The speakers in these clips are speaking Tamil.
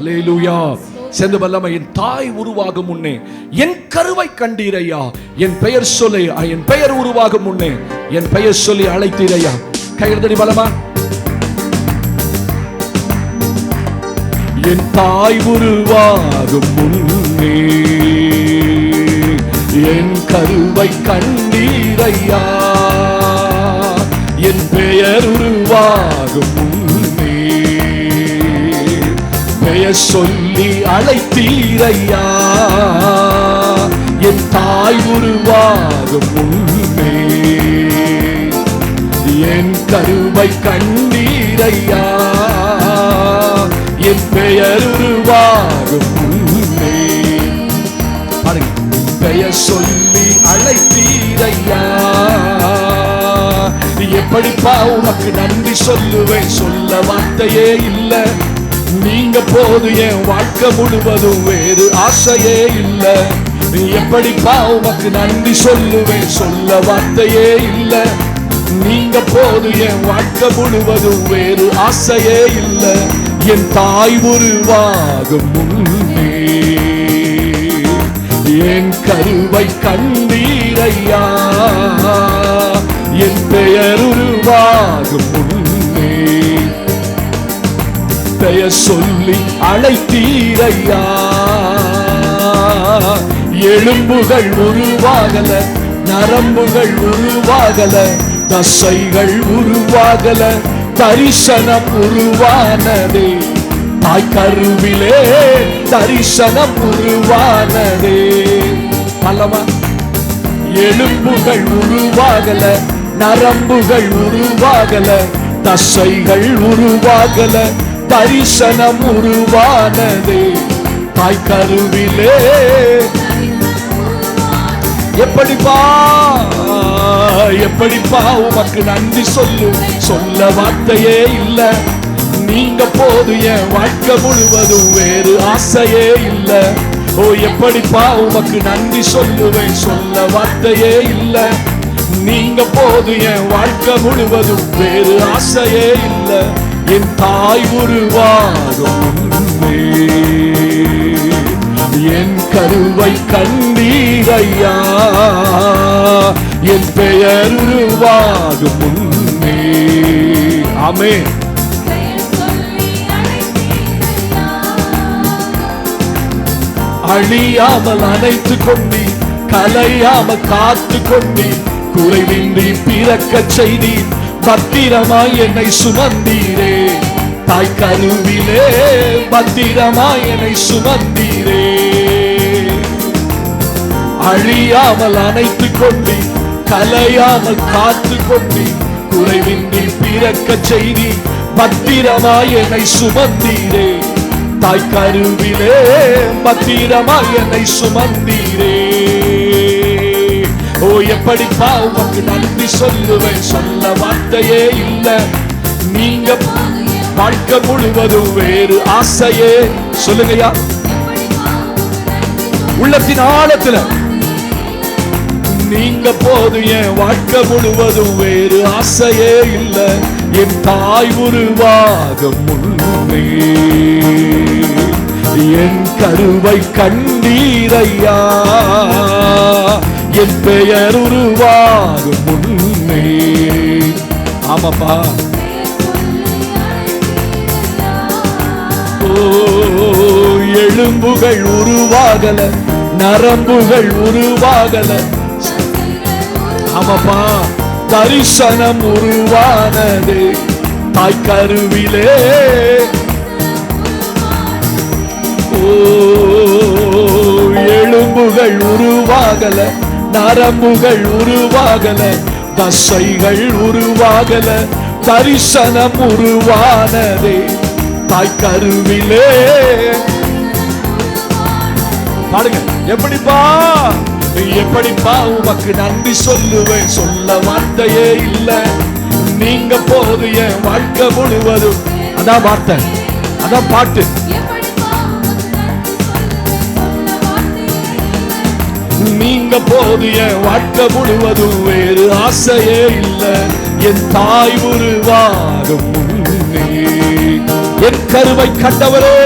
அல்லேலூயா. சேர்ந்து வல்லமை. என் தாய் உருவாகும் முன்னே என் கருவை கண்டீரையா, என் பெயர் சொல்லி, என் பெயர் உருவாகும் முன்னே என் பெயர் சொல்லி அழைத்தீரையா. கையெழுத்தடி பலமா. என் தாய் உருவாகும் முன்னே என் கருவை கண்டீரையா, என் பெயர் உருவாகும் முன்னே பெயர் சொல்லி அழைத்தீரையா. என் தாய் உருவாகும் முன்னே என் கருவை கண்டீரையா, என் பெயர் உருவாகும் முன்னே பெயர் சொல்லி அழைத்தீரையா. எப்படிப்பா உனக்கு நன்றி சொல்லுவேன், சொல்ல வார்த்தையே இல்லை. நீங்க போது என் வாழ்க்கை முழுவதும் வேறு ஆசையே இல்லை. எப்படிப்பா உனக்கு நன்றி சொல்லுவேன், சொல்ல வார்த்தையே இல்லை. நீங்க போது என் வாழ்க்கை முழுவதும் வேறு ஆசையே இல்லை. என் தாய் உருவாகும் முன்னே என் கருவை கண்டீரையா, என் பெயர் உருவாகும் முன்னே பெயர் சொல்லி அழைத்தீரையா. எலும்புகள் உருவாகல, நரம்புகள் உருவாகல, தசைகள் உருவாகல, தரிசனம் உருவானதே. தாய் கருவிலே தரிசனம் உருவானதே. பலமா. எலும்புகள் உருவாகல, நரம்புகள் உருவாகல, தசைகள் உருவாகல, தரிசனம் உருவானதே. தாய் கருவிலே. எப்படிப்பா எப்படிப்பா உமக்கு நன்றி சொல்லு, சொல்ல வார்த்தையே இல்லை. நீங்க போது என் வாழ்க்கை முழுவதும் வேறு ஆசையே இல்லை. ஓ எப்படிப்பா உமக்கு நன்றி சொல்லுவேன், சொல்ல வார்த்தையே இல்லை. நீங்க போது என் வாழ்க்கை முழுவதும் வேறு ஆசையே இல்லை. என் தாய் உருவாகும் முன்னே என் கருவை கண்டீரையா, என் பெயர் உருவாகும் முன்னே. ஆமென். அழியாமல் அணைத்து கொண்டி, கலையாமல் காத்து கொண்டி, குறைவின்றி பிறக்க செய்தி, பத்திரமாய் என்னை சுமந்தீரே. தாய் கருவிலே பத்திரமாய் என்னை சுமந்தீரே. அழியாமல் அணைத்து கொண்டி, கலையாமல் காத்து கொண்டி, குறைவின்றி பிறக்க செய்தி, பத்திரமாய் என்னை சுமந்தீரே. தாய் கருவிலே பத்திரமாய் என்னை சுமந்தீரே. ஓ எப்படிப்பா உமக்கு நன்றி சொல்லுவேன், சொல்ல வார்த்தையே இல்லை. நீங்க வாழ்க்கை முழுவதும் வேறு ஆசையே. சொல்லுங்கய்யா உள்ளத்தின் ஆழத்துல. நீங்க போது என் வாழ்க்கை முழுவதும் வேறு ஆசையே இல்லை. என் தாய் உருவாகும் முன்னே என் கருவை கண்டீரையா, என் பெயர் உருவாகும் முன்னே. ஆமாப்பா. ஓ எலும்புகள் உருவாகல, நரம்புகள் உருவாகல. ஆமாப்பா. தரிசனம் உருவானது தாய் கருவிலே. ஓ எலும்புகள் உருவாகல, நரம்புகள் உருவாகல, தசைகள் உருவாகல, தரிசனம் உருவானதே தாய் கருவிலே. பாருங்க எப்படிப்பா எப்படிப்பா உமக்கு நன்றி சொல்லுவேன், சொல்ல வார்த்தையே இல்லை. நீங்க போது என் வாழ்க்கை முழுவதும். அதான் வார்த்தை, அதான் பாட்டு. நீங்க போது என் வாழ்க்கை முழுவதும் வேறு ஆசையே இல்லை. என் தாய் உருவாகும் முன்னே என் கருவை கண்டவரே,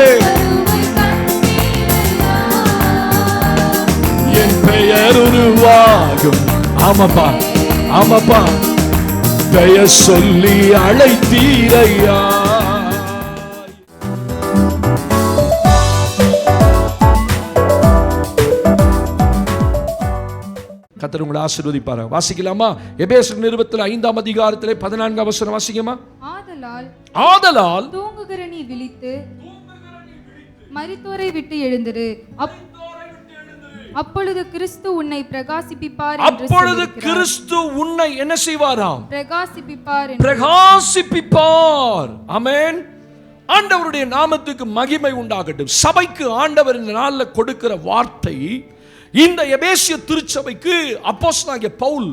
ஆமாப்பா, ஆமாப்பா, பெயர் சொல்லி அழைத்தீரையா. கர்த்தர் உங்களை ஆசீர்வதிப்பார். வாசிக்கலாமா? எபேசியர் நிருபத்தில் 5ஆம் அதிகாரத்திலே 14ஆம் வசனம் வாசிக்கமா? ஆதலால் தூங்குகிற நீ விழித்து மரித்தோரை விட்டு எழுந்திரு, அப்பொழுது கிறிஸ்து உன்னை பிரகாசிப்பிப்பார். அப்பொழுது கிறிஸ்து உன்னை என்ன செய்வாராம்? பிரகாசிப்பிப்பார். ஆமென். ஆண்டவருடைய நாமத்துக்கு மகிமை உண்டாகட்டும். சபைக்கு ஆண்டவர் இந்த நாளில் கொடுக்கிற வார்த்தை, இந்த எபேசிய திருச்சபைக்கு அப்போஸ்தலனாகிய பவுல்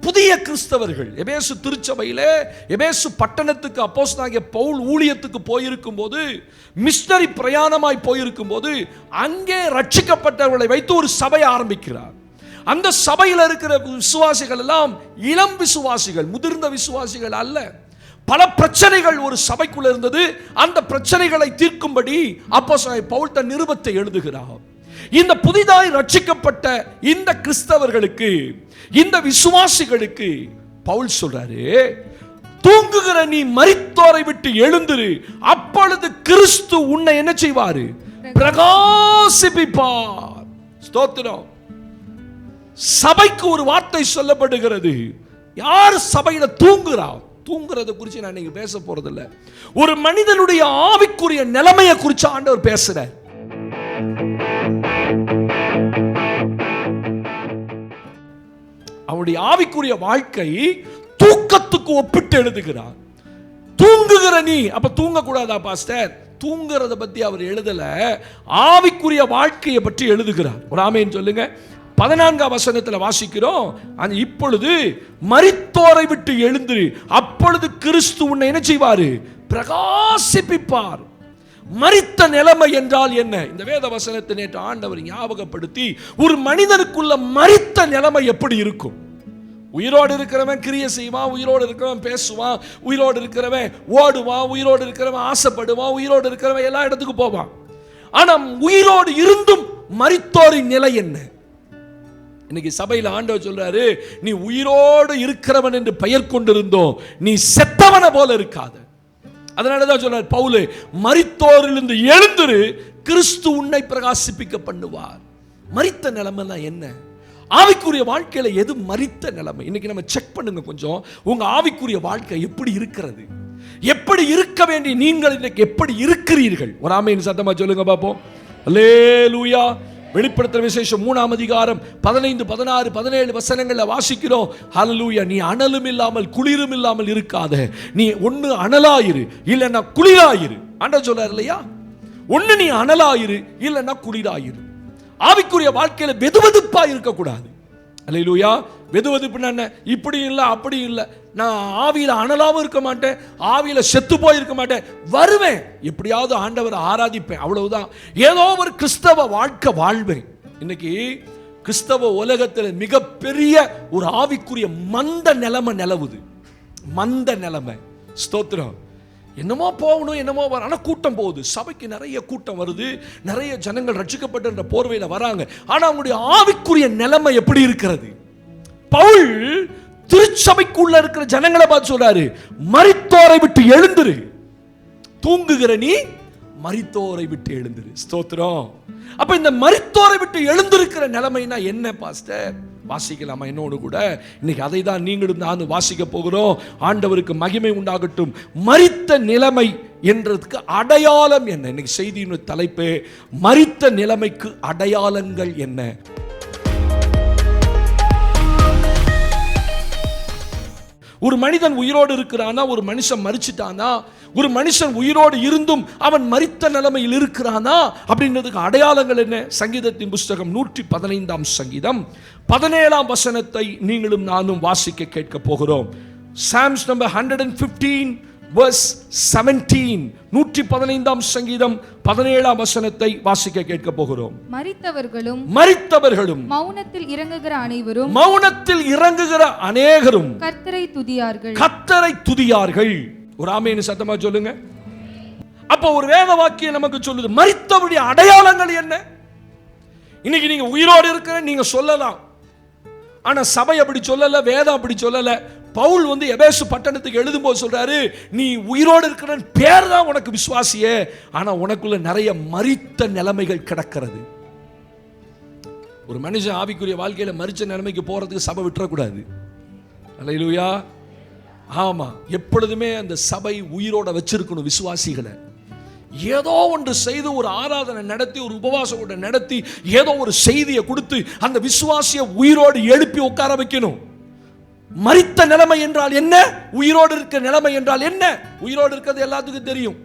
புதிய கிறிஸ்தவர்கள் எபேசு திருச்சபையிலே எபேசு பட்டணத்துக்கு அப்போஸ்தலனாகிய பவுல் ஊழியத்துக்கு போயிருக்கும் போது, மிஷனரி பிரயாணமாய் போயிருக்கும் போது, அங்கே ரட்சிக்கப்பட்டவர்களை வைத்து ஒரு சபை ஆரம்பிக்கிறார். அந்த சபையில் இருக்கிற விசுவாசிகள் எல்லாம் இளம் விசுவாசிகள், முதிர்ந்த விசுவாசிகள் அல்ல. பல பிரச்சனைகள் ஒரு சபைக்குள்ள இருந்தது. அந்த பிரச்சனைகளை தீர்க்கும்படி அப்போஸ்தலனாகிய பவுல் தன் நிருபத்தை எழுதுகிறார். இந்த புதிதாய் ரட்சிக்கப்பட்ட இந்த கிறிஸ்தவர்களுக்கு, இந்த விசுவாசிகளுக்கு பவுல் சொல்றாரு, தூங்குகிற நீ மரித்தோரை விட்டு எழுந்திரு, அப்பொழுது கிறிஸ்து உன்னை என்ன செய்வாரு? பிரகாசிப்பிப்பார். ஸ்தோத்திரம். சபைக்கு ஒரு வார்த்தை சொல்லப்படுகிறது. யார் சபையில தூங்குறா? தூங்குறத குறித்து நான் இன்னைக்கு பேச போறதில்ல. ஒரு மனிதனுடைய ஆவிக்குரிய நிலைமையை குறித்து ஆண்டவர் பேசுறார். அவருடைய ஆவிக்குரிய வாழ்க்கை தூக்கத்துக்கு ஒப்பிட்டு எழுதுகிறார். தூங்குகிற நீ, அப்ப தூங்க கூடாதா பாஸ்டர்? தூங்குறத பத்தி அவர் எழுதல, ஆவிக்குரிய வாழ்க்கையை பற்றி எழுதுகிறார். ஒரு ஆமென் சொல்லுங்க. 14ஆம் வசனத்தில் வாசிக்கிறோம், இப்பொழுது மரித்தோரை விட்டு எழுந்திரு, அப்பொழுது கிறிஸ்து உன்னை என்ன செய்வாரு? பிரகாசிப்பிப்பார். மரித்த நிலைமை என்றால் என்ன? இந்த வேத வசனத்தை நேற்று ஆண்டவர் ஞாபகப்படுத்தி, ஒரு மனிதனுக்குள்ள மரித்த நிலைமை எப்படி இருக்கும்? உயிரோடு இருக்கிறவன் கிரியை செய்வான், உயிரோடு இருக்கிறவன் பேசுவான், உயிரோடு இருக்கிறவன் ஓடுவான், உயிரோடு இருக்கிறவன் ஆசைப்படுவான், உயிரோடு இருக்கிறவன் எல்லா இடத்துக்கு போவான். ஆனா உயிரோடு இருந்தும் மரித்தோரின் நிலை என்ன? இன்னைக்கு சபையில் ஆண்டவர் சொல்றாரு, நீ உயிரோடு இருக்கிறவன் என்று பெயர் கொண்டிருந்தோம், நீ செத்தவன போல இருக்காத. அதனாலதான் சொல்றார் பவுல், மரித்தோரிலிருந்து எழுந்திரு, கிறிஸ்து உன்னை பிரகாசிப்பிக்க பண்ணுவார். மரித்த நிலைமைனா என்ன? ஆவிக்குரிய வாழ்க்கையில எது மரித்த நிலைமை? இன்னைக்கு நம்ம செக் பண்ணுங்க கொஞ்சம், உங்க ஆவிக்குரிய வாழ்க்கை எப்படி இருக்கிறது? எப்படி இருக்க வேண்டிய நீங்கள் இன்னைக்கு எப்படி இருக்கிறீர்கள்? ஒரு ஆமென் சத்தமா சொல்லுங்க பாப்போம். அல்லேலூயா. வெளிப்படுத்துற விசேஷம் 3ஆம் அதிகாரம் 15, 16, 17 வசனங்கள்ல வாசிக்கிறோம். ஹல்லேலூயா. நீ அனலும் இல்லாமல் குளிரும் இல்லாமல் இருக்காத, நீ ஒன்னு அனலாயிரு இல்லைன்னா குளிராயிரு. ஆண்டவர் சொல்றாரு இல்லையா? ஒன்னு நீ அனலாயிரு இல்லைன்னா குளிராயிரு. ஆவிக்குரிய வாழ்க்கையில வெதுவெதுப்பா இருக்கக்கூடாது. அல்லேலூயா. வெதுவெதுப்புன்னா என்ன? இப்படி இல்லை அப்படி இல்லை. நான் ஆவியில அனலாவும் இருக்க மாட்டேன், ஆவியில செத்து போய் இருக்க மாட்டேன். வருவேன், எப்படியாவது ஆண்டவரை ஆராதிப்பேன், அவ்வளவுதான். ஏதோ ஒரு கிறிஸ்தவ வாழ்க்கை வாழ்வேன். இன்னைக்கு கிறிஸ்தவ உலகத்தில் மிகப்பெரிய ஒரு ஆவிக்குரிய மந்த நிலைமை நிலவுது. மந்த நிலைமை. ஸ்தோத்திரம். என்னமோ போகணும், என்னமோ வர, ஆனால் கூட்டம் போகுது. சபைக்கு நிறைய கூட்டம் வருது, நிறைய ஜனங்கள் ரட்சிக்கப்பட்ட போர்வையில் வராங்க. ஆனால் அவங்களுடைய ஆவிக்குரிய நிலைமை எப்படி இருக்கிறது? பவுல் திருச்சபைக்குள்ள இருக்கிற ஜனங்களை பார்த்து சொல்றாரு, மரித்தோரை விட்டு எழுந்திரு. தூங்குகிற நீ மரித்தோரை விட்டு எழுந்திரு. ஸ்தோத்திரம். அப்ப இந்த மரித்தோரை விட்டு எழுந்திருக்கிற நிலைமைனா என்ன பாஸ்டர்? வாசிக்கலாமா என்னோடு கூட? இன்னைக்கு அதை தான் நீங்களும் நானும் வாசிக்க போகிறோம். ஆண்டவருக்கு மகிமை உண்டாகட்டும். மரித்த நிலைமை என்றதுக்கு அடையாளம் என்ன? இன்னைக்கு செய்தியின் தலைப்பு, மரித்த நிலைமைக்கு அடையாளங்கள் என்ன? ஒரு மனிதன் உயிரோடு இருக்கிறானா, ஒரு மனுஷன் மரிச்சிட்டானா, ஒரு மனுஷன் உயிரோடு இருந்தும் அவன் மரித்த நிலைமையில் இருக்கிறானா அப்படின்றதுக்கு அடையாளங்கள் என்ன? சங்கீதத்தின் புஸ்தகம் 115ஆம் சங்கீதம் 17ஆம் வசனத்தை நீங்களும் நானும் வாசிக்க கேட்க போகிறோம். Psalms number 115 verse 17. 115ஆம் சங்கீதம் 17ஆம் வசனத்தை வாசிக்க கேட்க போகிறோம். மரித்தவர்களும் மௌனத்தில் இறங்குகிற அனைவரும், மௌனத்தில் இறங்குகிற அநேகரும் கர்த்தரை துதியார்கள். ஒரு ஆமென் சத்தமா சொல்லுங்க. அப்ப ஒரு வேத வாக்கியம் நமக்கு சொல்லுது, மரித்தவருடைய அடையாளங்கள் என்ன? இன்னைக்கு நீங்க உயிரோடு இருக்கிற நீங்க சொல்லலாம், ஆனா சபை அப்படி சொல்லல, வேதம் அப்படி சொல்லல. பவுல் வந்து எபேசு பட்டணத்துக்கு எழுதும்போது சொல்றாரு, நீ உயிரோடு இருக்கிற பேர் தான் உனக்கு விசுவாசியே, ஆனா உனக்குள்ள நிறைய மரித்த நிலைமைகள் கிடக்கிறது. ஒரு மனுஷன் ஆவிக்குரிய வாழ்க்கையில மரிச்ச நிலைமைக்கு போறதுக்கு சபை விட்டுறக்கூடாது. அல்லேலூயா. ஆமா, எப்பொழுதுமே அந்த சபை உயிரோட வச்சிருக்கணும் விசுவாசிகளை. ஏதோ ஒன்று செய்து ஒரு ஆராதனை நடத்தி, ஒரு உபவாசம் நடத்தி, ஏதோ ஒரு செய்தியை கொடுத்து அந்த விசுவாசியை உயிரோடு எழுப்பி உட்கார வைக்கணும். மரித்த நிலைமை என்றால் என்ன, உயிரோடு இருக்க நிலைமை என்றால் என்ன? உயிரோடு இருக்கிறது எல்லாத்துக்கும் தெரியும்.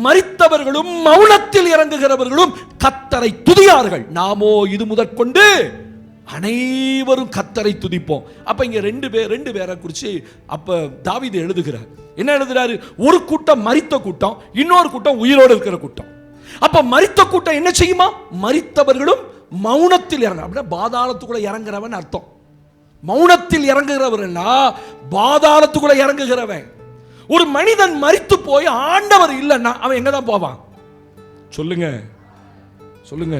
மரித்தவர்களும் மௌனத்தில் இறங்குகிறவர்களும் கர்த்தரை துதியார்கள். நாமோ இது முதற்கொண்டு அனைவரும் கர்த்தரை துதிப்போம். அப்ப இங்க ரெண்டு பேரை குறிச்சு அப்ப தாவீது எழுதுகிறார். என்ன எழுதுறாரு? ஒரு கூட்டம் மரித்த கூட்டம், இன்னொரு கூட்டம் உயிரோடு இருக்கிற கூட்டம். அப்ப மரித்த கூட்டம் என்ன செய்யுமா? மரித்தவர்களும் மௌனத்தில் இறங்க, அப்படின்னா பாதாளத்துக்குள்ள இறங்குறவன் அர்த்தம். மௌனத்தில் இறங்குகிறவர்னா பாதாளத்துக்குள்ள இறங்குகிறவன். ஒரு மனிதன் மரித்து போய் ஆண்டவர் இல்லைன்னா அவன் எங்க தான் போவான்? சொல்லுங்க சொல்லுங்க,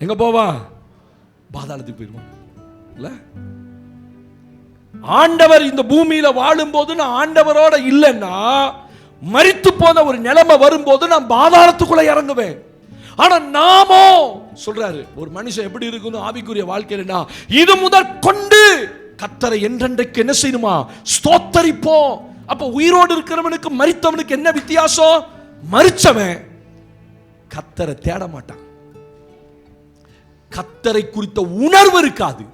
எங்க போவான்? பாதாளத்துக்கு போயிடுவான். இல்ல, ஆண்டவர் இந்த பூமியில வாழும் போது நான் ஆண்டவரோட இல்லைன்னா, மரித்து போன ஒரு நிலைமை வரும்போது நான் பாதாளத்துக்குள்ள இறங்குவேன். ஆனா நாமோ சொல்றாரு, ஒரு மனுஷன் எப்படி இருக்கணும் ஆவிக்குரிய வாழ்க்கையில, இது முதல் கொண்டு கர்த்தரை என்றென்றைக்கு என்ன செய்யணுமா? ஸ்தோத்தரிப்போம். அப்ப உயிரோடு இருக்கிறவனுக்கு மரித்தவனுக்கு என்ன வித்தியாசம்? மரிச்சவன் கர்த்தரை தேட மாட்டான், கர்த்தரை குறித்த உணர்வு இருக்காது.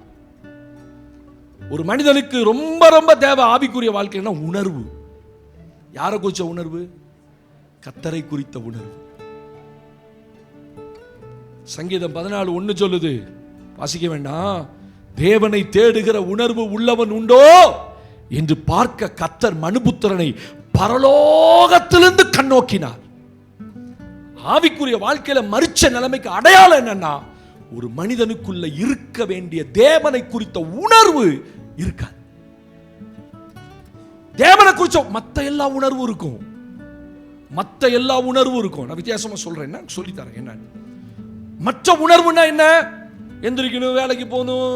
ஒரு மனிதனுக்கு ரொம்ப ரொம்ப தேவை ஆவிக்குரிய வாழ்க்கைன்னா உணர்வு. யாரை குறித்த உணர்வு? கர்த்தரை குறித்த உணர்வு. சங்கீதம் 14:1 சொல்லுது, வாசிக்க வேண்டாம். தேவனை தேடுகிற உணர்வு உள்ளவன் உண்டோ என்று பார்க்க கர்த்தர் மனுபுத்திரனை பரலோகத்திலிருந்து கண்ணோக்கினார். ஆவிக்குரிய வாழ்க்கையில மரிச்ச நிலைமைக்கு அடையாளம் என்னன்னா, ஒரு மனிதனுக்குள்ள இருக்க வேண்டிய தேவனை குறித்த உணர்வு இருக்காது. தேவனை குறிச்ச மத்த எல்லா உணர்வும் இருக்கும், மத்த எல்லா உணர்வும் இருக்கும். நான் வித்தியாசமா சொல்றேன், என்ன சொல்லித்தரேன். என்ன மற்ற உணர்வுனா என்ன? எந்திரிக்கணும், வேலைக்கு போகணும்,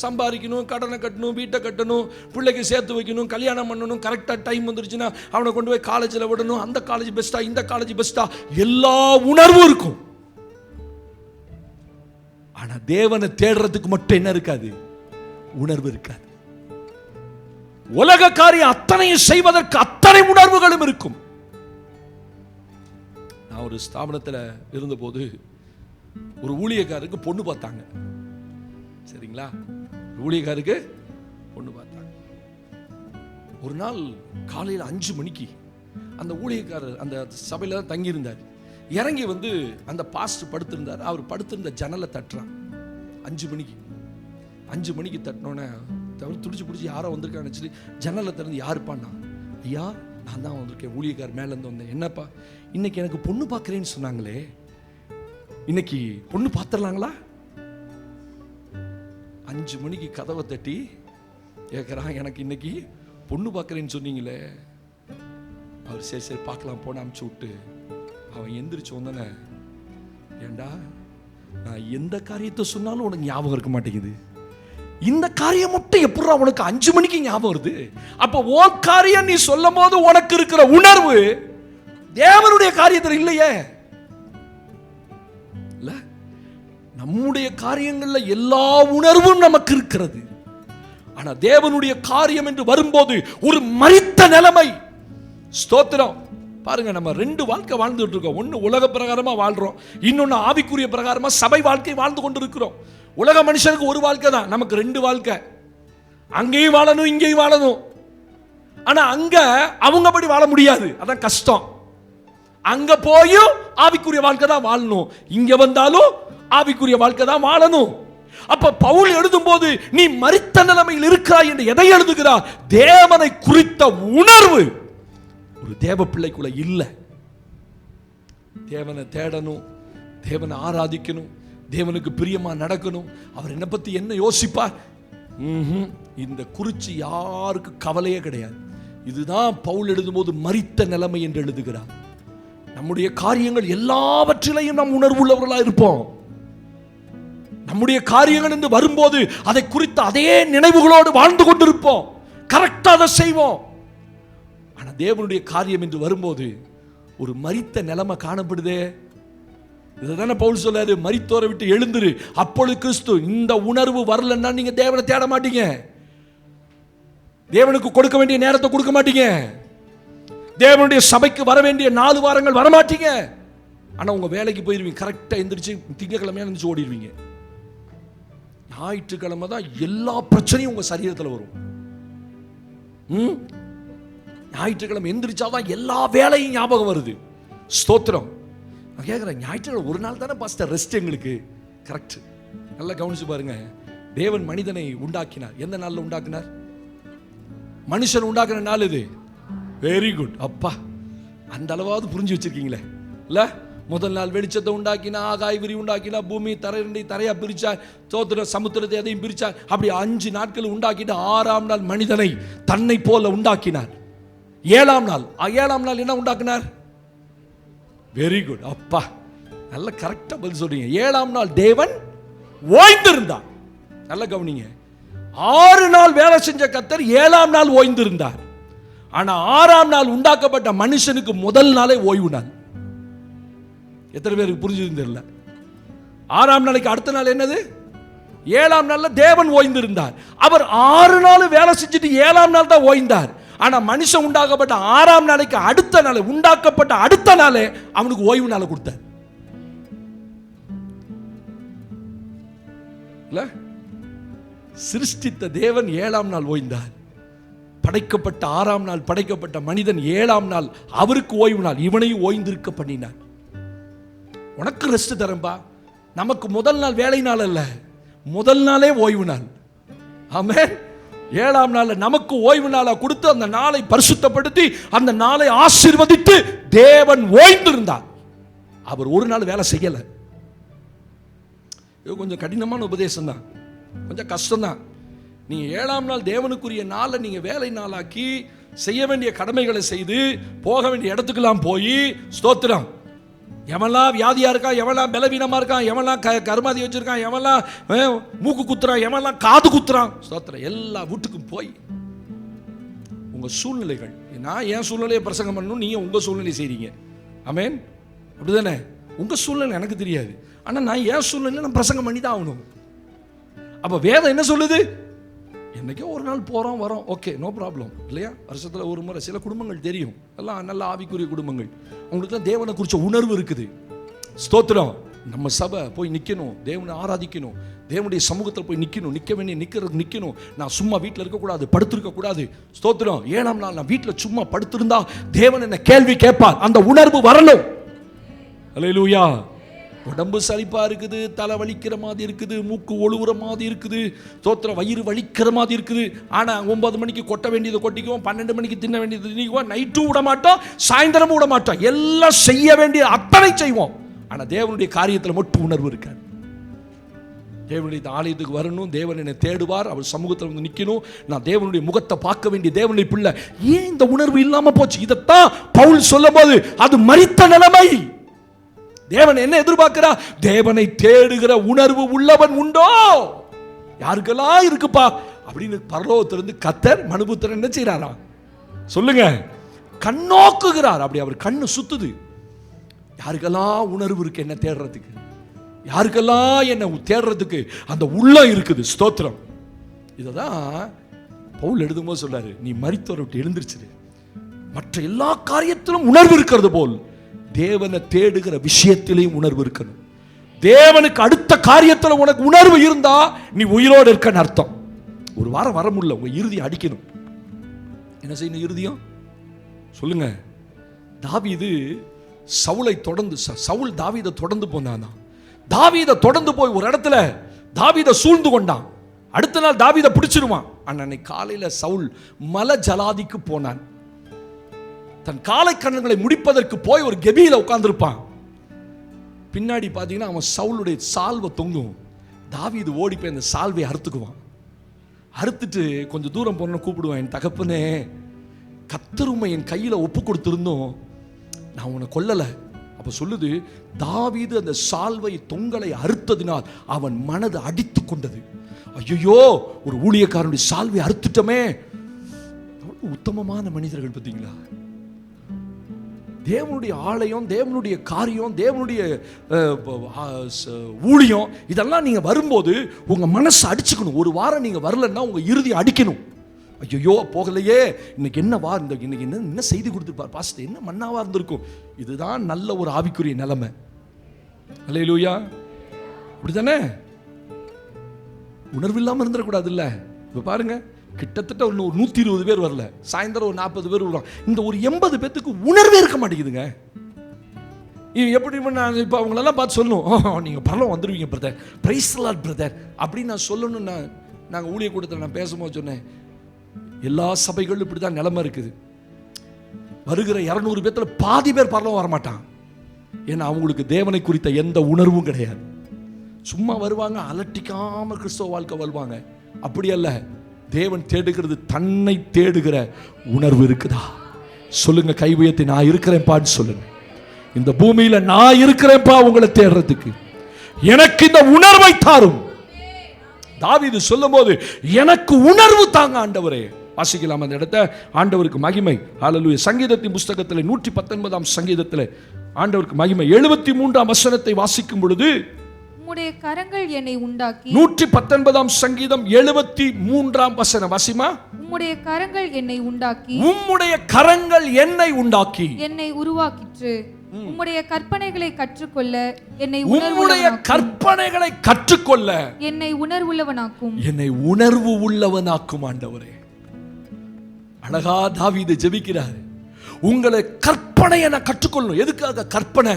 சம்பாதிக்கணும், கடனை கட்டணும், வீட்டை கட்டணும், பிள்ளைக்கு சேர்த்து வைக்கணும், கல்யாணம் பண்ணணும், கரெக்டாக டைம் வந்துருச்சுன்னா அவனை கொண்டு போய் காலேஜில் விடணும், அந்த காலேஜ் பெஸ்ட்டா, இந்த காலேஜ் பெஸ்ட்டா, எல்லா உணர்வும் இருக்கும். ஆனா தேவனை தேடுறதுக்கு மட்டும் என்ன இருக்காது? உணர்வு இருக்காது. உலக காரியம் அத்தனையும் செய்வதற்கு அத்தனை உணர்வுகளும் இருக்கும். நான் ஒரு ஸ்தாபனத்தில் இருந்தபோது ஒரு ஊழியக்காரருக்கு பொண்ணு பார்த்தாங்க. சரிங்களா? ஊழியக்காரருக்கு பொண்ணு பார்த்தாங்க. ஒரு நாள் காலையில் 5 மணிக்கு அந்த ஊழியக்காரர் அந்த சபையில் தான் தங்கியிருந்தார். இறங்கி வந்து அந்த பாஸ்டர் படுத்திருந்தார். அவர் படுத்திருந்த ஜன்னலை தட்டுறான் 5 மணிக்கு. 5 மணிக்கு தட்டினோன்னே அவர் துடிச்சு பிடிச்சி யாரோ வந்திருக்கான்னு நினச்சிட்டு ஜன்னலை திறந்து, யாருப்பான்னா, ஐயா நான் தான் வந்திருக்கேன், ஊழியக்கார் மேலேருந்து வந்தேன். என்னப்பா, இன்னைக்கு எனக்கு பொண்ணு பார்க்குறேன்னு சொன்னாங்களே, இன்னைக்கு பொண்ணு பார்த்துடலாங்களா? 5 மணிக்கு கதவை தட்டி கேட்குறான், எனக்கு இன்னைக்கு பொண்ணு பார்க்குறேன்னு சொன்னீங்களே. அவர் சரி சரி பார்க்கலாம் போன அனுப்பிச்சு விட்டு அவன் எந்திரிச்சு வந்தானே, ஏண்டா நான் எந்த காரியத்தை சொன்னாலும் உனக்கு ஞாபகம் இருக்க மாட்டேங்குது, இந்த காரியம் மட்டும் எப்படா உனக்கு 5 மணிக்கு ஞாபகம் வருது? அப்போ உன் காரியம் நீ சொல்லும் போது உனக்கு இருக்கிற உணர்வு தேவனுடைய காரியத்தில் இல்லையே. இல்ல, நம்முடைய காரியங்கள்ல எல்லா உணர்வும் நமக்கு இருக்கிறது. ஆனா தேவனுடைய காரியம் என்று வரும்போது ஒரு மரித்த நிலைமை. ஸ்தோத்திரம். பாருங்க, நம்ம 2 வாழ்க்கை வாழ்ந்துட்டு இருக்கோம். ஒன்னு உலக பிரகாரமா வாழ்றோம், இன்னொன்னு ஆவிக்குரிய பிரகாரமா சபை வாழ்க்கை வாழ்ந்து கொண்டு இருக்கிறோம். உலக மனுஷனுக்கு ஒரு வாழ்க்கை தான், நமக்கு 2 வாழ்க்கை. அங்கேயும் வாழணும், இங்கேயும் வாழணும். ஆனா அங்க அவங்கபடி வாழ முடியாது, அதான் கஷ்டம். அங்க போயும் ஆவிக்குரிய வாழ்க்கை தான் வாழணும், இங்க வந்தாலும் ஆவிக்குரிய வாழ்க்கை தான் வாழணும். அப்ப பவுல் எழுதும் போது நீ மரித்த நிலைமையில் இருக்கிறாய் என்று எதை எழுதுகிறார்? தேவனை குறித்த உணர்வு ஒரு தேவ பிள்ளைக்குள்ள இல்ல. தேவனை தேடணும், தேவனை ஆராதிக்கணும், தேவனுக்கு பிரியமா நடக்கணும். அவர் என்ன பத்தி என்ன யோசிப்பார்? இந்த குறிச்சி யாருக்கு கவலையே கிடையாது. இதுதான் பவுல் எழுதும் போது மரித்த நிலைமை என்று எழுதுகிறார். நம்முடைய காரியங்கள் எல்லாவற்றிலையும் நாம் உணர்வுள்ளவர்களா இருப்போம். நம்முடைய காரியங்கள் என்று வரும்போது அதை குறித்த அதே நினைவுகளோடு வாழ்ந்து கொண்டிருப்போம், கரெக்டாக அதை செய்வோம். ஆனால் தேவனுடைய காரியம் என்று வரும்போது ஒரு மரித்த நிலைமை காணப்படுதே. இதுதானே பவுல் சொல்றாரு, மரித்தோரை விட்டு எழுந்துரு, அப்பொழுது கிறிஸ்து. இந்த உணர்வு வரலன்னா நீங்க தேவனை தேட மாட்டீங்க, தேவனுக்கு கொடுக்க வேண்டிய நேரத்தை கொடுக்க மாட்டீங்க, தேவனுடைய சபைக்கு வர வேண்டிய 4 வாரங்கள் வரமாட்டீங்க. ஆனா உங்க வேலைக்கு போயிருவீங்க, கரெக்டா எந்திரிச்சு திங்கக்கிழமையா எந்திரிச்சு ஓடிடுவீங்க. ஞாயிற்றுக்கிழமை தான் எல்லா பிரச்சனையும் உங்க சரீரத்தில் வரும். ஞாயிற்றுக்கிழமை எந்திரிச்சாதான் எல்லா வேலையும் ஞாபகம் வருது. ஸ்தோத்திரம். நான் கேட்குறேன், ஞாயிற்றுக்கிழமை ஒரு நாள் தானே பாஸ்டர் ரெஸ்ட் எங்களுக்கு? கரெக்ட். நல்லா கவனிச்சு பாருங்க. தேவன் மனிதனை உண்டாக்கினார். எந்த நாளில் உண்டாக்கினார்? மனுஷன் உண்டாக்குன நாள் இது. Very good. அப்பா, அந்த அளவாவது புரிஞ்சு வச்சிருக்கீங்களே இல்ல? முதல் நாள் வெளிச்சத்தை உண்டாக்கினா, ஆகாய விரி உண்டாக்கினா, பூமி தரையா பிரிச்சா, சோத்திர சமுத்திரத்தை எதையும் பிரிச்சா. அப்படி 5 நாட்கள் உண்டாக்கிட்டு 6ஆம் நாள் மனிதனை தன்னை போல உண்டாக்கினார். 7ஆம் நாள் என்ன உண்டாக்கினார்? Very good. அப்பா, நல்ல கரெக்டா பதில் சொல்றீங்க. 7ஆம் நாள் தேவன் ஓய்ந்திருந்தார். நல்ல கவனிங்க. 6 நாள் வேலை செஞ்ச கர்த்தர் 7ஆம் நாள் ஓய்ந்திருந்தார். ஆனா 6ஆம் நாள் உண்டாக்கப்பட்ட மனுஷனுக்கு முதல் நாளே ஓய்வு நாள். எத்தனை பேருக்கு புரிஞ்சது தெரியல? 6ஆம் நாளைக்கு அடுத்த நாள் என்னது? 7ஆம் நாள்ல தேவன் ஓய்ந்திருந்தார். அவர் 6 நாள் வேலை செஞ்சுட்டு 7ஆம் நாள் தான் ஓய்ந்தார். ஆனா மனுஷன் உண்டாக்கப்பட்ட 6ஆம் நாளைக்கு அடுத்த நாள், உண்டாக்கப்பட்ட அடுத்த நாளே அவனுக்கு ஓய்வு நாளை கொடுத்தார். இல்ல? சிருஷ்டித்த தேவன் 7ஆம் நாள் ஓய்ந்தார். படைக்கப்பட்ட 6ஆம் நாள் படைக்கப்பட்ட மனிதன் 7ஆம் நாள் அவருக்கு ஓய்வு நாள். இவனையும் ஓய்ந்திருக்க பண்ணினார். உனக்கு ரெஸ்ட் தரம்பா. நமக்கு முதல் நாள் வேலை நாள் அல்ல, முதல் நாளே ஓய்வு நாள். ஆமென். 7ஆம் நாள் நமக்கு ஓய்வு நாளா கொடுத்து அந்த நாளை பரிசுத்தப்படுத்தி அந்த நாளை ஆசீர்வதித்து தேவன் ஓய்ந்திருந்தார். அவர் ஒரு நாள் வேலை செய்யல. இது கொஞ்சம் கடினமான உபதேசம் தான், கொஞ்சம் கஷ்டம் தான். நீங்க 7ஆம் நாள் தேவனுக்குரிய நாளை நீங்க வேலை நாளாக்கி செய்ய வேண்டிய கடமைகளை செய்து போக வேண்டிய இடத்துக்கெல்லாம் போய், ஸ்தோத்திரம், எவெல்லாம் வியாதியா இருக்கான், எவெல்லாம் பலவீனமா இருக்கான், எவெல்லாம் கருமாதி வச்சிருக்கான், எவெல்லாம் மூக்கு குத்துறான், எவெல்லாம் காது குத்துறான், ஸ்தோத்திரம், எல்லா வீட்டுக்கும் போய் உங்க சூழ்நிலைகள், நான் என் சூழ்நிலையை பிரசங்கம் பண்ணணும், நீங்க உங்க சூழ்நிலை செய்றீங்க. ஆமென். அப்படிதானே? உங்க சூழ்நிலை எனக்கு தெரியாது, ஆனா நான் என் சூழ்நிலை நான் பிரசங்கம் பண்ணி தான் ஆகணும். அப்ப வேதம் என்ன சொல்லுது? என்னைக்கோ ஒரு நாள் போகிறோம் வரோம், ஓகே, நோ ப்ராப்ளம், இல்லையா? வருஷத்தில் ஒரு முறை. சில குடும்பங்கள் தெரியும், எல்லாம் நல்ல ஆவிக்குரிய குடும்பங்கள், அவங்களுக்கு தான் தேவனை குறித்த உணர்வு இருக்குது. ஸ்தோத்திரம். நம்ம சபை போய் நிற்கணும், தேவனை ஆராதிக்கணும், தேவனுடைய சமூகத்தில் போய் நிற்கணும், நிற்கணும். நான் சும்மா வீட்டில் இருக்கக்கூடாது, படுத்திருக்கக்கூடாது. ஸ்தோத்திரம். 7ஆம் நாள் நான் வீட்டில் சும்மா படுத்திருந்தா தேவன் என்ன கேள்வி கேட்பார். அந்த உணர்வு வரணும். அல்லேலூயா. உடம்பு சலிப்பா இருக்குது, தலை வலிக்கிற மாதிரி இருக்குது, மூக்கு ஒழுகுற மாதிரி இருக்குது, தோத்திரம் வயிறு வலிக்கிற மாதிரி இருக்குது. ஆனால் 9 மணிக்கு கொட்ட வேண்டியதை கொட்டிக்குவோம், 12 மணிக்கு தின்ன வேண்டியது தின்னிக்குவோம், நைட்டும் விட மாட்டோம், சாயந்தரமும் விட மாட்டோம், எல்லாம் செய்ய வேண்டிய அத்தனை செய்வோம். ஆனால் தேவனுடைய காரியத்தில் மட்டும் உணர்வு இருக்காது. தேவனுடைய ஆலயத்துக்கு வரணும், தேவன் என்னை தேடுவார், அவர் சமூகத்தில் வந்து நிற்கணும், நான் தேவனுடைய முகத்தை பார்க்க வேண்டிய தேவனுடைய பிள்ளை. ஏன் இந்த உணர்வு இல்லாமல் போச்சு? இதைத்தான் பவுல் சொல்லும் போது அது மரித்த நிலைமை. தேவன் என்ன எதிர்பார்க்கிறார்? தேவனை தேடுகிற உணர்வு உள்ளவன் உண்டோ? யாருக்கெல்லாம் இருக்குப்பா அப்படின்னு பரலோகத்திலிருந்து கர்த்தர் மனுபுத்திரன் என்ன செய்யறாரா? சொல்லுங்க, கண்ணோக்குகிறார். அப்படி அவர் கண்ணு சுத்துது. யாருக்கெல்லாம் உணர்வு இருக்கு என்ன தேடுறதுக்கு, யாருக்கெல்லாம் என்ன தேடுறதுக்கு அந்த உள்ளம் இருக்குது. ஸ்தோத்திரம். இததான் பவுல் எழுதும்போது சொல்றாரு, நீ மரித்தோரை விட்டு எழுந்திருச்சிரு, மற்ற எல்லா காரியத்திலும் உணர்வு இருக்கிறது போல் தேவனை தேடுகிற விஷயத்திலையும் உணர்வு இருக்கணும். தேவனுக்கு அடுத்த காரியத்தில் உனக்கு உணர்வு இருந்தா நீ உயிரோடு இருக்கன்னு அர்த்தம். ஒரு வாரம் வர முடியல, உங்க இறுதியை அடிக்கணும். என்ன செய்யணும்? இருதயம் சொல்லுங்க. தாவீது சவுலை தொடர்ந்து, சவுல் தாவீதை தொடர்ந்து போனான். தாவீதை தொடர்ந்து போய் ஒரு இடத்துல தாவீதை சூழ்ந்து கொண்டான். அடுத்த நாள் தாவீதை பிடிச்சிருவான். அன்னைக்கு காலையில சவுல் மல ஜலாதிக்கு போனான். தன் காலை கண்ணங்களை முடிப்பதற்கு போய் ஒரு கெபியில உட்கார்ந்திருப்பான். பின்னாடி பார்த்தீங்கன்னா அவன் சவுலுடைய சால்வை தொங்கும். தாவீது ஓடி போய் அந்த சால்வை அறுத்துக்குவான். அறுத்துட்டு கொஞ்சம் தூரம் போன கூப்பிடுவான், என் தகப்பனே, கர்த்தர் உம்மை என் கையில் ஒப்பு கொடுத்திருந்தோம், நான் உன்னை கொல்லலை, அப்ப சொல்லுது, தாவீது அந்த சால்வை தொங்கலை அறுத்ததினால் அவன் மனது அடித்து கொண்டது. ஐயோ, ஒரு ஊழியக்காரனுடைய சால்வை அறுத்துட்டமே. உத்தமமான மனிதர்கள் பார்த்தீங்களா? தேவனுடைய ஆலயம், தேவனுடைய காரியம், தேவனுடைய ஊழியம், இதெல்லாம் நீங்க வரும்போது உங்க மனசு அடிச்சுக்கணும். ஒரு வாரம் நீங்க வரலன்னா உங்க இறுதி அடிக்கணும். ஐயோ போகலையே, இன்னைக்கு என்னவா, இன்னைக்கு என்ன செய்தி கொடுத்துருப்பார் பாஸ்டர், என்ன மன்னாவா இருந்திருக்கும். இதுதான் நல்ல ஒரு ஆவிக்குரிய நிலைமை. அல்லேலூயா. அப்படிதானே? உணர்வு இல்லாமல் இருந்துடக்கூடாது. இல்லை, இப்போ பாருங்க, கிட்டத்தட்ட ஒரு 120 பேர் வரல, சாயந்தரம் ஒரு 40 பேர் வருவாங்க. இந்த ஒரு 80 பேத்துக்கு உணர்வே இருக்க மாட்டேங்குதுங்க. எப்படி இப்போ அவங்களெல்லாம் பார்த்து சொல்லணும், நீங்கள் பரவாயில்ல வந்துடுவீங்க பிரதர், பிரைஸ் லார்ட் பிரதர் அப்படின்னு நான் சொல்லணும்னா, நாங்கள் ஊழிய கூட்டத்தில் நான் பேசும்போது சொன்னேன், எல்லா சபைகளும் இப்படி தான் நிலைமை இருக்குது. வருகிற 200 பேர்த்தில் பாதி பேர் பரவாயில்ல வரமாட்டான். ஏன்னா அவங்களுக்கு தேவனை குறித்த எந்த உணர்வும் கிடையாது. சும்மா வருவாங்க, அலட்டிக்காம கிறிஸ்தவ வாழ்க்கை வாழ்வாங்க. அப்படி அல்ல, தேவன் தேடுகிறது தன்னை தேடுகிற உணர்வு இருக்குதா? சொல்லுங்க, கை உயர்த்தி நான் இருக்கிறேன்பான்னு சொல்லுங்க. இந்த பூமியில நான் இருக்கிறேன்ப்பா உங்களை தேடுறதுக்கு, எனக்கு இந்த உணர்வை தாரும். தாவீது சொல்லும்போது, எனக்கு உணர்வு தாங்க ஆண்டவரே. வாசிக்கலாம் அந்த இடத்தை. ஆண்டவருக்கு மகிமை. ஹல்லேலூயா. சங்கீதத்தின் புஸ்தகத்தில் 119ஆம் சங்கீதத்தில் ஆண்டவருக்கு மகிமை 73ஆம் வசனத்தை வாசிக்கும் பொழுது, உம்முடைய கரங்கள் என்னை உண்டாக்கி. 119ஆம் சங்கீதம் 73ஆம் வசனம் வாசிமா. உம்முடைய கரங்கள் என்னை உண்டாக்கி, உம்முடைய கரங்கள் என்னை உண்டாக்கி, என்னை உருவாக்கிற்று. உம்முடைய கற்பனைகளை கற்றுக்கொள்ள என்னை உம்முடைய கற்பனைகளை கற்றுக்கொள்ள என்னை உணர்வுள்ளவனாக்கும். என்னை உணர்வு உள்ளவனாக்கும் ஆண்டவரே. அழகா தாவீது ஜெபிக்கிறார். உங்களை கற்பனையை நான் கற்றுக்கொள்ளணும். எதுக்காக கற்பனை?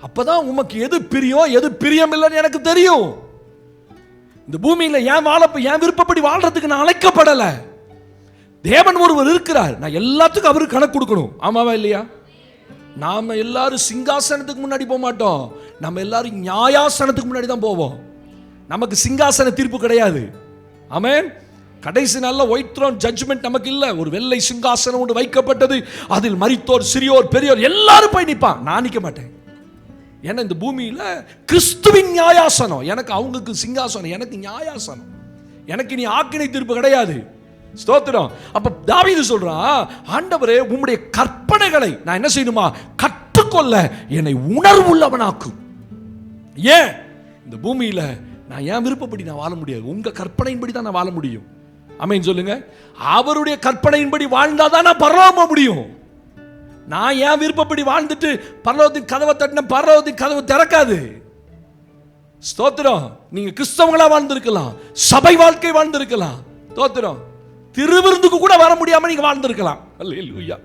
அப்பதான் உமக்கு எது பிரியம் எது பிரியம் இல்லைன்னு எனக்கு தெரியும். இந்த பூமியில என் விருப்பப்படி வாழ்றதுக்கு நான் அழைக்கப்படல. தேவன் ஒருவர் இருக்கிறார். நான் எல்லாத்துக்கும் அவருக்கு கணக்கு கொடுக்கணும். ஆமாவா இல்லையா? நாம எல்லாரும் சிங்காசனத்துக்கு முன்னாடி போக மாட்டோம். நம்ம எல்லாரும் நியாயாசனத்துக்கு முன்னாடி தான் போவோம். நமக்கு சிங்காசன தீர்ப்பு கிடையாது. ஆமென். கடைசி நாள்ல ஒயிட் த்ரோன் ஜட்ஜ்மெண்ட் நமக்கு இல்ல. ஒரு வெள்ளை சிங்காசனம் ஒன்று வைக்கப்பட்டது. அதில் மரித்தோர், சிறியோர், பெரியோர் எல்லாரும் போய் நிற்பான். நான் நிற்க மாட்டேன். ஏன்னா இந்த பூமியில கிறிஸ்துவின் நியாயாசனம். எனக்கு அவங்களுக்கு சிங்காசனம், எனக்கு நியாயாசனம். எனக்கு நீ ஆக்கினை தீர்ப்பு கிடையாது. ஸ்தோத்திரம். அப்ப தாவீது சொல்றான், ஆண்டவரே உம்முடைய கற்பனைகளை நான் என்ன செய்யணுமா? கற்றுக்கொள்ள என்னை உணர்வுள்ளவனாக்கும். ஏன் இந்த பூமியில நான் என் விருப்பப்படி நான் வாழ முடியாது. உங்க கற்பனையின்படி தான் நான் வாழ முடியும். ஆமென் சொல்லுங்க. அவருடைய கற்பனையின்படி வாழ்ந்தாதான் நான் பரலோகம் முடியும். நான் என் விருப்பப்படி வாழ்ந்துட்டு பரலோகத்தின் கதவை தட்டின பரலோகத்தின் கதவை திறக்காது. ஸ்தோத்திரம். நீங்க கிறிஸ்தவங்களா வாழ்ந்திருக்கலாம், சபை வாழ்க்கை வாழ்ந்திருக்கலாம். ஸ்தோத்திரம். திருவிருந்துக்கு கூட வர முடியாம நீங்க வாழ்ந்திருக்கலாம். அல்லேலூயா.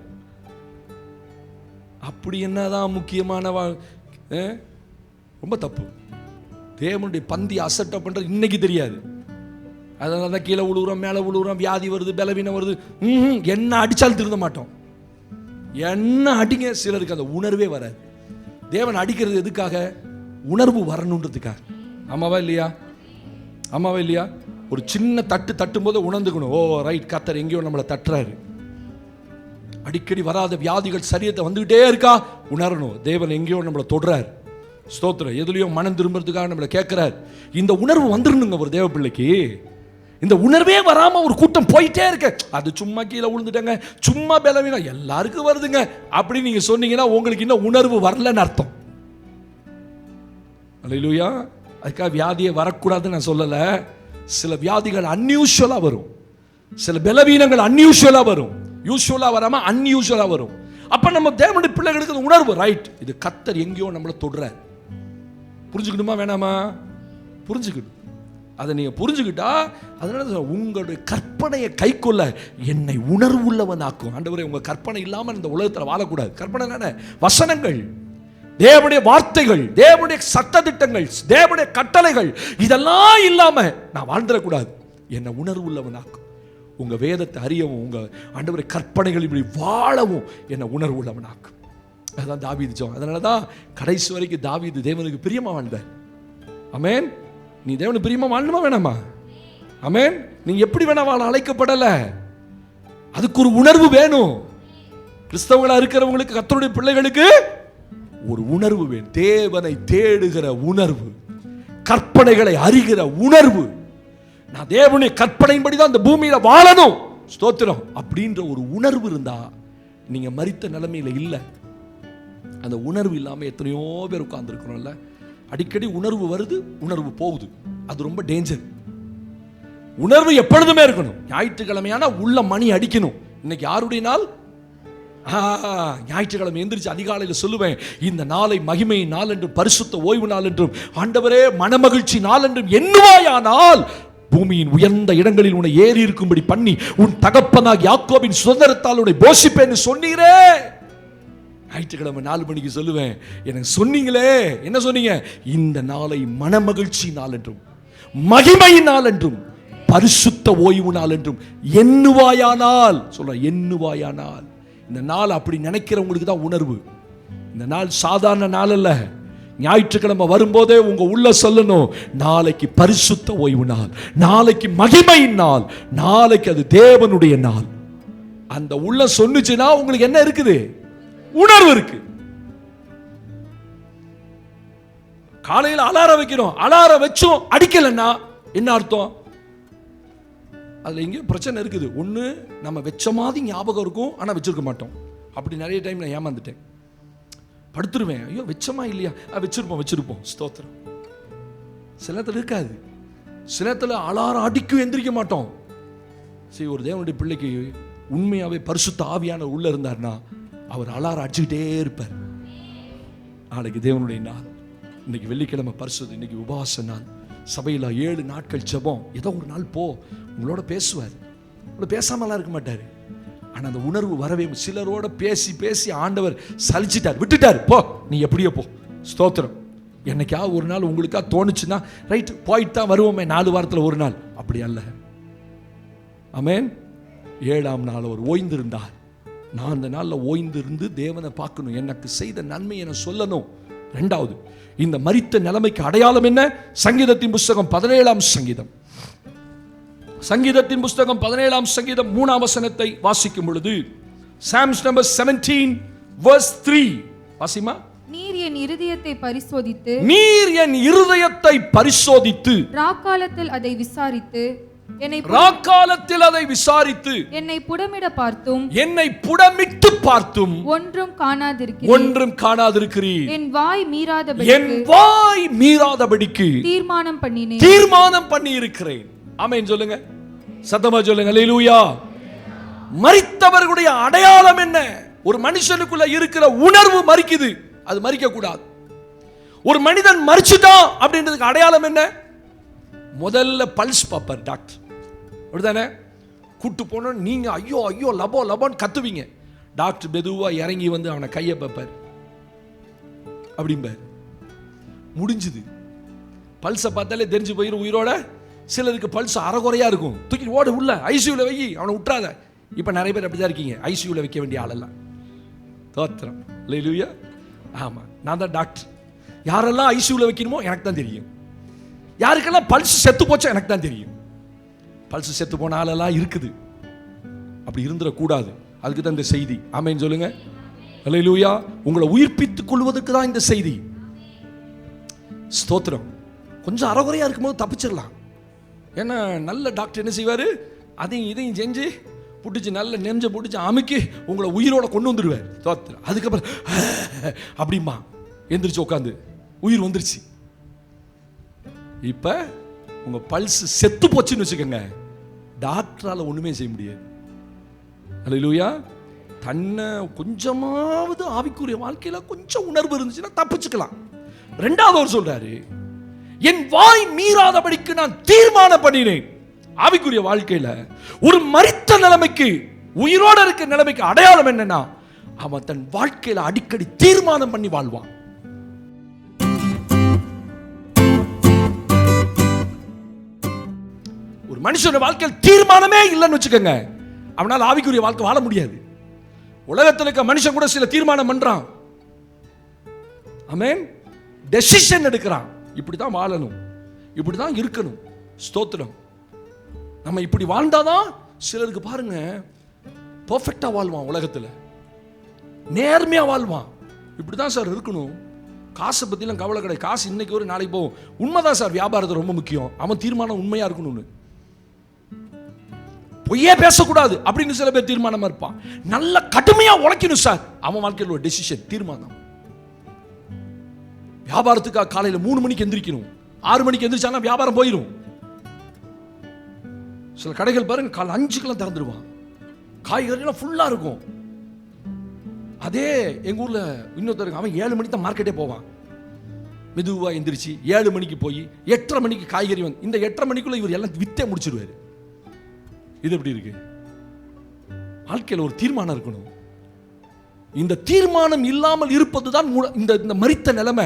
அப்படி என்னதான் முக்கியமான ரொம்ப தப்பு. தேவனுடைய பந்தி அசட்டை பண்றது இன்னைக்கு தெரியாது. அதனால தான் கீழே விழுகிறோம், மேலே விழுகிறோம், வியாதி வருது, பலவீனம் வருது. என்ன அடிச்சாலும் திருந்த மாட்டோம். என்ன அடிங்க, சிலருக்கு அந்த உணர்வே வராது. தேவன் அடிக்கிறது எதுக்காக? உணர்வு வரணுன்றதுக்காக. ஆமாவா இல்லையா? ஆமாவா இல்லையா? ஒரு சின்ன தட்டும் போது உணர்ந்துக்கணும், ஓ ரைட், கர்த்தர் எங்கேயோ நம்மளை தட்டுறாரு. அடிக்கடி வராத வியாதிகள் சரீரத்தை வந்துகிட்டே இருக்கா, உணரணும், தேவன் எங்கேயோ நம்மளை தொடுறாரு. ஸ்தோத்திரம். எதுலையோ மனம் திரும்புறதுக்காக நம்மளை கேட்கிறார். இந்த உணர்வு வந்துடணுங்க ஒரு தேவ பிள்ளைக்கு. இந்த உணர்வே வராம ஒரு கூட்டம் போயிட்டே இருக்க, அது சும்மா கீழே விழுந்துட்டாங்க, சும்மா பலவீனம், எல்லாருக்கும் வருதுங்க அப்படின்னு நீங்க சொன்னீங்கன்னா உங்களுக்கு இன்னும் உணர்வு வரலன்னு அர்த்தம். அல்லேலூயா. அதுக்காக வியாதியே வரக்கூடாதுன்னு நான் சொல்லல. சில வியாதிகள் அன்யூஷுவலா வரும், சில பலவீனங்கள் அன்யூஷுவலா வரும், யூஷுவலா வராம அன்யூஷுவலா வரும். அப்ப நம்ம தேவனுடைய பிள்ளைகளுக்கு உணர்வு, ரைட், இது கர்த்தர் எங்கேயோ நம்மளை தொடுறார். புரிஞ்சுக்கணுமா வேணாமா? புரிஞ்சுக்கணும். அதை நீங்க புரிஞ்சுக்கிட்டா, அதனால உங்களுடைய கற்பனையை கைக்கொள்ள என்னை உணர்வுள்ளவனாக்கும். ஆண்டவரே, உங்க கற்பனை இல்லாம இந்த உலகத்தில் வாழக்கூடாது. கற்பனை வசனங்கள், தேவனுடைய வார்த்தைகள், தேவனுடைய சட்டதிட்டங்கள், தேவனுடைய கட்டளைகள், இதெல்லாம் இல்லாம நான் வாழ்ந்துடக்கூடாது. என்னை உணர்வுள்ளவனாக்கும். உங்க வேதத்தை அறியவும், உங்க ஆண்டவருடைய கற்பனைகள் இப்படி வாழவும் என்னை உணர்வுள்ளவனாக்கும். அதுதான் தாவீது ஜெபம். அதனாலதான் கடைசி வரைக்கும் தாவீது தேவனுக்கு பிரியமா வாழ்ந்தார். ஆமென். நீ தேவனுக்கு பிரியமா வாழணுமா வேணாமா? ஆமென். நீங்க எப்படி வேணா வாழ அழைக்கப்படல. அதுக்கு ஒரு உணர்வு வேணும். கிறிஸ்தவங்களா இருக்கிறவங்களுக்கு, கர்த்தருடைய பிள்ளைகளுக்கு ஒரு உணர்வு வேணும். தேவனை தேடுகிற உணர்வு, கற்பனைகளை அறிகிற உணர்வு. நான் தேவனுடைய கற்பனையின்படிதான் அந்த பூமியில வாழணும், ஸ்தோத்திரம் அப்படின்ற ஒரு உணர்வு இருந்தா நீங்க மரித்த நிலைமையில இல்லை. அந்த உணர்வு இல்லாம எத்தனையோ பேர் உட்கார்ந்துருக்கிறோம்ல. அடிக்கடி உணர்வு வருது, உணர்வு போகுது. அது ரொம்ப டேஞ்சர். உணர்வு எப்பொழுதுமே இருக்கணும். ஞாயிற்றுக்கிழமையான உள்ள மணி அடிக்கணும். இன்னைக்கு யாருடைய நாள்? ஞாயிற்றுக்கிழமை எந்திரிச்சு அதிகாலையில் சொல்லுவேன், இந்த நாளை மகிமை நாள் என்றும் பரிசுத்த ஓய்வு நாள் என்றும் ஆண்டவரே மனமகிழ்ச்சி நாள் என்றும் எண்ணுவாயானால் பூமியின் உயர்ந்த இடங்களில் உன்னை ஏறி இருக்கும்படி பண்ணி உன் தகப்பனாக யாக்கோபின் சுதந்திரத்தால் உன்னை போஷிப்பேன்னு சொன்னீரே. ஞாயிற்றுக்கிழமை 4 மணிக்கு சொல்லுவேன், எனக்கு சொன்னீங்களே, என்ன சொன்னீங்க? இந்த நாளை மனமகிழ்ச்சி நாள் என்றும் மகிமை நாள் என்றும் பரிசுத்த ஓய்வு நாள் என்றும் எண்ணுவாயானால், சொல்ற எண்ணுவாயானால். இந்த நாள் அப்படி நினைக்கிறவங்களுக்கு தான் உணர்வு. இந்த நாள் சாதாரண நாள் அல்ல. ஞாயிற்றுக்கிழமை வரும்போதே உங்க உள்ள சொல்லணும், நாளைக்கு பரிசுத்த ஓய்வு நாள், நாளைக்கு மகிமை நாள், நாளைக்கு அது தேவனுடைய நாள். அந்த உள்ள சொன்னுச்சுன்னா உங்களுக்கு என்ன இருக்குது? உணர்வு இருக்கு. காலையில் அலாரம் வைக்கிறோம், அலாரம் வச்சோம் அடிக்கலன்னா என்ன அர்த்தம்? அதுல இங்கே பிரச்சனை இருக்குது. ஒன்று நம்ம வச்ச மாதிரி ஞாபகம் இருக்கும், ஆனால் வச்சிருக்க மாட்டோம். அப்படி நிறைய டைம் நான் ஏமாந்துட்டேன். படுத்துருவேன், ஐயோ வச்சமா இல்லையா, வச்சிருப்போம் ஸ்தோத்திரம். சில நேரத்தில் இருக்காது, சில நேரத்தில் அலாரம் அடிக்கும், எந்திரிக்க மாட்டோம். சரி, ஒரு தேவனுடைய பிள்ளைக்கு உண்மையாவே பரிசுத்த ஆவியான உள்ள இருந்தார்னா அவர் அலாரம் அடிச்சுக்கிட்டே இருப்பார். நாளைக்கு தேவனுடைய நாள், இன்னைக்கு வெள்ளிக்கிழமை பரிசுத்த, இன்னைக்கு உபவாச நாள், சபையில் 7 நாட்கள் ஜெபம். ஏதோ ஒரு நாள் போ, உங்களோட பேசுவார், உங்களோட பேசாமலாம் இருக்க மாட்டார். ஆனால் அந்த உணர்வு வரவே, சிலரோட பேசி பேசி ஆண்டவர் சலிச்சிட்டார், விட்டுட்டார், போ நீ எப்படியோ போ, ஸ்தோத்திரம். என்னைக்காவது ஒரு நாள் உங்களுக்கா தோணுச்சுன்னா ரைட் போயிட்டு தான் வருவோமே, 4 வாரத்தில் ஒரு நாள், அப்படி அல்ல. ஆமென். 7ஆம் நாள் அவர் ஓய்ந்திருந்தார். நான் அந்த நாளில் ஓய்ந்திருந்து தேவனை பார்க்கணும், எனக்கு செய்த நன்மை என சொல்லணும். 2வது, இந்த மரித்த நிலைமைக்கு அடையாளம் என்ன? சங்கீதத்தின் புஸ்தகம் 17ஆம் சங்கீதம், சங்கீதத்தின் புஸ்தகம் 17ஆம் சங்கீதம் 3ஆம் வசனத்தை வாசிக்கும் பொழுது, Psalms number 17 verse 3 வாசிமா. நீர் என் இருதயத்தை பரிசோதித்து, நீர் என் இருதயத்தை பரிசோதித்து, ராக்காலத்தில் அதை விசாரித்து, என்னை புடமிட பார்த்தும், என்னை புடமிட்டு பார்த்தும் ஒன்றும் காணாதிருக்கிறீர். என் வாய் மீறாதபடிக்கு தீர்மானம் பண்ணி இருக்கிறேன். ஆமென் சொல்லுங்க, சத்தமா சொல்லுங்க அல்லேலூயா. மரித்தவர்களுடைய அடையாளம் என்ன? ஒரு மனுஷனுக்குள்ள இருக்கிற உணர்வு மரிக்குது, அது மரிக்க கூடாது. ஒரு மனிதன் மரிச்சுட்டான் அப்படின்றதுக்கு அடையாளம் என்ன? முதல்ல பல்ஸ் பாப்பார் டாக்டர், அப்படிதானே? கூட்டு போனோம், நீங்க ஐயோ ஐயோ லபோ லபோன்னு கத்துவீங்க. டாக்டர் மெதுவா இறங்கி வந்து அவனை கையை பார்ப்பார், அப்படிம்பார். முடிஞ்சுது. பல்ஸை பார்த்தாலே தெரிஞ்சு போயிடும் உயிரோட. சிலருக்கு பல்ஸ் அறகுறையா இருக்கும், தூக்கி ஓட உள்ள ஐசியூல வை, அவனை விட்டுறாத. இப்ப நிறைய பேர் அப்படிதான் இருக்கீங்க, ஐசியூல வைக்க வேண்டிய ஆளெல்லாம். தோத்திரம் அல்லேலூயா. ஆமா, நான் தான் டாக்டர். யாரெல்லாம் ஐசியூல வைக்கணுமோ எனக்கு தான் தெரியும், யாருக்கெல்லாம் பல்ஸ் செத்து போச்சோ எனக்கு தான் தெரியும். பல்ஸ் செத்து போன ஆளெல்லாம் இருக்குது, அப்படி இருந்துடக்கூடாது. அதுக்கு தான் இந்த செய்தி. ஆமென் சொல்லுங்க அல்லேலூயா. உங்களை உயிர்ப்பித்துக் கொள்வதற்கு தான் இந்த செய்தி. ஸ்தோத்திரம். கொஞ்சம் அறகுறையா இருக்கும்போது தப்பிச்சிடலாம். ஏன்னா நல்ல டாக்டர் என்ன செய்வார்? அதையும் இதையும் செஞ்சு புட்டிச்சு, நல்ல நெஞ்ச புட்டிச்சு அமுக்கி உங்களை உயிரோட கொண்டு வந்துடுவார். ஸ்தோத்திரம். அதுக்கப்புறம் அப்படிமா எந்திரிச்சு உட்காந்து உயிர் வந்துருச்சு. இப்ப உங்க பல்ஸ் செத்து போச்சுன்னு வச்சுக்கோங்க, டாக்டரால ஒண்ணுமே செய்ய முடியாது. அல்லேலூயா. தன்னை கொஞ்சமாவது ஆவிக்குரிய வாழ்க்கையில கொஞ்சம் உணர்வு இருந்துச்சுன்னா தப்பிச்சுக்கலாம். 2வது அவர் சொல்றாரு, என் வாய் மீறாதபடிக்கு நான் தீர்மானம் பண்ணினேன். ஆவிக்குரிய வாழ்க்கையில ஒரு மரித்த நிலைமைக்கு, உயிரோட இருக்க நிலைமைக்கு அடையாளம் என்னன்னா, அவன் தன் வாழ்க்கையில அடிக்கடி தீர்மானம் பண்ணி வாழ்வான். ஒரு மனுஷன் வாழ்க்கையில் தீர்மானமே இல்லைன்னு வச்சுக்கோங்க, அவனால் ஆவிக்குரிய வாழ்க்கை வாழ முடியாது. உலகத்தில் இருக்க மனுஷன் கூட சில தீர்மானம் பண்றான். ஆமென். டெசிஷன் எடுக்கிறான், இப்படிதான் வாழணும், இப்படிதான் இருக்கணும். ஸ்தோத்திரம். நம்ம இப்படி வாழ்ந்தாதான் சிலருக்கு பாருங்க பெர்ஃபெக்ட்டா வாழ்வான், உலகத்தில் நேர்மையா வாழ்வான். இப்படிதான் சார் இருக்கணும். காசை பற்றிலாம் கவலை கிடையாது. காசு இன்னைக்கு ஒரு நாளைக்கு போகும். உண்மைதான் சார், வியாபாரத்தை ரொம்ப முக்கியம். அவன் தீர்மானம் உண்மையாக இருக்கணும்னு, பொய்யே பேசக்கூடாது அப்படின்னு சில பேர் தீர்மானமாக இருப்பான். நல்ல கடுமையாக உழைக்கணும் சார், அவன் வாழ்க்கையில் ஒரு டெசிஷன், தீர்மானம். வியாபாரத்துக்காக காலையில் 3 மணிக்கு எந்திரிக்கணும், 6 மணிக்கு எந்திரிச்சானா வியாபாரம் போயிடும். சில கடைகள் பாருங்க காலை 5க்கெல்லாம் திறந்துடுவான், காய்கறிலாம் ஃபுல்லாக இருக்கும். அதே எங்கள் ஊரில் இன்னொருத்தருக்கு அவன் 7 மணிக்கு தான் மார்க்கெட்டே போவான். மெதுவாக எந்திரிச்சு 7 மணிக்கு போய் 8:30 மணிக்கு காய்கறி வந்து இந்த 8:30 மணிக்குள்ள இவர் எல்லாம் வித்தே முடிச்சிருவாரு. இது எப்படி இருக்கு? வாழ்க்கையில் ஒரு தீர்மானம் இருக்கணும். இந்த தீர்மானம் இல்லாமல் இருப்பது தான் இந்த மரித்த நிலைமை.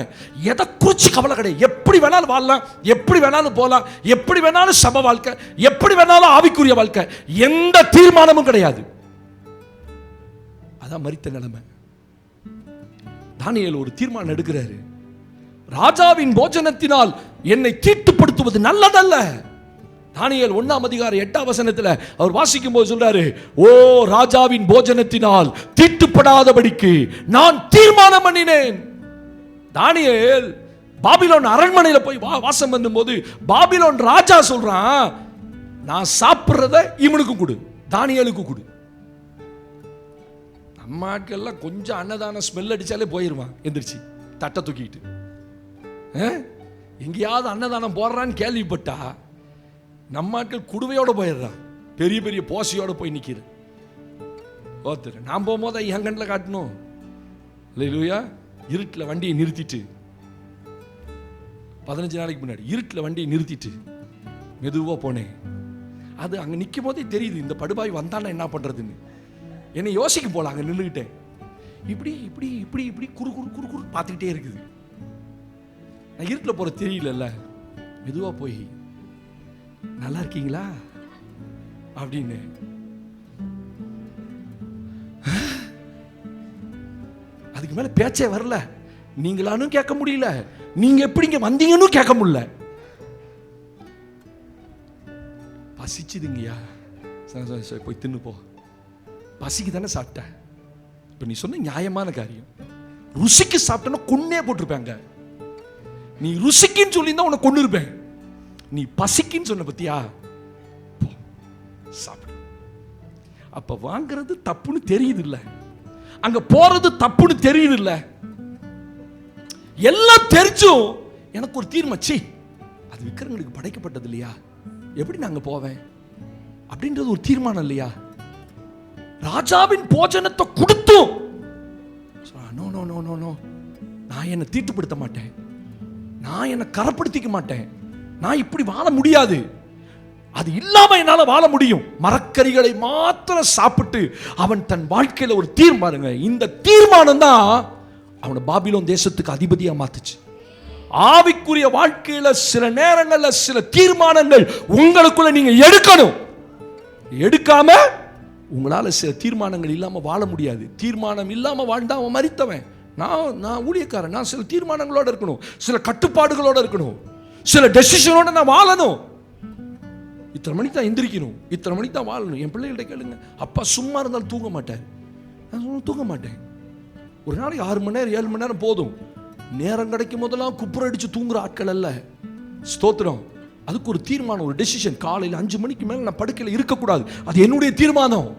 எதை குறிச்சு கவலை கிடையாது. எப்படி வேணாலும் வாழலாம், எப்படி வேணாலும் போகலாம், எப்படி வேணாலும் சப வாழ்க்கை, எப்படி வேணாலும் ஆவிக்குரிய வாழ்க்கை, எந்த தீர்மானமும் கிடையாது. அதான் மரித்த நிலைமை. தானியேல் ஒரு தீர்மானம் எடுக்கிறாரு. ராஜாவின் போஜனத்தினால் என்னை தீட்டுப்படுத்துவது நல்லதல்ல. தானியேல் 1ஆம் அதிகாரம் 8ஆம் வசனத்தில் அவர் வாசிக்கும் போது சொல்றாரு, ஓ ராஜாவின் போஜனத்தினால் தீட்டுப்படாதபடிக்கு நான் தீர்மானம் பண்ணினேன். தானியேல் பாபிலோன் அரண்மனையில் போய் வாசம் பண்ணும்போது பாபிலோன் ராஜா சொல்றான், நான் சாப்பிட்றத இவனுக்கும் கொடு, தானியேலுக்கு கொடு. நம்ம ஆட்கள்லாம் கொஞ்சம் அன்னதான ஸ்மெல் அடிச்சாலே போயிருவான் எந்திரிச்சு தட்டை தூக்கிட்டு. எங்கேயாவது அன்னதானம் போடுறான்னு கேள்விப்பட்டா நம்ம ஆட்கள் குடுவையோட போயிடுறான், பெரிய பெரிய போசையோட போய் நிற்கிற. ஒருத்தர் நான் போகும்போது என் கண்ணில் காட்டணும் இல்லையா? இருட்டில் வண்டியை நிறுத்திட்டு 15 நாளைக்கு முன்னாடி இருட்டில் வண்டியை நிறுத்திட்டு மெதுவாக போனேன். அது அங்கே நிற்கும் போதே தெரியுது இந்த படுபாய் வந்தானா என்ன பண்ணுறதுன்னு. என்னை யோசிக்க போல அங்கே நின்றுக்கிட்டேன். இப்படி இப்படி இப்படி இப்படி குறு குறு குறு குறு பார்த்துக்கிட்டே இருக்குது. நான் இருட்டில் போகிற தெரியல. மெதுவாக போய் நல்லா இருக்கீங்களா அப்படின்னு அதுக்கு மேலே பேச்சே வரல. நீங்களானும் கேட்க முடியல, நீங்க எப்படி இங்க வந்தீங்கன்னு கேட்க முடியல. பசிச்சுதுங்கய்யா, போய் தின்னு போ. பசிக்கு தானே சாப்பிட்டேன். இப்போ நீ சொன்ன நியாயமான காரியம். ருசிக்கு சாப்பிட்டேன்னா கொன்னே போட்டிருப்பாங்க. நீ ருசிக்குன்னு சொல்லியிருந்தா உன்னை கொண்டு இருப்பேன். நீ பசிக்குன்னு சொன்ன பத்தியா, சாப்பிடு. அப்ப வாங்குறது தப்புன்னு தெரியுது இல்ல, அங்க போறது தப்புன்னு தெரியுது இல்ல, எல்லாம் தெரிஞ்சும் எனக்கு ஒரு தீர்மாச்சி அது விக்கிரங்களுக்கு படைக்கப்பட்டது இல்லையா, எப்படி நாங்க போவேன் அப்படின்றது ஒரு தீர்மானம் இல்லையா. ராஜாவின் போஜனத்தை கொடுத்தும் no no no no no, நான் என்னை தீட்டுப்படுத்த மாட்டேன், நான் என்னை கரப்படுத்திக்க மாட்டேன், நான் இப்படி வாழ முடியாது, அது இல்லாம என்னால வாழ முடியும். மரக்கறிகளை மாத்திரம் சாப்பிட்டு அவன் தன் வாழ்க்கையில ஒரு தீர்மானங்க. இந்த தீர்மானம் தான் அவனை பாபிலோன் தேசத்துக்கு அதிபதியா மாத்துச்சு. ஆவிக்குரிய வாழ்க்கையில சில நேரங்கள்ல சில தீர்மானங்கள் உங்களுக்குள்ள நீங்க எடுக்கணும். எடுக்காம உங்களால சில தீர்மானங்கள் இல்லாம வாழ முடியாது. தீர்மானம் இல்லாம வாழ்ந்தா அவன் மரித்தவன். நான் ஊழியக்காரன், நான் சில தீர்மானங்களோட இருக்கணும், சில கட்டுப்பாடுகளோட இருக்கணும், சில டெசிஷனோட நான் வாழணும். இத்தனை மணிக்கு தான் எந்திரிக்கணும், இத்தனை மணிக்கு தான் வாழணும். என் பிள்ளைகிட்ட கேளுங்க, அப்பா சும்மா இருந்தாலும் தூங்க மாட்டார். நான் தூங்க மாட்டேன். ஒரு நாளைக்கு 6 மணி நேரம் 7 மணி நேரம் போதும். நேரம் கிடைக்கும் போதெல்லாம் குப்புற அடிச்சு தூங்குற ஆட்கள் அல்ல. ஸ்தோத்திரம். அதுக்கு ஒரு தீர்மானம், ஒரு டெசிஷன். காலையில் 5 மணிக்கு மேல நான் படுக்கையில் இருக்கக்கூடாது, அது என்னுடைய தீர்மானம்.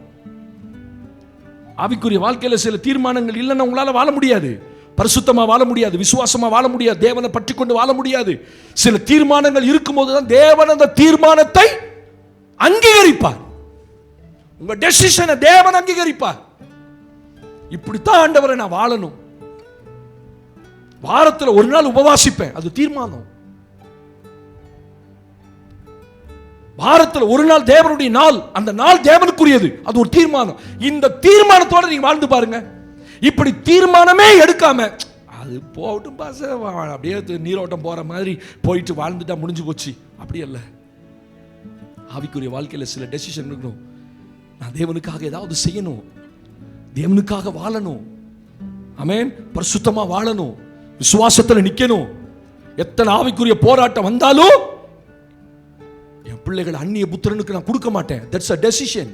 ஆவிக்குரிய வாழ்க்கையில சில தீர்மானங்கள் இல்லைன்னா உங்களால வாழ முடியாது. பரிசுத்தமா வாழ முடியாது, விசுவாசமா வாழ முடியாது, தேவனை பற்றி கொண்டு வாழ முடியாது. சில தீர்மானங்கள் இருக்கும் போதுதான் தேவன் அந்த தீர்மானத்தை அங்கீகரிப்பார். உங்க டெசிஷனை தேவன் அங்கீகரிப்பார். இப்படித்தான் ஆண்டவரை நான் வாழணும். வாரத்தில் ஒரு நாள் உபவாசிப்பேன், அது தீர்மானம். வாரத்தில் ஒரு நாள் தேவனுடைய நாள், அந்த நாள் தேவனுக்குரியது, அது ஒரு தீர்மானம். இந்த தீர்மானத்தோட நீங்க வாழ்ந்து பாருங்க. இப்படி தீர்மானமே எடுக்காம அது போகட்டும் பாச, அப்படியே நீரோட்டம் போற மாதிரி போயிட்டு வாழ்ந்துட்டா முடிஞ்சு போச்சு, அப்படி அல்ல. ஆவிக்குரிய வாழ்க்கையில சில டெசிஷன் இருக்கணும். நான் தேவனுக்காக ஏதாவது செய்யணும், தேவனுக்காக வாழணும், ஆமென், பரிசுத்தமா வாழணும், விசுவாசத்துல நிக்கணும். எத்தனை ஆவிக்குரிய போராட்டம் வந்தாலும் என் பிள்ளைகள் அந்நிய புத்திரனுக்கு நான் கொடுக்க மாட்டேன். That's a decision.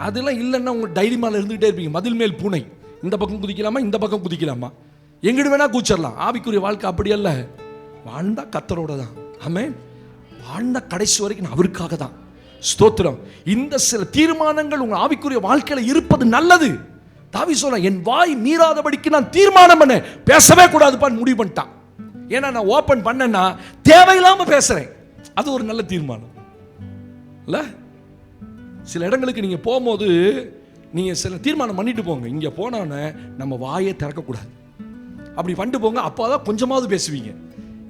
அதெல்லாம் இல்லைன்னா உங்க டைரி மேல இருந்துகிட்டே இருப்பீங்க, மதில் மேல் பூனை. இந்த பக்கம் குதிக்கலாமா, இந்த பக்கம் குதிக்கலாமா, எங்கிட்டு வேணா கூச்சிடலாம். ஆவிக்குரிய வாழ்க்கை அப்படி அல்ல. வாழ்ந்தா கர்த்தரோட தான். ஆமென். வாழ்ந்த கடைசி வரைக்கும் அவருக்காக தான். ஸ்தோத்திரம். இந்த சில தீர்மானங்கள் உங்க ஆவிக்குரிய வாழ்க்கையில இருப்பது நல்லது. தாவீது சொல்றான், என் வாய் மீறாதபடிக்கு நான் தீர்மானம் பண்ண பேசவே கூடாதுப்பான்னு முடிவு பண்ணிட்டான். ஏன்னா நான் ஓபன் பண்ணேன்னா தேவையில்லாம பேசுறேன். அது ஒரு நல்ல தீர்மானம் இல்ல? சில இடங்களுக்கு நீங்க போகும்போது நீங்க சில தீர்மானம் பண்ணிட்டு போங்க. இங்க போனோன்னே நம்ம வாயை திறக்கக்கூடாது. அப்படி பண்ணிட்டு போங்க. அப்போதான் கொஞ்சமாவது பேசுவீங்க.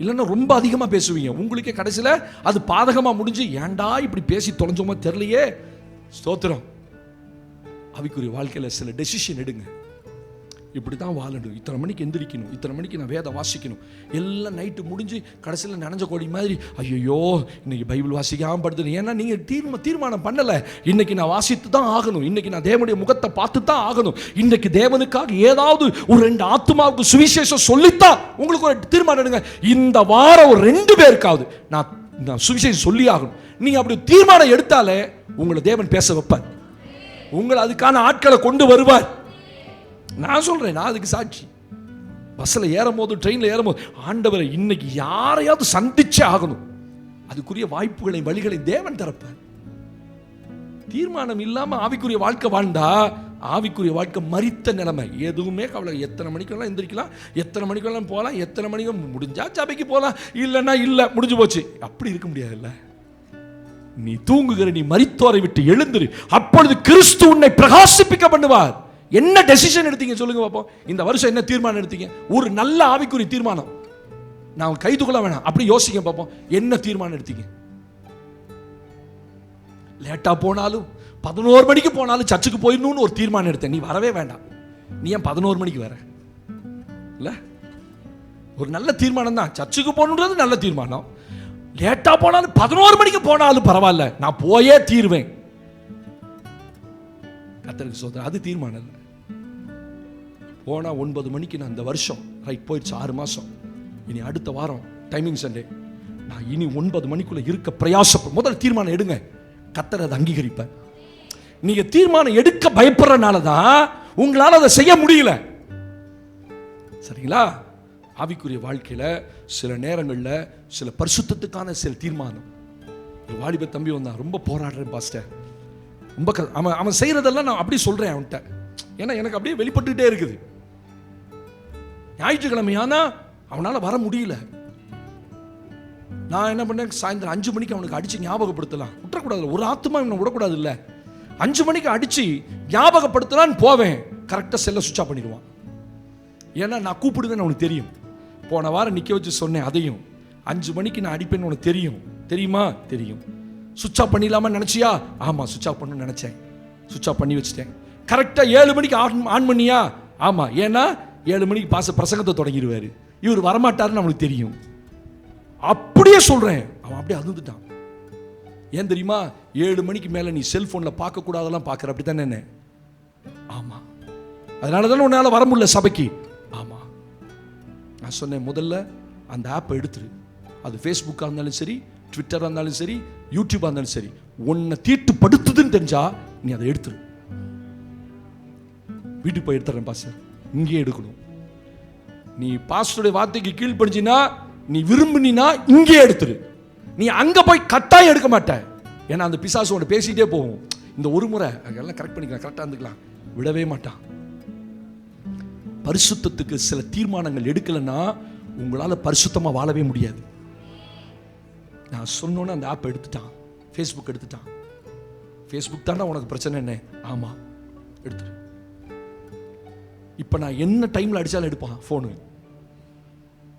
இல்லைன்னா ரொம்ப அதிகமாக பேசுவீங்க. உங்களுக்கே கடைசியில் அது பாதகமாக முடிஞ்சு ஏன்டா இப்படி பேசி தொலைஞ்சோமோ தெரியலையே. ஸ்தோத்திரம். ஆவிக்குரிய வாழ்க்கையில் சில டெசிஷன் எடுங்க. இப்படி தான் வாழணும், இத்தனை மணிக்கு எந்திரிக்கணும், இத்தனை மணிக்கு நான் வேதம் வாசிக்கணும். எல்லாம் நைட்டு முடிஞ்சு கடைசியில் நனைஞ்ச கோடி மாதிரி ஐயோ இன்னைக்கு பைபிள் வாசிக்காமல் படுத்துது. ஏன்னா நீங்கள் தீர்மானம் பண்ணலை. இன்னைக்கு நான் வாசித்து தான் ஆகணும், இன்னைக்கு நான் தேவனுடைய முகத்தை பார்த்து தான் ஆகணும், இன்னைக்கு தேவனுக்காக ஏதாவது ஒரு 2 ஆத்துமாவுக்கு சுவிசேஷம் சொல்லித்தான். உங்களுக்கு ஒரு தீர்மானம் எடுங்க. இந்த வாரம் ஒரு 2 பேருக்காவது நான் சுவிசேஷம் சொல்லி ஆகணும். நீங்கள் அப்படி தீர்மானம் எடுத்தாலே உங்களை தேவன் பேச வைப்பார். உங்களை அதுக்கான ஆட்களை கொண்டு வருவார். நான் சொல்றேன், நான் அதுக்கு சாட்சி. பஸ்ஸில் ஏறும்போது, ட்ரெயினில் ஏறும்போது, ஆண்டவரை இன்னைக்கு யாரையாவது சந்திச்சே ஆகணும். அதுக்குரிய வாய்ப்புகளை வழிகளை தேவன் தரப்பார். தீர்மானம் இல்லாம ஆவிக்குரிய வாழ்க்கை வாழ்ந்தா ஆவிக்குரிய வாழ்க்கை மரித்த நிலைமை. எதுவுமே கவலை. எத்தனை மணிக்கெல்லாம் எந்திரிக்கலாம், எத்தனை மணிக்கெல்லாம் போகலாம், எத்தனை மணிக்கு முடிஞ்சா சபைக்கு போகலாம், இல்லைன்னா இல்லை, முடிஞ்சு போச்சு. அப்படி இருக்க முடியாதுல்ல. நீ தூங்குகிற, நீ மரித்தோரை விட்டு எழுந்திரு, அப்பொழுது கிறிஸ்து உன்னை பிரகாசிப்பிக்க பண்ணுவார். என்ன டெசிஷன் எடுத்தீங்க சொல்லுங்க பாப்போம். இந்த வருஷம் என்ன தீர்மானம் எடுத்தீங்க? ஒரு நல்ல ஆவிக்குரிய தீர்மானம். நான் கைதுக்குள்ள வேணாம், அப்படி யோசிக்க பாப்போம். என்ன தீர்மானம் எடுத்தீங்க? லேட்டா போனாலும் 11 மணிக்கு போனாலும் சர்ச்சுக்கு போயிடணும்னு ஒரு தீர்மானம் எடுத்தேன். நீ வரவே வேண்டாம். நீ ஏன் 11 மணிக்கு வர? இல்ல, ஒரு நல்ல தீர்மானம் தான். சர்ச்சுக்கு போகணுன்றது நல்ல தீர்மானம். லேட்டா போனாலும் 11 மணிக்கு போனாலும் பரவாயில்ல, நான் போயே தீர்வேன். கர்த்தருக்கு ஸ்தோத்திரம். அது தீர்மானம் இல்லை. போனா 9 மணிக்கு நான் இந்த வருஷம் ரைட் போயிடுச்சு, 6 மாசம். இனி அடுத்த வாரம் டைமிங் சண்டே நான் இனி 9 மணிக்குள்ள இருக்க பிரயாசம். முதல் தீர்மானம் எடுங்க. கர்த்தர் அதை அங்கீகரிப்பார். நீங்க தீர்மானம் எடுக்க பயப்படுறதுனால தான் உங்களால் அதை செய்ய முடியல. சரிங்களா? ஆவிக்குரிய வாழ்க்கையில சில நேரங்களில் சில பரிசுத்தத்துக்கான சில தீர்மானம். ஒரு வாலிப தம்பி வந்தான், ரொம்ப போராடுறேன் பாஸ்டர், ரொம்ப அவன் செய்யறதெல்லாம் நான் அப்படி சொல்றேன் அவன்கிட்ட. ஏன்னா எனக்கு அப்படியே வெளிப்பட்டுட்டே இருக்குது. ஞாயிற்றுக்கிழமையானா அவனால வர முடியல. நான் என்ன பண்ணேன், சாயந்தரம் 5 மணிக்கு அவனுக்கு அடிச்சு ஞாபகப்படுத்தலாம். விட்டுறக்கூடாது, ஒரு ஆத்துமா இவனை விடக்கூடாது. இல்லை, 5 மணிக்கு அடிச்சு ஞாபகப்படுத்தலான்னு போவேன். கரெக்டாக செல்ல சுவிட்ச் ஆஃப் பண்ணிடுவான். ஏன்னா நான் கூப்பிடுவேன்னு அவனுக்கு தெரியும். போன வாரம் நிற்க வச்சு சொன்னேன், அதையும் 5 மணிக்கு நான் அடிப்பேன்னு உனக்கு தெரியும். தெரியுமா? தெரியும். சுவிட்ச் ஆஃப் பண்ணிடலாமா நினச்சியா? ஆமாம், சுவிட்ச் ஆஃப் பண்ணணும்னு நினச்சேன். சுவிட்ச் ஆஃப் பண்ணி வச்சுட்டேன். கரெக்டாக 7 மணிக்கு ஆன் பண்ணியா? ஆமாம். ஏன்னா 7 மணிக்கு பிரசங்கத்தை தொடங்கிடுவார். இவர் வரமாட்டாருன்னு அவனுக்கு தெரியும். அப்படியே சொல்கிறேன். அவன் அப்படியே அழுந்துட்டான். ஏன் தெரியுமா? 7 மணிக்கு மேலே நீ செல்ஃபோனில் பார்க்கக்கூடாதெல்லாம் பார்க்குற. அப்படி தானே என்ன? ஆமாம். அதனால தானே உன்னால் வர முடியல சபைக்கு. ஆமாம். நான் சொன்னேன், முதல்ல அந்த ஆப்பை எடுத்துரு. அது ஃபேஸ்புக்காக இருந்தாலும் சரி, ட்விட்டராக இருந்தாலும் சரி, யூடியூபாக இருந்தாலும் சரி, உன்னை தீட்டுப்படுத்துதுன்னு தெரிஞ்சா நீ அதை எடுத்துரு. வீட்டுக்கு போய் எடுத்துறேன் பாஸ்டர். இங்கே எடுக்கணும். நீ பாஸ்டருடைய வார்த்தைக்கு கீழ்ப்படிச்சினா, நீ விரும்பினா இங்கே எடுத்துரு. நீ அங்கே போய் கட்டாயம் எடுக்க மாட்ட. ஏன்னா அந்த பிசாசு உன்னை பேசிகிட்டே போகும். இந்த ஒரு முறை அங்கெல்லாம் கரெக்ட் பண்ணிக்கலாம், கரெக்டாக இருந்துக்கலாம், விடவே மாட்டான். பரிசுத்தத்துக்கு சில தீர்மானங்கள் எடுக்கலைன்னா உங்களால் பரிசுத்தமாக வாழவே முடியாது. நான் சொன்னோன்னே அந்த ஆப் எடுத்துட்டான், ஃபேஸ்புக் எடுத்துட்டான். ஃபேஸ்புக் தானே உனக்கு பிரச்சனை என்ன? ஆமாம், எடுத்துரு. இப்போ நான் என்ன டைமில் அடித்தாலும் எடுப்பான் ஃபோனு.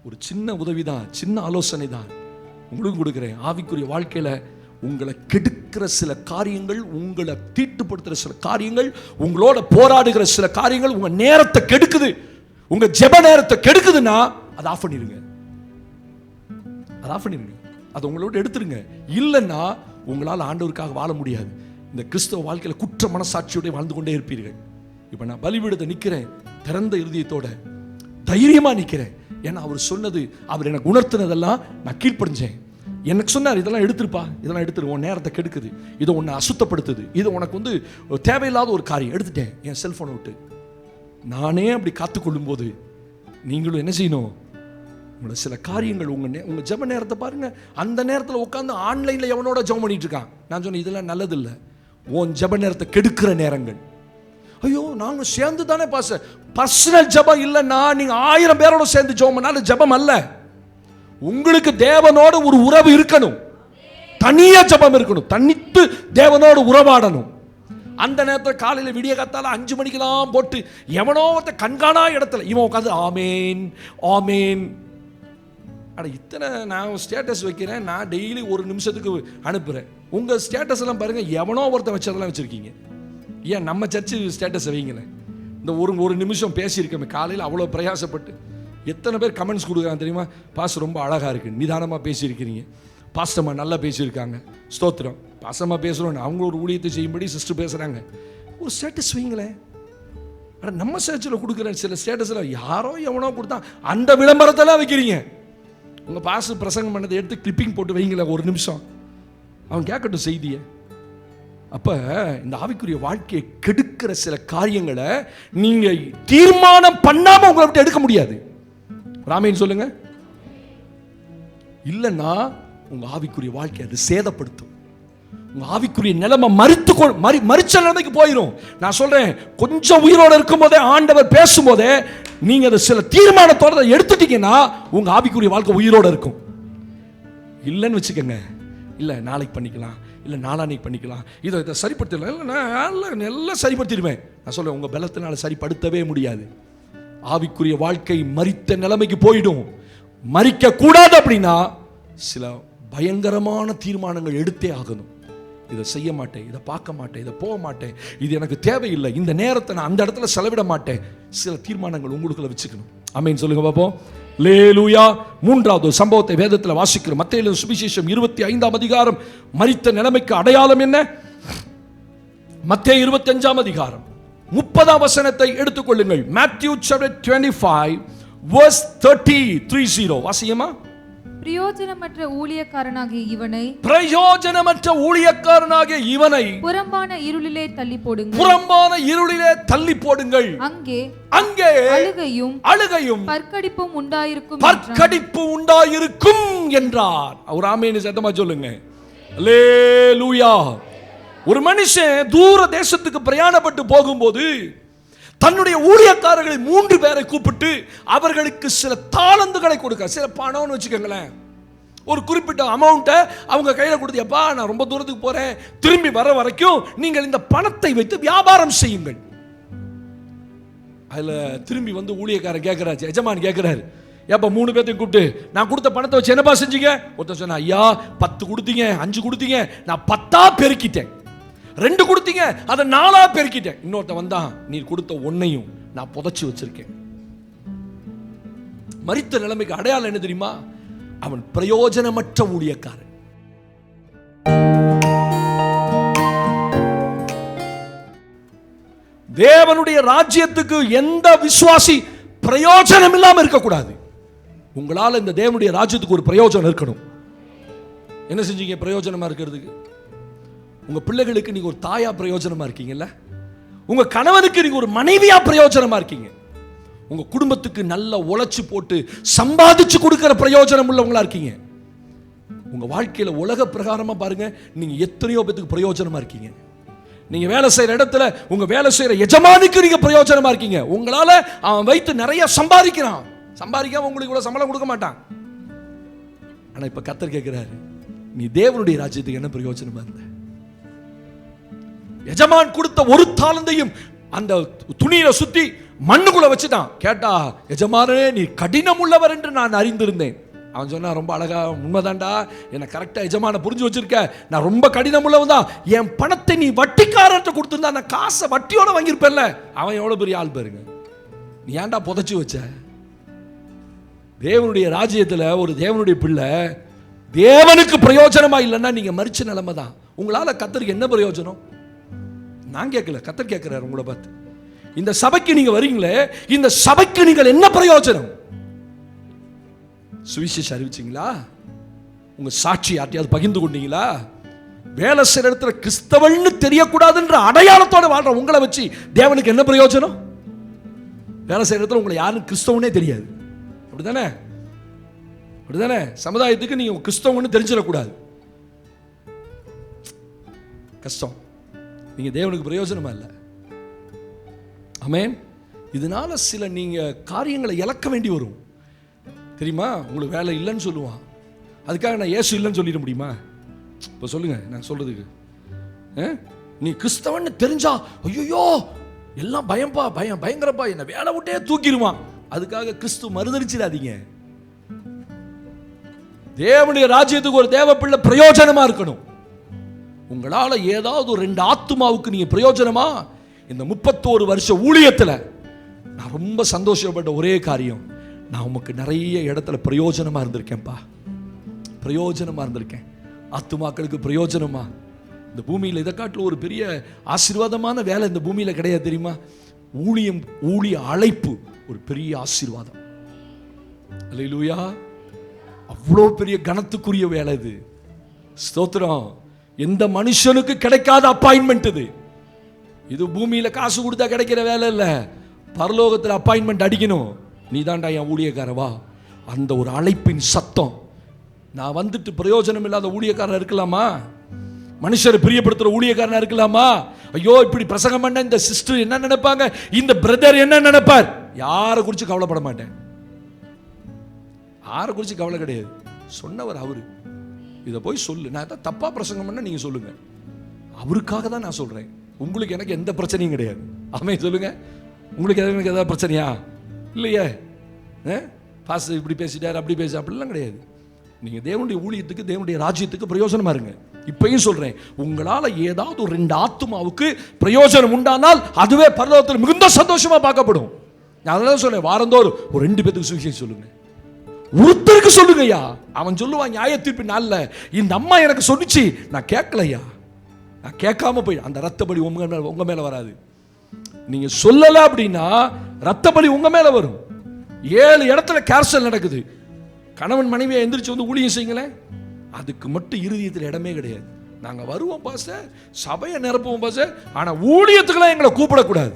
ஒரு சின்ன உதவி தான், சின்ன ஆலோசனை தான் உங்களுக்கு கொடுக்குறேன். ஆவிக்குரிய வாழ்க்கையில் உங்களை கெடுக்கிற சில காரியங்கள், உங்களை தீட்டுப்படுத்துகிற சில காரியங்கள், உங்களோட போராடுகிற சில காரியங்கள் உங்கள் நேரத்தை கெடுக்குது, உங்கள் ஜெப நேரத்தை கெடுக்குதுன்னா அதை ஆஃப் பண்ணிடுங்க. அதை ஆஃப் பண்ணிடுங்க. அதை உங்களோட எடுத்துருங்க. இல்லைன்னா உங்களால் ஆண்டவருக்காக வாழ முடியாது. இந்த கிறிஸ்தவ வாழ்க்கையில் குற்ற மனசாட்சியோட வாழ்ந்து கொண்டே இருப்பீர்கள். இப்போ நான் பலிபீடத்தை நிற்கிறேன், திறந்த இருதயத்தோட தைரியமாக நிற்கிறேன். ஏன்னா அவர் சொன்னது, அவர் எனக்கு உணர்த்தினதெல்லாம் நான் கீழ்ப்படிஞ்சேன். எனக்கு சொன்னார், இதெல்லாம் எடுத்துருப்பா, இதெல்லாம் எடுத்துரு, உன் நேரத்தை கெடுக்குது, இதை உன்னை அசுத்தப்படுத்துது, இது உனக்கு தேவையில்லாத ஒரு காரியம். எடுத்துட்டேன் என் செல்ஃபோனை விட்டு. நானே அப்படி காத்துக்கொள்ளும் போது நீங்களும் என்ன செய்யணும்? உங்களை சில காரியங்கள் உங்க ஜெப நேரத்தை பாருங்க. அந்த நேரத்தில் உட்காந்து ஆன்லைன்ல எவனோட ஜெபம் பண்ணிட்டு இருக்கான். நான் சொன்னேன் இதெல்லாம் நல்லது இல்லை. உன் ஜெப நேரத்தை கெடுக்கிற நேரங்கள். ஐயோ நாங்க சேர்ந்து தானே பர்சனல் ஜெபம் இல்லைன்னா நீங்க 1000 பேரோட சேர்ந்து ஜெபம் பண்ணாலும் ஜெபம் அல்ல. உங்களுக்கு தேவனோட ஒரு உறவு இருக்கணும். தனியா ஜெபம் இருக்கணும். தனித்து தேவனோடு உறவாடணும். அந்த நேரத்தில் காலையில் விடிய காத்தால 5 மணிக்கெல்லாம் போட்டு எவனோ கண்காணா இடத்துல இவன் உட்காந்து ஆமேன் ஆமேன். ஆனால் இத்தனை நான் ஸ்டேட்டஸ் வைக்கிறேன். நான் டெய்லி 1 நிமிஷத்துக்கு அனுப்புகிறேன். உங்கள் ஸ்டேட்டஸ் எல்லாம் பாருங்க, எவனோ ஒருத்தன் வச்சதெல்லாம் வச்சுருக்கீங்க. ஏன் நம்ம சர்ச்சு ஸ்டேட்டஸை வைங்களேன். இந்த ஒரு நிமிஷம் பேசியிருக்கேன் காலையில். அவ்வளோ பிரயாசப்பட்டு எத்தனை பேர் கமெண்ட்ஸ் கொடுக்குறாங்க தெரியுமா? பாஸ் ரொம்ப அழகாக இருக்குது, நிதானமாக பேசியிருக்கிறீங்க, பாஸ்டம்மா நல்லா பேசியிருக்காங்க, ஸ்தோத்திரம். பாசமாக பேசுகிறோம், அவங்க ஒரு ஊழியத்தை செய்யும்படி சிஸ்டர் பேசுகிறாங்க. ஒரு ஸ்டேட்டஸ் வைங்களேன். ஆனால் நம்ம சர்ச்சில் கொடுக்குற சில ஸ்டேட்டஸில் யாரோ எவனோ கொடுத்தா அந்த விளம்பரத்தெல்லாம் வைக்கிறீங்க. உங்கள் பாஸ் பிரசங்கம் பண்ணதை எடுத்து கிளிப்பிங் போட்டு வைங்களேன் 1 நிமிஷம், அவன் கேட்கட்டும் செய்தியை. அப்போ இந்த ஆவிக்குரிய வாழ்க்கையை கெடுக்கிற சில காரியங்களை நீங்கள் தீர்மானம் பண்ணாமல் உங்களை விட்டு எடுக்க முடியாது. ராமேன்னு சொல்லுங்க. இல்லைன்னா உங்கள் ஆவிக்குரிய வாழ்க்கை அது சேதப்படுத்தும். உங்கள் ஆவிக்குரிய நிலைமை மறிச்ச நிலைமைக்கு போயிடும். நான் சொல்கிறேன், கொஞ்சம் உயிரோடு இருக்கும் போதே ஆண்டவர் பேசும்போதே நீங்கள் அதை சில தீர்மானத்தோட எடுத்துட்டீங்கன்னா உங்கள் ஆவிக்குரிய வாழ்க்கை உயிரோடு இருக்கும். இல்லைன்னு வச்சுக்கோங்க, இல்லை நாளைக்கு பண்ணிக்கலாம், இல்லை நாளான்னைக்கு பண்ணிக்கலாம், இதை சரிப்படுத்தலாம், இல்லை நான் எல்லாம் சரிப்படுத்திடுவேன். நான் சொல்கிறேன், உங்கள் பலத்தினால சரிப்படுத்தவே முடியாது. ஆவிக்குரிய வாழ்க்கை மரித்த நிலைமைக்கு போயிடும். மறிக்க கூடாது அப்படின்னா சில பயங்கரமான தீர்மானங்கள் எடுத்தே ஆகணும். இதை செய்ய மாட்டேன், இதை பார்க்க மாட்டேன், இதை போக மாட்டேன், இது எனக்கு தேவையில்லை, இந்த நேரத்தை நான் அந்த இடத்துல செலவிட மாட்டேன். சில தீர்மானங்கள் உங்களுக்குள்ள வச்சுக்கணும். ஆமென் சொல்லுங்க பாப்போம். லேலூயா. 3வது சம்பவத்தை வேதத்தில் வாசிக்கிறோம். மத்தேயு சுவிசேஷம் 25ஆம் அதிகாரம். மரித்த நிலைமைக்கு அடையாளம் என்ன? மத்தேயு 25ஆம் அதிகாரம் 30ஆம் வசனத்தை எடுத்துக்கொள்ளுங்கள். Matthew chapter 25 verse 30. வாசியமா? பிரயோஜனமற்ற ஊழியக்காரனாகிய இவனை புறம்பான இருளிலே தள்ளி போடுங்கள். அங்கே அழுகையும் பற்கடிப்பும் உண்டாயிருக்கும் என்றார். அவர் ஆமென் சத்தமா சொல்லுங்க. அல்லேலூயா. ஒரு மனுஷன் தூர தேசத்துக்கு பிரயாணப்பட்டு போகும்போது தன்னுடைய ஊழியக்காரர்களை 3 பேரை கூப்பிட்டு அவர்களுக்கு சில தாளந்துகளை கொடுக்க, சில பணம்னு வச்சுக்கோங்களேன், ஒரு குறிப்பிட்ட அமௌண்ட்டை அவங்க கையில் கொடுத்தியப்பா, நான் ரொம்ப தூரத்துக்கு போறேன், திரும்பி வர வரைக்கும் நீங்கள் இந்த பணத்தை வைத்து வியாபாரம் செய்யுங்கள். அதுல திரும்பி வந்து ஊழியக்காரர் கேட்கிறாரு, எஜமான் கேட்கிறாரு, ஏப்பா 3 பேர்த்தையும் கூப்பிட்டு நான் கொடுத்த பணத்தை வச்சு என்னப்பா செஞ்சீங்க? ஒருத்தர் சொன்னா, ஐயா 10 கொடுத்தீங்க, 5 கொடுத்தீங்க, நான் 10ஆ பெருக்கிட்டேன். 2 கொடுத்தீங்க, அதை 4ஆ பெருக்கிட்டேன். இன்னொருத்த வந்தான், நீ கொடுத்த 1ஐயும் நான் புதைச்சு வச்சிருக்கேன். மரித்த நிலைமைக்கு அடையாளம் என்ன தெரியுமா? அவன் பிரயோஜனமற்ற ஊழியக்காரன். தேவனுடைய ராஜ்யத்துக்கு எந்த விசுவாசி பிரயோஜனம் இல்லாம இருக்கக்கூடாது. உங்களால இந்த தேவனுடைய ராஜ்யத்துக்கு ஒரு பிரயோஜனம் இருக்கணும். என்ன செஞ்சீங்க பிரயோஜனமா இருக்கிறதுக்கு? உங்க பிள்ளைகளுக்கு நீங்க ஒரு தாயா பிரயோஜனமா இருக்கீங்கல்ல, உங்க கணவனுக்கு நீங்க ஒரு மனைவியா பிரயோஜனமா இருக்கீங்க, உங்க குடும்பத்துக்கு நல்ல உழைச்சு போட்டு சம்பாதிச்சு கொடுக்கிற பிரயோஜனம் உள்ளவங்களா இருக்கீங்க. உங்க வாழ்க்கையில உலக பிரகாரமா பாருங்க, நீங்க எத்தனையோ பேருக்கு பிரயோஜனமா இருக்கீங்க. நீங்க வேலை செய்யற இடத்துல உங்க வேலை செய்யற எஜமானுக்கு நீங்க பிரயோஜனமா இருக்கீங்க. உங்களால அவன் வைத்து நிறைய சம்பாதிக்கிறான், சம்பாதிக்காம உங்களுக்கு இவ்வளவு சம்பளம் கொடுக்க மாட்டான். ஆனா இப்ப கர்த்தர் கேட்கிறாரு, நீ தேவனுடைய ராஜ்யத்துக்கு என்ன பிரயோஜனமா இருந்த? எஜமான் கொடுத்த 1 தாளந்தையும் அந்த துணியில சுத்தி மண்ணுக்குள்ள வச்சுட்டான். கேட்டா, எஜமானே நீ கடினம் உள்ளவர் என்று நான் அறிந்திருந்தேன். அவன் சொன்னா, ரொம்ப அழகா, உண்மைதான்டா, என்ன கரெக்டா எஜமான புரிஞ்சு வச்சிருக்க, நான் ரொம்ப கடினம் உள்ளவன் தான். என் பணத்தை நீ வட்டிக்காரர்கிட்ட கொடுத்திருந்தா நான் காசை வட்டியோட வாங்கியிருப்பேன்ல. அவன் எவ்வளவு பெரிய ஆள் பாருங்க. நீ ஏன்டா புதைச்சு வச்ச? தேவனுடைய ராஜ்யத்துல ஒரு தேவனுடைய பிள்ளை தேவனுக்கு பிரயோஜனமா இல்லைன்னா நீங்க மரிச்ச நிலைமை தான். உங்களால கர்த்தருக்கு என்ன பிரயோஜனம்? நான் கேட்கல, கர்த்தர் கேட்கிறார் உங்களை பார்த்து. இந்த சபைக்கு நீங்க வரீங்களே, இந்த சபைக்கு நீங்கள் என்ன பிரயோஜனம்? சுவிசேஷம் அறிவிச்சீங்களா? உங்க சாட்சி யார்ட்டையாவது பகிர்ந்து கொண்டீங்களா? வேலை செய்யற இடத்துல கிறிஸ்தவன்னு தெரியக்கூடாதுன்ற அடையாளத்தோட வாழ்ற உங்களை வச்சு தேவனுக்கு என்ன பிரயோஜனம்? வேலை செய்கிற இடத்துல உங்களை யாரும் கிறிஸ்தவனே தெரியாது. அப்படிதானே? அப்படிதானே? சமுதாயத்துக்கு நீங்கள் கிறிஸ்தவன்னு தெரிஞ்சிடக்கூடாது. கஷ்டம். நீங்கள் தேவனுக்கு பிரயோஜனமா இல்லை. ஆமென். இதனால சில நீங்கள் காரியங்களை இழக்க வேண்டி வரும். தெரியுமா? உங்களுக்கு வேலை இல்லைன்னு சொல்லுவான். அதுக்காக நான் இயேசு இல்லைன்னு சொல்லிட முடியுமா? இப்போ சொல்லுங்க, நான் சொல்றதுக்கு நீ கிறிஸ்தவன்னு தெரிஞ்சா ஐயோ எல்லாம் பயம்பா, பயங்கரப்பா, என்ன வேலை விட்டே தூக்கிடுவான். அதுக்காக கிறிஸ்து மறுதளிச்சிடாதீங்க. தேவனுடைய ராஜ்யத்துக்கு ஒரு தேவ பிள்ளை பிரயோஜனமா இருக்கணும். உங்களால ஏதாவது ஒரு 2 ஆத்துமாவுக்கு நீங்க பிரயோஜனமா, இந்த 31 வருஷ ஊழியத்தில் நான் ரொம்ப சந்தோஷப்பட்ட ஒரே காரியம், நான் உமக்கு நிறைய இடத்துல பிரயோஜனமா இருந்திருக்கேன்ப்பா. பிரயோஜனமா இருந்திருக்கேன். ஆத்துமாக்களுக்கு பிரயோஜனமா. இந்த பூமியில் இதை காட்டில் ஒரு பெரிய ஆசீர்வாதமான வேலை இந்த பூமியில் கிடையாது தெரியுமா? ஊழிய அழைப்பு ஒரு பெரிய ஆசீர்வாதம். அல்லேலூயா. அவ்வளோ பெரிய கனத்துக்குரிய வேலை இது. ஸ்தோத்திரம். எந்த மனுஷனுக்கு கிடைக்காத அப்பாயின்மெண்ட் இது. இது பூமியில் காசு கொடுத்தா கிடைக்கிற வேலை இல்லை. பரலோகத்தில் அப்பாயின்மெண்ட் அடிக்கணும். நீ தாண்டா என் ஊழியக்காரவா. அந்த ஒரு அழைப்பின் சத்தம். நான் வந்துட்டு பிரயோஜனம் இல்லாத ஊழியக்காரன் இருக்கலாமா? மனுஷரை பிரியப்படுத்துற ஊழியக்காரனா இருக்கலாமா? ஐயோ இப்படி பிரசங்கம் பண்ண இந்த சிஸ்டர் என்ன நினைப்பாங்க, இந்த பிரதர் என்ன நினைப்பார், யாரை குறித்து கவலைப்பட மாட்டேன். யாரை குறித்து கவலை கிடையாது. சொன்னவர் அவரு. இதை போய் சொல்லு. நான் தான் தப்பா பிரசங்கம் பண்ண நீங்க சொல்லுங்க. அவருக்காக தான் நான் சொல்றேன். உங்களுக்கு எனக்கு எந்த பிரச்சனையும் கிடையாது. ஆமென் சொல்லுங்க. உங்களுக்கு எனக்கு ஏதாவது பிரச்சனையா? இல்லையே. பாஸ்டர் இப்படி பேசிட்டார் அப்படி பேச அப்படிலாம் கிடையாது. நீங்க தேவனுடைய ஊழியத்துக்கு தேவனுடைய ராஜ்யத்துக்கு பிரயோஜனமா இருங்க. இப்பயும் சொல்றேன், உங்களால ஏதாவது ஒரு 2 ஆத்துமாவுக்கு பிரயோஜனம் உண்டானால் அதுவே பரலோகத்தில் மிகுந்த சந்தோஷமா பார்க்கப்படும். நான் அதனால சொல்றேன், வாரந்தோறும் ஒரு 2 பேருக்கு சுவிசேஷம் சொல்லுங்க. ஒருத்தருக்கு சொல்லுங்கய்யா. அவன் சொல்லுவான் நியாய தீர்ப்பு நாள்ல, இந்த அம்மா எனக்கு சொல்லிச்சு நான் கேட்கலையா, நான் கேட்காம போய் அந்த ரத்தப்படி உங்க மேல வராது. நீங்க சொல்லல அப்படின்னா ரத்தப்படி உங்க மேல வரும். 7 இடத்துல கேர்சல் நடக்குது. கணவன் மனைவியை எந்திரிச்சு வந்து ஊழியம் செய்யுங்களேன். அதுக்கு மட்டும் இருதயத்தில் இடமே கிடையாது. நாங்க வருவோம் பாஸ்டர், சபையை நிரப்புவோம் பாஸ்டர், ஆனா ஊழியத்துக்கெல்லாம் எங்களை கூப்பிடக்கூடாது.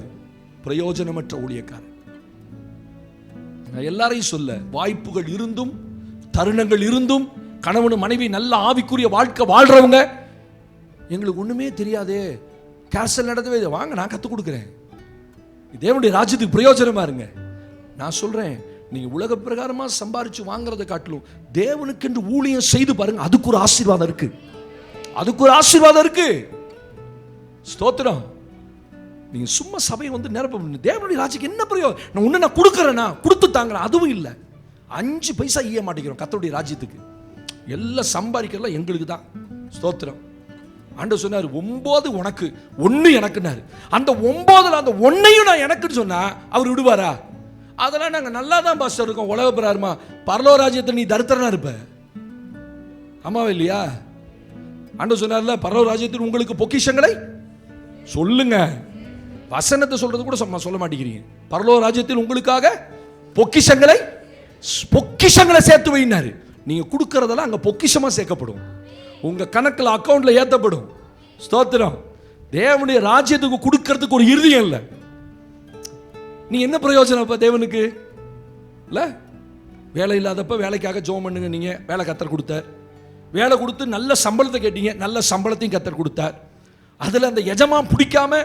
பிரயோஜனமற்ற ஊழியக்காரன். எல்லாரையும் சொல்ல, வாய்ப்புகள் இருந்தும் தருணங்கள் இருந்தும் கணவன் மனைவி நல்ல ஆவிக்குரிய வாழ்க்கை வாழ்றவங்க, எங்களுக்கு ஒண்ணுமே தெரியாதே, கேர்சல் நடந்தவே, வாங்க நான் கற்றுக் கொடுக்குறேன், தேவனுடைய ராஜ்யத்துக்கு பிரயோஜனமா இருங்க. நான் சொல்றேன், நீங்க உலக பிரகாரமா சம்பாரிச்சு வாங்குறதை காட்டிலும் தேவனுக்கு என்று ஊழியம் செய்து பாருங்க. அதுக்கு ஒரு ஆசீர்வாதம் இருக்கு. அதுக்கு ஒரு ஆசீர்வாதம் இருக்கு. ஸ்தோத்திரம். நீங்க சும்மா சபையை வந்து நிரப்ப தேவனுடைய ராஜ்யத்துக்கு என்ன பிரயோஜனம்? நான் ஒண்ணு நான் கொடுக்கறேனா கொடுத்து தாங்களா, அதுவும் இல்லை. 5 பைசா ஈய மாட்டேங்கிறோம் கர்த்தருடைய ராஜ்யத்துக்கு. எல்லாம் சம்பாதிக்கிறலாம் எங்களுக்கு தான். ஸ்தோத்திரம். ஆண்டவர் சொன்னார், 9 உனக்கு 1 எனக்குன்னாரு. அந்த 9ல் அந்த 1ஐயும் நான் எனக்குன்னு சொன்னா அவர் விடுவாரா? அதெல்லாம் நாங்கள் நல்லா தான் பாஸ்டர் இருக்கோம், உலக பிராரமா. பரலோக ராஜ்யத்தில் நீ தரித்திரனா இருப்ப. ஆமாவா இல்லையா? ஆண்டவர் சொன்னார்ல, பரலோக ராஜ்யத்தில் உங்களுக்கு பொக்கிஷங்களை சொல்லுங்க. வசனத்தை சொல்றது கூட சொல்ல மாட்டேங்கிறீங்க. பரலோக ராஜ்யத்தில் உங்களுக்காக பொக்கிஷங்களை சேர்த்து வைனாரு. நீங்க கொடுக்கறதெல்லாம் அங்க பொக்கிஷமா சேர்க்கப்படும். உங்க கணக்கில் அக்கௌண்ட்ல ஏற்றப்படும். ஸ்தோத்திரம். தேவனுடைய ராஜ்யத்துக்கு கொடுக்கறதுக்கு ஒரு இருதயம் இல்லை. நீ என்ன பிரயோஜனம் இப்ப தேவனுக்கு இல்ல? வேலை இல்லாதப்ப வேலைக்காக ஜெபம் பண்ணுங்க. நீங்க வேலை கர்த்தர் கொடுத்தார். வேலை கொடுத்து நல்ல சம்பளத்தை கேட்டீங்க, நல்ல சம்பளத்தையும் கர்த்தர் கொடுத்தார். அதுல அந்த எஜமான் பிடிக்காம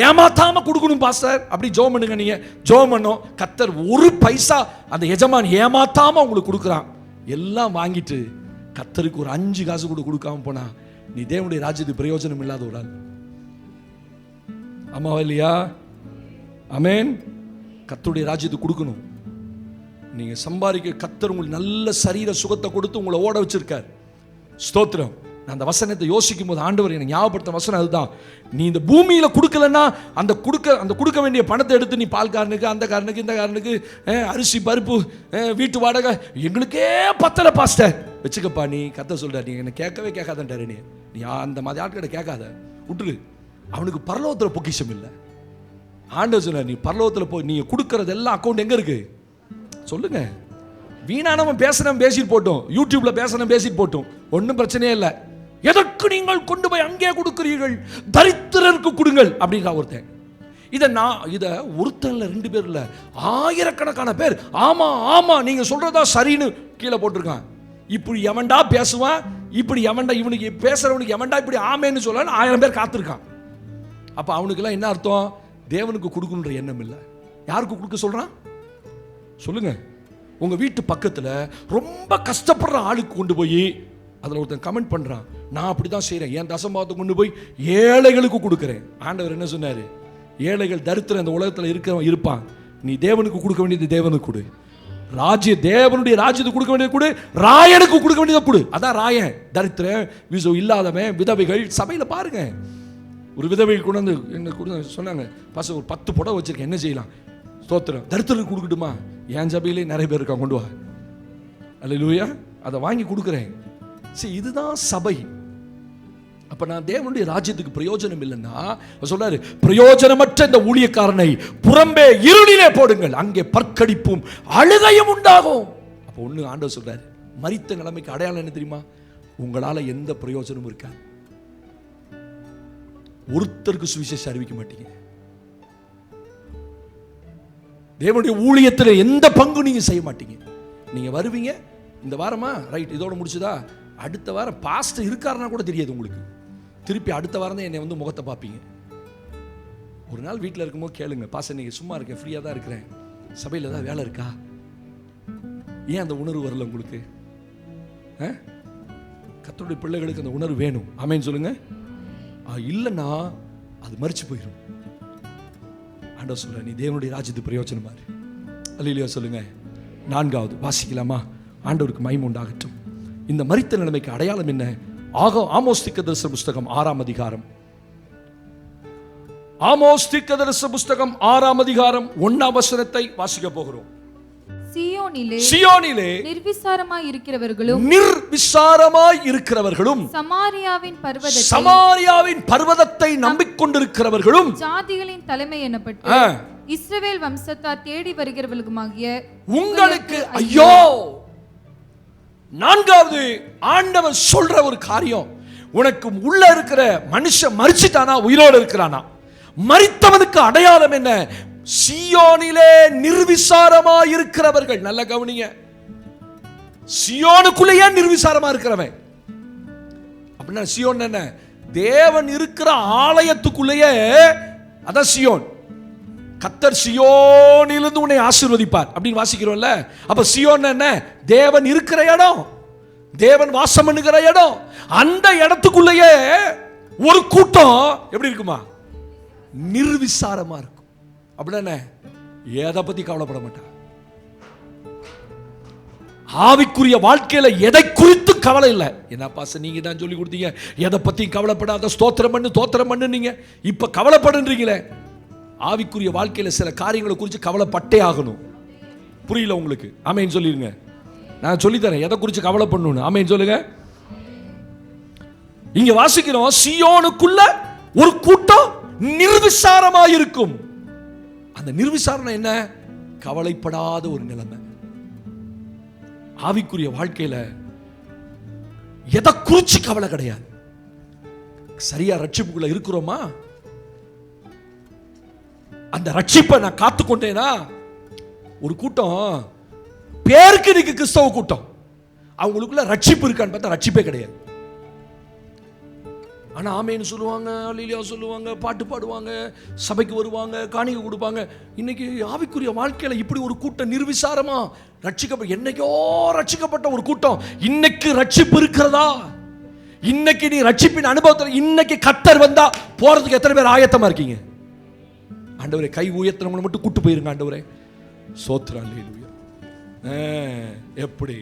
ஏமாத்தாம கொடுக்கணும் பாஸ்டர், அப்படி ஜெபம் பண்ணுங்க. நீங்க ஜெபம் பண்ணோம், கர்த்தர் 1 பைசா அந்த எஜமான் ஏமாத்தாம உங்களுக்கு கொடுக்குறான். எல்லாம் வாங்கிட்டு கர்த்தருக்கு ஒரு 5 காசு கூட கொடுக்காம போனா நீ தேவனுடைய ராஜ்யத்துக்கு பிரயோஜனம் இல்லாத ஒரு ஆள். ஆமாவா இல்லையா? ஆமென். கர்த்தருடைய ராஜ்யத்துக்கு கொடுக்கணும். நீங்க சம்பாதிக்க கர்த்தர் உங்களுக்கு நல்ல சரீர சுகத்தை கொடுத்து உங்களை ஓட வச்சிருக்கார். ஸ்தோத்திரம். நான் அந்த வசனத்தை யோசிக்கும் போது ஆண்டவர் எனக்கு ஞாபகப்படுத்த வசனம் அதுதான். நீ இந்த பூமியில கொடுக்கலன்னா அந்த கொடுக்க வேண்டிய பணத்தை எடுத்து நீ பால்காரனுக்கு, அந்த காரனுக்கு, இந்த காரனுக்கு, அரிசி பருப்பு, வீட்டு வாடகை, எங்களுக்கே பத்தல பாஸ்டர் வச்சுக்கப்பா. நீ கர்த்தர் சொல்றார், நீ என்ன கேட்கவே கேட்காதன்றாரு. நீ அந்த மாதிரி ஆட்களை கேட்காத, விட்டுரு. அவனுக்கு பரலோகத்துல பொக்கிஷம் இல்லை. ஆண்டவர் சொன்னார், நீ பரலோகத்தில் போய் நீங்க கொடுக்கறது எல்லாம் அக்கௌண்ட் எங்க இருக்கு சொல்லுங்க. வீணானவன் பேசணும் பேசிட்டு போட்டோம், யூடியூப்ல பேசணும் பேசிட்டு போட்டோம், ஒன்றும் பிரச்சனையே இல்லை. எதற்கு நீங்கள் கொண்டு போய் அங்கே கொடுக்கிறீர்கள்? தரித்திரருக்கு கொடுங்கள் அப்படின்றா ஒருத்தன். இதை ஒருத்தர் இல்ல, 2 பேர் இல்ல, ஆயிரக்கணக்கான பேர் ஆமா ஆமா நீங்க சொல்றதா சரின்னு கீழே போட்டிருக்கான். இப்படி எவன்டா பேசுவான், இப்படி எவன்டா இவனுக்கு பேசுறவனுக்கு எவன்டா இப்படி ஆமேன்னு சொல்ல 1000 பேர் காத்திருக்கான். அப்ப அவனுக்கெல்லாம் என்ன அர்த்தம்? தேவனுக்கு கொடுக்கணுன்ற எண்ணம் இல்லை. யாருக்கு கொடுக்க சொல்றான் சொல்லுங்க? உங்க வீட்டு பக்கத்துல ரொம்ப கஷ்டப்படுற ஆளுக்கு கொண்டு போய் அதுல ஒருத்தன் கமெண்ட் பண்றான், நான் அப்படிதான் செய்யறேன், என் தசம்பாவத்தை கொண்டு போய் ஏழைகளுக்கு கொடுக்குறேன். ஆண்டவர் என்ன சொன்னாரு? ஏழைகள் தரித்திரம் இந்த உலகத்துல இருப்பான், நீ தேவனுக்கு கொடுக்க வேண்டியது தேவனுக்கு கொடு, தேவனுடைய ராஜ்யத்துக்கு கொடுக்க வேண்டியது கொடு, ராயனுக்கு கொடுக்க வேண்டியதை கொடு. அதான் ராயன். தரித்திரம் இல்லாதவன் விதவைகள் சபையில பாருங்க. ஒரு விதவை கொண்டு என்ன சொன்னாங்க, பாச ஒரு 10 புடவை வச்சிருக்கேன், என்ன செய்யலாம்? ஸ்தோத்திரம். தரித்திரம் கொடுக்கட்டுமா? என் சபையிலே நிறைய பேர் இருக்காங்க, கொண்டு வா. அல்லேலூயா. அதை வாங்கி கொடுக்குறேன். சரி, இதுதான் சபை. அப்ப நான் தேவனுடைய ராஜ்யத்துக்கு பிரயோஜனம் இல்லைன்னா சொல்றாரு, பிரயோஜனமற்ற இந்த ஊழியக்காரனை புறம்பே இருளிலே போடுங்கள், அங்கே பற்கடிப்பும் அழுகையும் உண்டாகும். அப்ப ஒண்ணு ஆண்டவர் சொல்றாரு, மரித்த நிலைமைக்கு அடையாளம் என்ன தெரியுமா? உங்களால எந்த பிரயோஜனமும் இருக்காது. ஒருத்தருக்கு சுவிசேஷம் அறிவிக்க மாட்டீங்க. தேவனுடைய ஊழியத்தில் எந்த பங்கு நீங்க செய்ய மாட்டீங்க. நீங்க வருவீங்க, இந்த வாரமா ரைட் இதோட முடிச்சுதா, அடுத்த வாரம் பாஸ்டர் இருக்காருன்னா கூட தெரியாது உங்களுக்கு. திருப்பி அடுத்த வாரம் தான் என்னை வந்து முகத்தை பார்ப்பீங்க. ஒரு நாள் வீட்டில் இருக்கும்போது கேளுங்க, பாஸ்டர் நீங்க சும்மா இருக்கேன், ஃப்ரீயாக தான் இருக்கிறேன், சபையில் தான் வேலை இருக்கா? ஏன் அந்த உணர்வு வரல உங்களுக்கு? கர்த்தருடைய பிள்ளைகளுக்கு அந்த உணர்வு வேணும். ஆமென் சொல்லுங்க. இல்லைன்னா அது மரிச்சு போயிடும். ஆண்டவர் சொல்ற, நீ தேவனுடைய ராஜ்யத்துக்கு பிரயோஜனமா இரு. அல்லேலூயா சொல்லுங்க. 4வது வாசிக்கலாமா? ஆண்டவருக்கு மகிமை உண்டாகட்டும். இந்த மரித்த நிலைமைக்கு அடையாளம் என்ன? ஆமோஸ் தீர்க்கதரிசி புஸ்தகம் 6ஆம் அதிகாரம். ஆமோஸ் தீர்க்கதரிசி புஸ்தகம் 6ஆம் அதிகாரம் 1ஆம் வசனத்தை வாசிக்க போகிறோம். சியோனிலே நிர்விசாரமாய் இருக்கிறவர்களும் சமாரியாவின் பர்வதத்தை நம்பிக்கொண்டிருக்கிறவர்களும் ஜாதிகளின் தலைமை எனப்பட்டு இஸ்ரவேல் வம்சத்தார் தேடி வருகிறவர்களுமாகிய உங்களுக்கு ஐயோ. 4வது ஆண்டவர் சொல்ற ஒரு காரியம், உனக்கு உள்ள இருக்கிற மனுஷன் மரிச்சிட்டானா உயிரோடு இருக்கிறானா? மரித்தவனுக்கு அடையாளம் என்ன? சியோனிலே நிர்விசாரமா இருக்கிறவர்கள். நல்ல கவனிங்க, சியோனுக்குள்ளேயே நிர்விசாரமா இருக்கிறவன் அப்படின்னா சியோன் என்ன? தேவன் இருக்கிற ஆலயத்துக்குள்ளேயே, அதான் சியோன். கர்த்தர் சியோனிலிருந்து உன்னை ஆசீர்வதிப்பார் அப்படின்னு வாசிக்கிறோம்ல. அப்ப சியோன் என்ன? தேவன் இருக்கிற இடம், தேவன் வாசம் பண்ணுகிற இடம். அந்த இடத்துக்குள்ளேயே ஒரு கூட்டம் எப்படி இருக்குமா? நிர்விசாரமா இருக்கும். அப்படின்னா எதை பத்தி கவலைப்பட மாட்டான். ஆவிக்குரிய வாழ்க்கையில எதை குறித்து கவலை இல்லை. என்ன பாச நீங்க தான் சொல்லி கொடுத்தீங்க, எதை பத்தி கவலைப்படாத, ஸ்தோத்திரம் பண்ணு தோத்திரம் பண்ணு. நீங்க இப்ப கவலைப்படுறீங்களே, ஆவிக்குரிய வாழ்க்கையில சில காரியங்களை குறித்து கவலைப்பட்டே ஆகணும். புரியல உங்களுக்கு? ஆமென் சொல்லிருங்க. நான் சொல்லி தரேன் எதை குறித்து கவலை பண்ணணும். ஆமென் சொல்லுங்க. இங்க வாசிக்கிறோம், சியோனுக்குள்ள ஒரு கூட்டம் நிர்விசாரமா இருக்கும். அந்த நிர்விசாரணம் என்ன? கவலைப்படாத ஒரு நிலைமை. ஆவிக்குரிய வாழ்க்கையில எதை குறிச்சு கவலை கிடையாது. சரியா ரட்சிப்புக்குள்ள இருக்கிறோமா? அந்த ரட்சிப்பை நான் காத்துக்கொண்டேனா? ஒரு கூட்டம் பேருக்கு இன்னைக்கு கிறிஸ்தவ கூட்டம், அவங்களுக்குள்ள ரட்சிப்பு இருக்கான்னு பார்த்தா ரட்சிப்பே கிடையாது. ஆனா ஆமேன்னு சொல்லுவாங்க, அல்லேலூயா சொல்லுவாங்க, பாட்டு பாடுவாங்க, சபைக்கு வருவாங்க, காணிக்கை கொடுப்பாங்க. இன்னைக்கு ஆவிக்குரிய வாழ்க்கையில இப்படி ஒரு கூட்டம் நிர்விசாரமா என்னைக்கோ ரட்சிக்கப்பட்ட ஒரு கூட்டம் இன்னைக்கு ரட்சிப்பு இருக்கிறதா? இன்னைக்கு நீ ரட்சிப்பின் அனுபவத்தில் இன்னைக்கு கர்த்தர் வந்தா போறதுக்கு எத்தனை பேர் ஆயத்தமா இருக்கீங்க? ஆண்டவரே, கை உயர்த்தவங்களை மட்டும் கூட்டு போயிருங்க. ஆண்டவரே சோத்ரா. அல்லேலூயா. எப்படி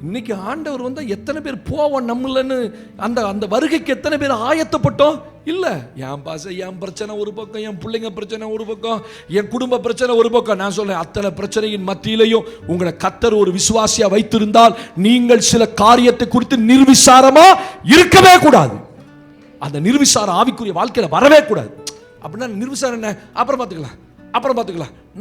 இன்னைக்கு ஆண்டவர் வந்தா எத்தனை பேர் போவோம் நம்மளன்னு அந்த அந்த வருகைக்கு எத்தனை பேர் ஆயத்தப்பட்டோம்? இல்ல. என் பாச, என் பிரச்சனை ஒரு பக்கம், என் பிள்ளைங்க பிரச்சனை ஒரு பக்கம், என் குடும்ப பிரச்சனை ஒரு பக்கம். நான் சொல்றேன், அத்தனை பிரச்சனையின் மத்தியிலையும் உங்களை கர்த்தர் ஒரு விசுவாசியா வைத்திருந்தால் நீங்கள் சில காரியத்தை குறித்து நிர்விசாரமா இருக்கவே கூடாது. அந்த நிர்விசாரம் ஆவிக்குரிய வாழ்க்கையில வரவே கூடாது. அப்படின்னா நிர்விசாரம் என்ன? அப்புறம் பார்த்துக்கலாம்,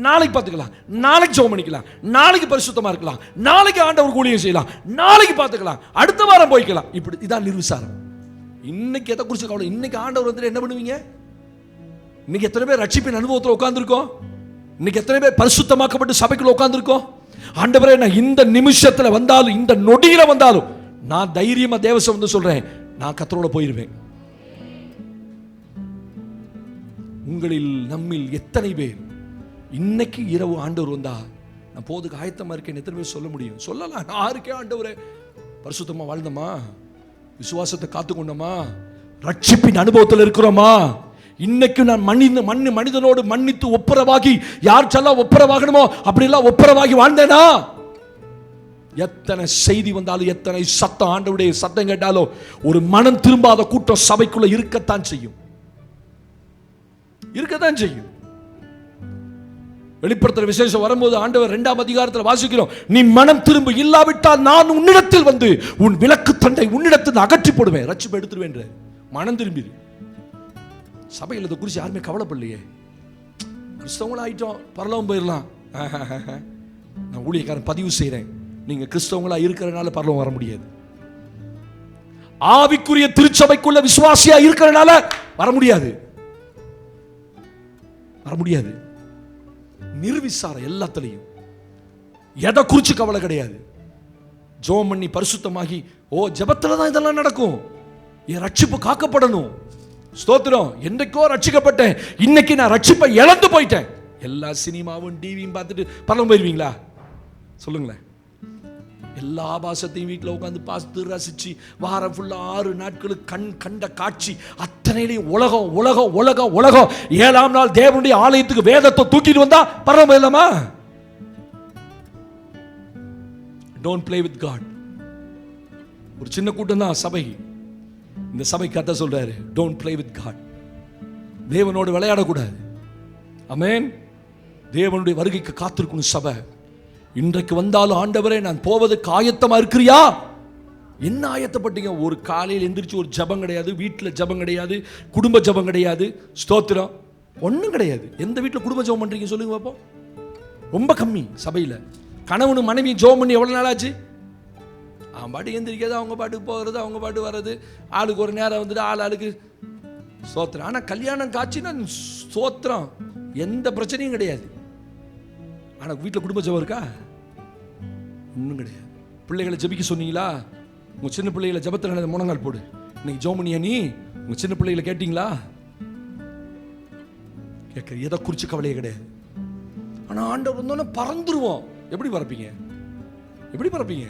நாளைக்கு பார்த்துக்கலாம், நாளைக்கு ஜெபம் பண்ணிக்கலாம், நாளைக்கு பரிசுத்தமா இருக்கலாம், நாளைக்கு ஆண்டவர் ஊழியம் செய்யலாம், நாளைக்கு பார்த்துக்கலாம், அடுத்த வாரம் போய்க்கலாம். இப்படி இதான் நிர்விசாரம். இன்னைக்கு எதை குறிச்சு கவலை? இன்னைக்கு ஆண்டவர் வந்து என்ன பண்ணுவீங்க? இன்னைக்கு எத்தனை பேர் ரட்சிப்பின் அனுபவத்தில் உட்கார்ந்துருக்கோம்? இன்னைக்கு எத்தனை பேர் பரிசுத்தமாக்கப்பட்டு சபைக்குள்ள உட்கார்ந்துருக்கோம்? ஆண்டவரே, நான் இந்த நிமிஷத்துல வந்தாலும், இந்த நொடியில வந்தாலும், நான் தைரியமா தேவசம் வந்து சொல்றேன், நான் கர்த்தரோட போயிருவேன். உங்களில் நம்மில் எத்தனை பேர் இன்னைக்கு இரவு ஆண்டவர் வந்தா நான் போதுக்கு ஆயத்தமா இருக்கேன் எத்தனை பேர் சொல்ல முடியும்? சொல்லலாம். நான் இருக்கேன் ஆண்டவரே, பரிசுத்தமா வாழ்ந்தோமா, விசுவாசத்தை காத்துக்கொண்டோமா, ரட்சிப்பின் அனுபவத்தில் இருக்கிறோமா, இன்னைக்கு நான் மனிதனோடு மன்னித்து ஒப்புரவாகி, யார் சொல்ல ஒப்புரவாகணுமோ அப்படிலாம் ஒப்புரவாகி வாழ்ந்தேனா? எத்தனை செய்தி வந்தாலும், எத்தனை சத்தம், ஆண்டவருடைய சத்தம் கேட்டாலும், ஒரு மனம் திரும்பாத கூட்டம் சபைக்குள்ள இருக்கத்தான் செய்யும். வெளிப்படுத்துற விசேஷம் வரும்போது ஆண்டவர் 2ஆம் அதிகாரத்தில் வாசிக்கிறோம், நீ மனம் திரும்ப, இல்லாவிட்டால் நான் உன்னிடத்தில் வந்து உன் விளக்கு தண்டை உன்னிடத்தில் அகற்றி போடுவேன், ரட்சிப்பு எடுத்துருவேன். மனம் திரும்பிடு. சபையில் இதை குறித்து யாருமே கவலைப்படலையே. கிறிஸ்தவங்களா ஆயிட்டோம், பரலோகம் போயிடலாம். நான் ஊழியக்காரன் பதிவு செய்கிறேன், நீங்க கிறிஸ்தவங்களா இருக்கிறனால பரலோகம் வர முடியாது. ஆவிக்குரிய திருச்சபைக்குள்ள விசுவாசியா இருக்கிறனால வர முடியாது. நிர்விசார எல்லாத்திலையும் எதை குறிச்சு கவலை கிடையாது. ஜெபம் பண்ணி பரிசுத்தமாகி, ஜெபத்துல தான் இதெல்லாம் நடக்கும். என் ரட்சிப்பு காக்கப்படணும். ஸ்தோத்திரம். என்றைக்கோ ரட்சிக்கப்பட்டேன், இன்னைக்கு நான் ரட்சிப்பை இழந்து போயிட்டேன். எல்லா சினிமாவும் டிவியும் பார்த்துட்டு பரலோகம் போயிருவீங்களா? சொல்லுங்களேன். எல்லா ஆபாசத்தையும் வீட்டில் உட்காந்து பார்த்து ரசிச்சு வாரம் ஃபுல்லா 6 நாட்களுக்கு கண்ட காட்சி அத்தனையிலையும் உலகம் உலகம் உலகம் உலகம். 7ஆம் நாள் தேவனுடைய ஆலயத்துக்கு வேதத்தை தூக்கிட்டு வந்தா பரவாயில்ல போயிடலாமா? Don't play with God. ஒரு சின்ன கூட்டம் தான் சபை. இந்த சபை கதை சொல்றாரு, டோன்ட் பிளே வித் காட். தேவனோடு விளையாடக்கூடாது. ஆமென். தேவனுடைய வருகைக்கு காத்திருக்கணும் சபை. இன்றைக்கு வந்தாலும் ஆண்டவரே நான் போவதுக்கு ஆயத்தமா இருக்கிறியா? என்ன ஆயத்தப்பட்டீங்க? ஒரு காலையில் எந்திரிச்சு ஒரு ஜபம் கிடையாது, வீட்டில் ஜபம் கிடையாது, குடும்ப ஜபம் கிடையாது, ஸ்தோத்திரம் ஒன்றும் கிடையாது. எந்த வீட்டில் குடும்ப ஜபம் பண்றீங்க சொல்லுங்க பார்ப்போம். ரொம்ப கம்மி சபையில். கணவனும் மனைவியும் ஜபம் பண்ணி எவ்வளோ நாள் ஆச்சு? அவன் பாட்டு எந்திரிக்காது, அவங்க பாட்டுக்கு போகிறது, அவங்க பாட்டு வர்றது, ஆளுக்கு ஒரு நேரம் வந்துட்டு ஆளுக்கு ஸ்தோத்திரம். ஆனால் கல்யாணம் காட்சின்னா ஸ்தோத்திரம், எந்த பிரச்சனையும் கிடையாது. ஆனால் வீட்டில் குடும்ப ஜபம் இருக்கா? ஒன்றும் கிடையாது. பிள்ளைகளை ஜபிக்க சொன்னீங்களா? உங்கள் சின்ன பிள்ளைகளை ஜபத்தில் முழங்கால் போடு, இன்னைக்கு ஜெபம் பண்ணியா? நீ உங்கள் சின்ன பிள்ளைகளை கேட்டீங்களா? கேட்க எதை குறித்து கவலையே கிடையாது. ஆனால் ஆண்டவர் வந்தோன்னே பறந்துருவோம். எப்படி பறப்பீங்க?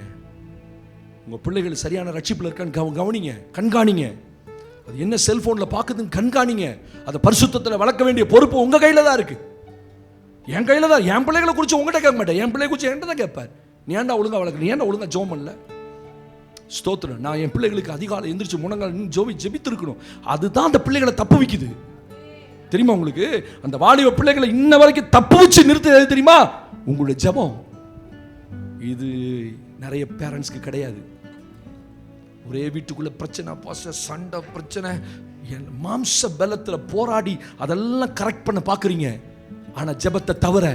உங்கள் பிள்ளைகள் சரியான ரட்சிப்பில் இருக்கான்னு கவனிங்க, கண்காணிங்க. அது என்ன செல்போனில் பார்க்குதுன்னு கண்காணிங்க. அதை பரிசுத்தத்தில் வளர்க்க வேண்டிய பொறுப்பு உங்கள் கையில் தான் இருக்குது. என் கையில் தான். என் பிள்ளைகளை குறித்து உங்கள்கிட்ட கேட்க மாட்டேன், என் பிள்ளைகளை குறித்து என்கிட்ட தான் கேட்பார். நீ ஏன்டா ஒழுங்கா வளர்க்கணும், நீ ஏன்டா ஒழுங்கா ஜெபம் பண்ணல? ஸ்தோத்திரம். நான் என் பிள்ளைகளுக்கு அதிகாலை எந்திரிச்சு முழங்கால் ஜெபித்திருக்கணும். அதுதான் அந்த பிள்ளைகளை தப்பு வைக்குது. தெரியுமா உங்களுக்கு? அந்த வாலிப பிள்ளைகளை இன்ன வரைக்கும் தப்பு வச்சு நிறுத்த தெரியுமா? உங்களுடைய ஜெபம். இது நிறைய பேரண்ட்ஸ்க்கு கிடையாது. ஒரே வீட்டுக்குள்ள பிரச்சனை, சண்டை, பிரச்சனை, மாம்ச பலத்தில் போராடி அதெல்லாம் கரெக்ட் பண்ண பார்க்குறீங்க. ஆனா ஜெபத்தை தவிர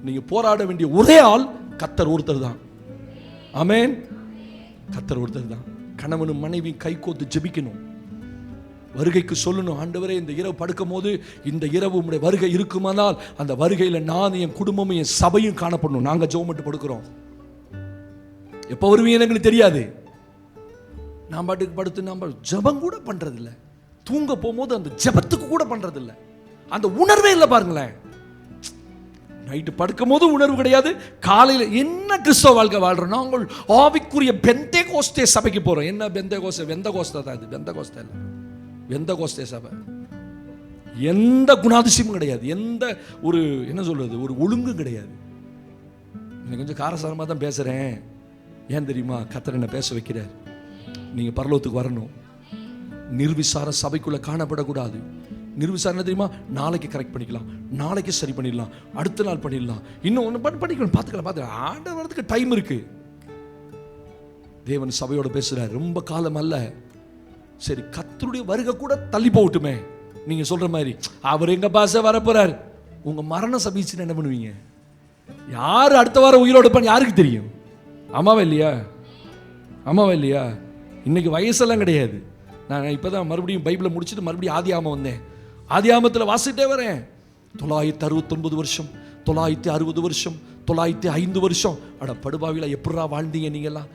நீங்க போராட வேண்டிய ஒரே ஆள் கர்த்தர் ஒருத்தர் தான். ஆமென். கர்த்தர் ஒருத்தர் தான். கணவனும் மனைவியும் கைகோத்து ஜெபிக்கணும். வருகைக்கு சொல்லணும், ஆண்டவரே இந்த இரவு படுக்கும் போது இந்த இரவு உம்முடைய வருகை இருக்குமானால் அந்த வருகையில் நான், என் குடும்பமும், என் சபையும் காணப்படணும். நாங்க ஜெபம் மட்டும் படுக்கிறோம். எப்போ வருவீங்கன்னு எங்களுக்கு தெரியாது. நான் பாட்டுக்கு படுத்து நம்ம ஜெபம் கூட பண்றதில்லை. தூங்க போகும்போது அந்த ஜெபத்துக்கு கூட பண்றதில்லை. அந்த உணர்வே இல்லை பாருங்களேன். நைட்டு படுக்கும் போது உணர்வு கிடையாது. காலையில் என்ன கிறிஸ்தவ வாழ்க்கை வாழ்றோம்? நாங்கள் ஆவிக்குரிய பெந்தேகோஸ்தே சபைக்கு போறோம். என்ன பெந்தேகோஸ்தே? வெந்தகோஸ்தே தான். இது வெந்தகோஸ்தே இல்லை, வெந்தகோஸ்தே சபை. எந்த குணாதிசயமும் கிடையாது, எந்த ஒரு என்ன சொல்றது, ஒரு ஒழுங்கும் கிடையாது. நான் கொஞ்சம் காரசாரமாக தான் பேசுறேன். ஏன் தெரியுமா? கர்த்தர் என்ன பேச வைக்கிறார். நீங்க பரலோகத்துக்கு வரணும். நிர்விசார சபைக்குள்ள காணப்படக்கூடாது. நிர்விசாரணை தெரியுமா? நாளைக்கு கரெக்ட் பண்ணிக்கலாம், நாளைக்கு சரி பண்ணிடலாம், அடுத்த நாள் பண்ணிடலாம், இன்னும் ஒன்று பண்ணிக்கலாம், பார்த்துக்கலாம். ஆண்டவர் வரதுக்கு டைம் இருக்கு. தேவன் சபையோட பேசுறார். ரொம்ப காலம் அல்ல. சரி, கர்த்தருடைய வருகை கூட தள்ளி போகட்டுமே. நீங்க சொல்ற மாதிரி அவர் எங்க பாச வரப்போறார். உங்க மரணம் சபீச்சுன்னு என்ன பண்ணுவீங்க? யாரு அடுத்த வாரம் உயிரோடு இருப்பான்னு யாருக்கு தெரியும்? ஆமாவா இல்லையா? இன்னைக்கு வயசெல்லாம் கிடையாது. நான் இப்போ தான் மறுபடியும் பைபிளை முடிச்சுட்டு மறுபடியும் ஆதியாகமம் வந்தேன். ஆதியாகமத்தில் வாசிட்டே வரேன். 969 வருஷம், 960 வருஷம், 905 வருஷம். அட படுபாவில எப்படா வாழ்ந்தீங்க நீங்கெல்லாம்?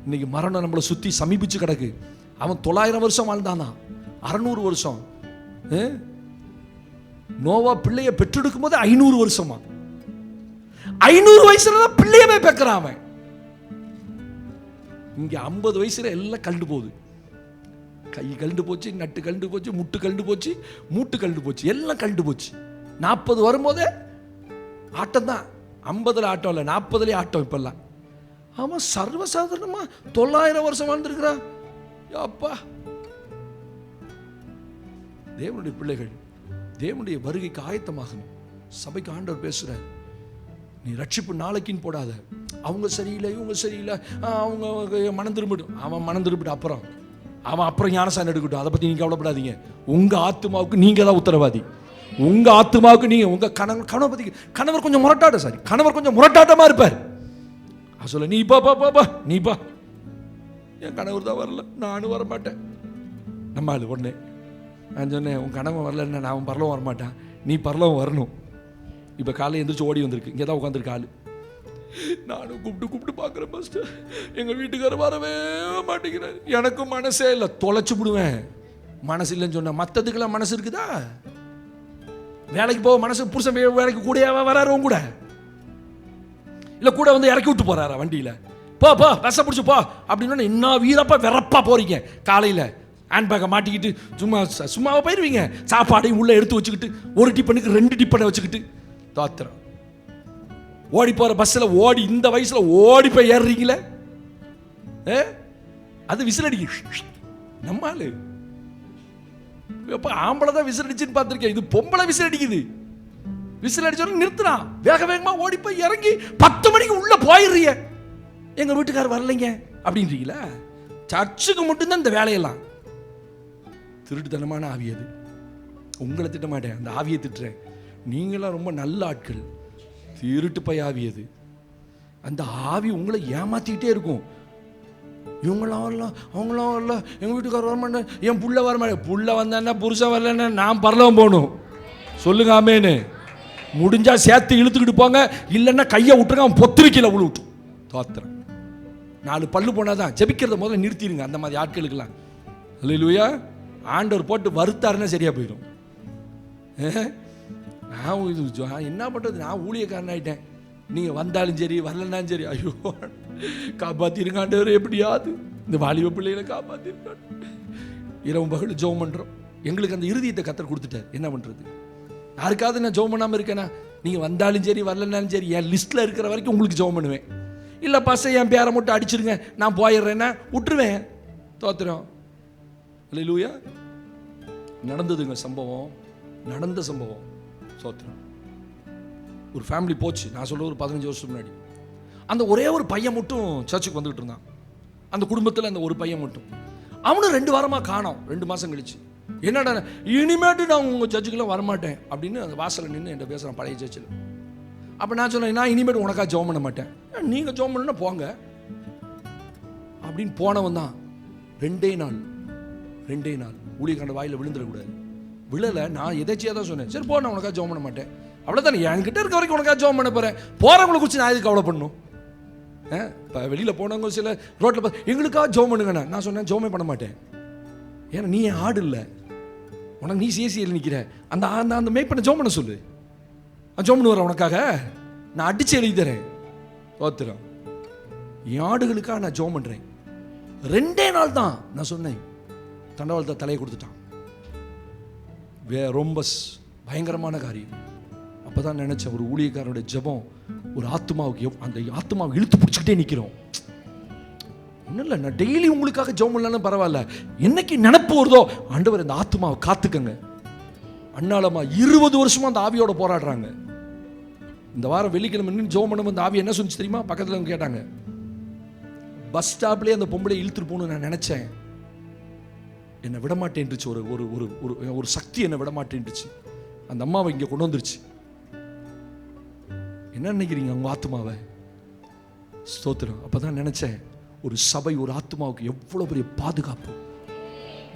இன்னைக்கு மரணம் நம்மளை சுற்றி சமீபிச்சு கிடக்கு. அவன் 900 வருஷம் வாழ்ந்தானா, 600 வருஷம். நோவா பிள்ளைய பெற்றெடுக்கும் போது 500 வருஷமா, 500 வயசுல தான் பிள்ளையவே பெக்கிறான் அவன். இங்க 50 வயசுல எல்லாம் கண்டு போகுது. கை கண்டு போச்சு, நட்டு கண்டு போச்சு, முட்டு கண்டு போச்சு, மூட்டு கண்டு போச்சு, எல்லாம் கண்டு போச்சு. 40 வரும்போதே ஆட்டம் தான். 50ல ஆட்டம் இல்லை, 40லேயே ஆட்டம். இப்பெல்லாம் அவன் சர்வசாதாரணமா 900 வருஷம் வாழ்ந்துருக்கிறான். அப்பா, தேவனுடைய பிள்ளைகள் தேவனுடைய வருகைக்கு ஆயத்தமாகணும். சபைக்கு ஆண்டவர் பேசுறார், நீ ரட்சிப்பு நாளைக்குன்னு போடாத. அவங்க சரியில்லை, இவங்க சரியில்லை, அவங்க மனம் திரும்பிடும். அவன் மனம் திரும்பிட்டு அப்புறம் ஞானசானம் எடுக்கட்டும். அதை பற்றி நீங்கள் கவலைப்படாதீங்க. உங்கள் ஆத்மாவுக்கு நீங்கள் தான் உத்தரவாதி. உங்கள் ஆத்மாவுக்கு நீங்கள் உங்கள் கணவர் பற்றி. கணவர் கொஞ்சம் முரட்டாட்டம், சாரி, கணவர் கொஞ்சம் முரட்டாட்டமாக இருப்பார். சொல்ல நீ பா நீ பா. என் கணவர் தான் வரல, நானும் வரமாட்டேன். நம்ம ஆளு ஒன்று நான் சொன்னேன், உன் கணவன் வரலன்னா நான் பரலவும் வரமாட்டேன், நீ பரலவும் வரணும். இப்போ காலையில் எந்திரிச்சு ஓடி வந்திருக்கு, இங்கே தான் உட்காந்துருக்கு ஆளு. நானும் கூப்பிட்டு பார்க்குறேன் மாஸ்டர், எங்கள் வீட்டுக்காரர் வரவே மாட்டேங்கிறார். எனக்கும் மனசே இல்லை, தொலைச்சு விடுவேன். மனசு இல்லைன்னு சொன்ன மற்றதுக்கெல்லாம் மனசு இருக்குதா? வேலைக்கு போக மனசு, புருஷன் வேலைக்கு கூட வராரு உன் கூட, இல்லை கூட வந்து இறக்கி விட்டு போறாரா வண்டியில்? போ பஸ்ஸை பிடிச்சி போ அப்படின்னு என்ன வீரப்பா வெறப்பா போறீங்க. காலையில் ஹேண்ட்பேக்கை மாட்டிக்கிட்டு சும்மாவை போயிடுவீங்க. சாப்பாடையும் உள்ளே எடுத்து வச்சுக்கிட்டு, ஒரு டிப்பனுக்கு 2 டிப்பனை வச்சுக்கிட்டு தாத்திரம் ஓடி போகிற பஸ்ஸில் ஓடி, இந்த வயசில் ஓடி போய் ஏறுறீங்களே, அது விசில் அடிக்கு. நம்ம ஆளு எப்போ ஆம்பளை தான் விசில் அடிச்சுன்னு பார்த்துருக்கேன், இது பொம்பளை விசில் அடிக்குது. விசில் அடிச்சாலும் நிறுத்துறான், வேகமாக ஓடி போய் இறங்கி 10 மணிக்கு உள்ள போயிடுறீங்க. எங்க வீட்டுக்காரர் வரலைங்க அப்படின்றீங்களா? சர்ச்சுக்கு மட்டும்தான் இந்த வேலையெல்லாம். திருட்டுத்தனமான ஆவி அது. உங்களை திட்ட மாட்டேன், அந்த ஆவியை திட்டுறேன். நீங்களாம் ரொம்ப நல்ல ஆட்கள். திருட்டு போய் ஆவி அது. அந்த ஆவி உங்களை ஏமாத்திக்கிட்டே இருக்கும். இவங்களாம் வரலாம், அவங்களாம் வரல, எங்கள் வீட்டுக்காரர் வரமாட்டேன், என் புள்ள வரமாட்டேன். புள்ள வந்தான்னா புருஷன் வரலன்னா நான் பரலவம் போகணும். சொல்லுங்க ஆமேன்னு. முடிஞ்சா சேர்த்து இழுத்துக்கிட்டு போங்க, இல்லைன்னா கையை விட்டுருங்க, அவன் பொத்திரிக்கையில் விழுவிட்டு தோத்திரம். 4 பல்லு போனாதான். ஜெபிக்கிறத முதல்ல நிறுத்திடுங்க அந்த மாதிரி ஆட்களுக்கெல்லாம். அல்லேலூயா. ஆண்டவர் போட்டு வருத்தாருன்னா சரியா போயிடும். நான் என்ன பண்ணுறது, நான் ஊழியக்காரன் ஆகிட்டேன். நீங்கள் வந்தாலும் சரி வரலன்னாலும் சரி, ஐயோ காப்பாற்றிருங்க ஆண்டவர், எப்படியாவது இந்த வாலிப பிள்ளைகளை காப்பாற்றிருங்க. இரவு பகல் ஜெபம் பண்ணுறோம். எங்களுக்கு அந்த இருதயத்தை கர்த்தர் கொடுத்துட்டார். என்ன பண்ணுறது? யாருக்காவது நான் ஜெபம் பண்ணாமல் இருக்கேனா? நீங்கள் வந்தாலும் சரி வரலன்னாலும் சரி, என் லிஸ்ட்டில் இருக்கிற வரைக்கும் உங்களுக்கு ஜெபம் பண்ணுவேன். இல்லை பஸ்ஸை என் பேரை மட்டும் அடிச்சிருங்க, நான் போயிடுறேன்னா விட்டுருவேன். தோத்திரம். அல்லேலூயா. நடந்ததுங்க சம்பவம், நடந்த சம்பவம். சோத்திரம். ஒரு ஃபேமிலி போச்சு, நான் சொல்ல ஒரு 15 வருஷம் முன்னாடி. அந்த ஒரே ஒரு பையன் மட்டும் சர்ச்சுக்கு வந்துகிட்டு இருந்தான். அந்த குடும்பத்தில் அந்த ஒரு பையன் மட்டும். அவனும் 2 வாரமாக காணோம். 2 மாதம் கழிச்சு, என்னடா இனிமேட்டு நான் உங்கள் சர்ச்சுக்கெல்லாம் வரமாட்டேன் அப்படின்னு அந்த வாசலில் நின்று என்கிட்ட பேசுகிறேன், பழைய சர்ச்சில். அப்போ நான் சொன்னேன், நான் இனிமேட்டு உனக்காக ஜெபம் பண்ண மாட்டேன், நீங்கள் ஜெபம் பண்ணுன்னா போங்க அப்படின்னு போனவன் தான். 2 நாள் ஊழியக்காரன் வாயில் விழுந்துடக்கூடாது. விழலை. நான் எதாச்சியாக தான் சொன்னேன், சரி போ, நான் உனக்காக ஜெபம் பண்ண மாட்டேன், அவ்வளோதானே, என்கிட்ட இருக்க வரைக்கும் உனக்காக ஜெபம் பண்ண போகிறேன், போகிறவங்களை குறித்து நான் எதுக்கு கவலை பண்ணணும்? இப்போ வெளியில் போனவங்க சில ரோட்டில் பார்த்து எங்களுக்காக ஜெபம் பண்ணுங்கண்ணா. நான் சொன்னேன், ஜெபமே பண்ண மாட்டேன். ஏன்னா நீ என் ஆடு இல்லை, உனக்கு நீ சிஎஸ்சியில் நிற்கிற. அந்த அந்த மேக் பண்ண ஜெபம் பண்ண சொல்லு, ஜெபம் பண்ணு வர உனக்காக நான் அடித்து எழுதி தரேன். ஓத்துறோம். என் ஆடுகளுக்காக நான் ஜெபம் பண்ணுறேன். 2 நாள் தான் நான் சொன்னேன், தண்டவாளத்தை தலையை கொடுத்துட்டான். ரொம்ப பயங்கரமான காரியம். அப்போ தான் நினச்சேன், ஒரு ஊழியக்காரனுடைய ஜெபம் ஒரு ஆத்மாவுக்கு, அந்த ஆத்மாவை இழுத்து பிடிச்சிக்கிட்டே நிற்கிறோம். ஒன்றும் இல்லை, நான் டெய்லி உங்களுக்காக ஜெபம் பண்ணலான்னு பரவாயில்ல, என்னைக்கு நினப்பு வருதோ ஆண்டவர் இந்த ஆத்மாவை காத்துக்கங்க. அண்ணாலம்மா 20 வருஷமா அந்த ஆவியோட போராடுறாங்க. இந்த வாரம் வெள்ளிக்கிழமை நின்று ஜெபம் பண்ணும்போது அந்த ஆவி என்ன சொன்னிச்சு தெரியுமா? பக்கத்தில் கேட்டாங்க. பஸ் ஸ்டாப்லேயே அந்த பொம்பளை இழுத்துட்டு போகணும்னு நான் நினச்சேன், என்னை விடமாட்டேன்ருச்சு. ஒரு ஒரு ஒரு ஒரு சக்தி என்னை விடமாட்டேன்ருச்சு. அந்த அம்மாவை இங்கே கொண்டு வந்துருச்சு. என்ன நினைக்கிறீங்க உங்கள் ஆத்மாவை? ஸ்தோத்திரம். அப்போ தான் நினச்சேன், ஒரு சபை, ஒரு ஆத்மாவுக்கு எவ்வளவு பெரிய பாதுகாப்பு,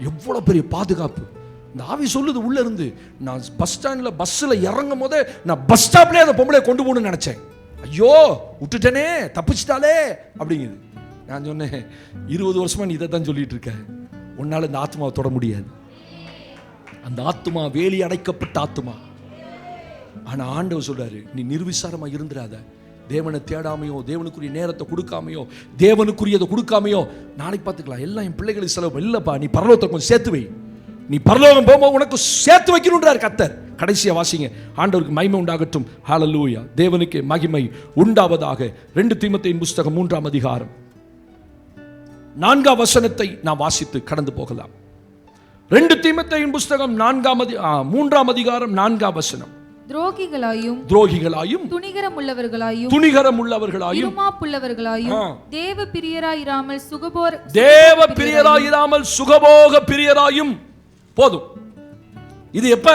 எவ்வளவு பெரிய பாதுகாப்பு. இந்த ஆவி சொல்லுது உள்ள இருந்து. நான் பஸ் ஸ்டாண்ட்ல பஸ்ஸில் இறங்கும் போதே நான் பஸ் ஸ்டாப்லேயே அந்த பொம்பளை கொண்டு போகணும்னு நினைச்சேன். ஐயோ விட்டுட்டேனே, தப்பிச்சிட்டாலே அப்படிங்குது. நான் சொன்னேன், 20 வருஷமா நீ இதை தான் சொல்லிட்டு இருக்க, உன்னால இந்த ஆத்மாவை தொட முடியாது. அந்த ஆத்மா வேலி அடைக்கப்பட்ட ஆத்மா. ஆனா ஆண்டவர் சொல்றாரு, நீ நிர்விசாரமா இருந்துடாத. தேவனை தேடாமையோ, தேவனுக்குரிய நேரத்தை கொடுக்காமையோ, தேவனுக்குரியதை கொடுக்காமையோ, நாளைக்கு பார்த்துக்கலாம், எல்லாம் என் பிள்ளைகளுக்கு செலவு இல்லப்பா, நீ பரலோகத்தை கொஞ்சம் சேர்த்து வை. நீ பரலோகம் போகும்போது உனக்கு சேர்த்து வைக்கணும்ன்றார் கர்த்தர். கடைசியா வாசிங்க. ஆண்டவருக்கு மகிமை உண்டாகட்டும். ஹல்லேலூயா. தேவனுக்கு மகிமை உண்டாவதாக. 2 தீமோத்தேயுவின் புத்தகம் 3ஆம் அதிகாரம் 4ஆம் வசனத்தை நாம் வாசித்து கடந்து போகலாம். 2 தீமோத்தேயுவின் புத்தகம் 3ஆம் அதிகாரம் 4ஆம் வசனம். துரோகிகளாயும் துணிகரமுள்ளவர்களாயும் இருமாப்புள்ளவர்களாயும் தேவ பிரியராயிராமல் சுகபோக பிரியராயும். போதும். இது எப்ப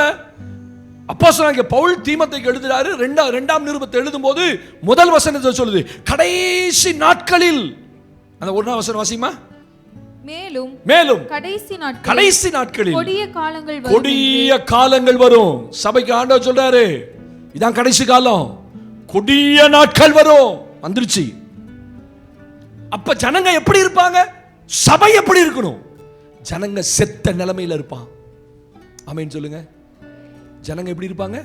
அப்போஸ்தலனாகிய பவுல் தீமோத்தேயுக்கு எழுதுறாரு. 2ஆம் நிருபத்தை எழுதும்போது முதல் வசனத்தை சொல்லுது, கடைசி நாட்களில். அந்த 1ஆம் வசனம் வாசிமா. மேலும் கடைசி நாட்களில் கொடிய காலங்கள் வரும். சபைக்கு ஆண்டவர் சொல்றாரு, இதான் கடைசி காலம், கொடிய நாட்கள் வரும். வந்துருச்சு. அப்ப ஜனங்க எப்படி இருப்பாங்க? சபை எப்படி இருக்கணும்? ஜனங்க செத்த நிலைமையில இருப்பான். ஆமென் சொல்லுங்க. ஜனங்க எப்படி இருப்பாங்க?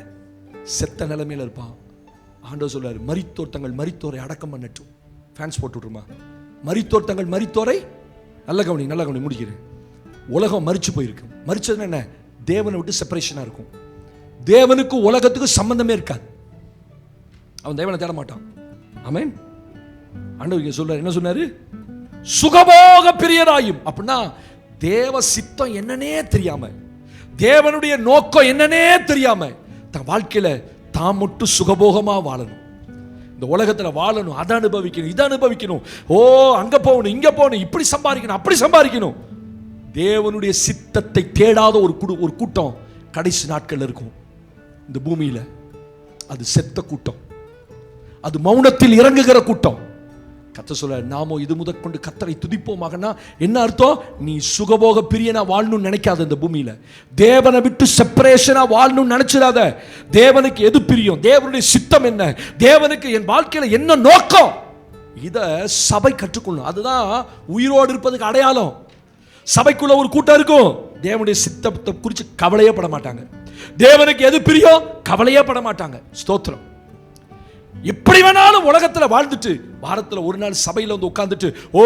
செத்த நிலைமையில இருப்பான். ஆண்டவர் சொல்றாரு, மரித்தோர் தங்கள் மரித்தோரை அடக்கம் பண்ணட்டும். ஃபேன்ஸ் போட்டு விட்டுருமா? மரித்தோர் தங்கள் மரித்தோரை. நல்ல கவனி முடிக்கிறேன். உலகம் மரிச்சு போயிருக்கு. மரிச்சதுன்னா என்ன? தேவனை விட்டு செப்பரேஷனா இருக்கும். தேவனுக்கு உலகத்துக்கு சம்பந்தமே இருக்காது. அவன் தேவனை தேட மாட்டான். ஆமென். ஆண்டவர் சொல்றாரு, என்ன சொன்னாரு? சுகபோக பிரியராயும். அப்படின்னா தேவ சித்தம் என்னன்னே தெரியாம, தேவனுடைய நோக்கம் என்னன்னே தெரியாம தன் வாழ்க்கையில தான் மட்டும் சுகபோகமா வாழணும். இந்த உலகத்துல வாழணும், அதை அனுபவிக்கணும், இதை அனுபவிக்கணும், ஓ அங்க போகணும், இங்க போகணும், இப்படி சம்பாதிக்கணும், அப்படி சம்பாதிக்கணும். தேவனுடைய சித்தத்தை தேடாத ஒரு கூட்டம் கடைசி நாட்கள் இருக்கும் இந்த பூமியில. அது செத்த கூட்டம், அது மௌனத்தில் இறங்குகிற கூட்டம். கர்த்தர் சொல்றார், நாமோ இது முதற்கொண்டு கர்த்தரை துதிப்போமாகனா என்ன அர்த்தம்? நீ சுகபோக பிரியனா வாழணும்னு நினைக்காத. இந்த பூமியில தேவனை விட்டு செப்பரேஷனா வாழணும்னு நினைச்சிடாத. தேவனுக்கு எது பிரியம், தேவனுடைய சித்தம் என்ன, தேவனுக்கு என் வாழ்க்கையில என்ன நோக்கம், இத சபை கற்றுக்கொள்ளணும். அதுதான் உயிரோடு இருப்பதுக்கு அடையாளம். சபைக்குள்ள ஒரு கூட்டம் இருக்கும், தேவனுடைய சித்தத்தை குறித்து கவலையே பட மாட்டாங்க. தேவனுக்கு எது பிரியம் கவலையே பட மாட்டாங்க. ஸ்தோத்திரம். எப்படி வேணாலும் உலகத்துல வாழ்ந்துட்டு வாரத்துல ஒரு நாள் சபையில வந்து உட்கார்ந்துட்டு, ஓ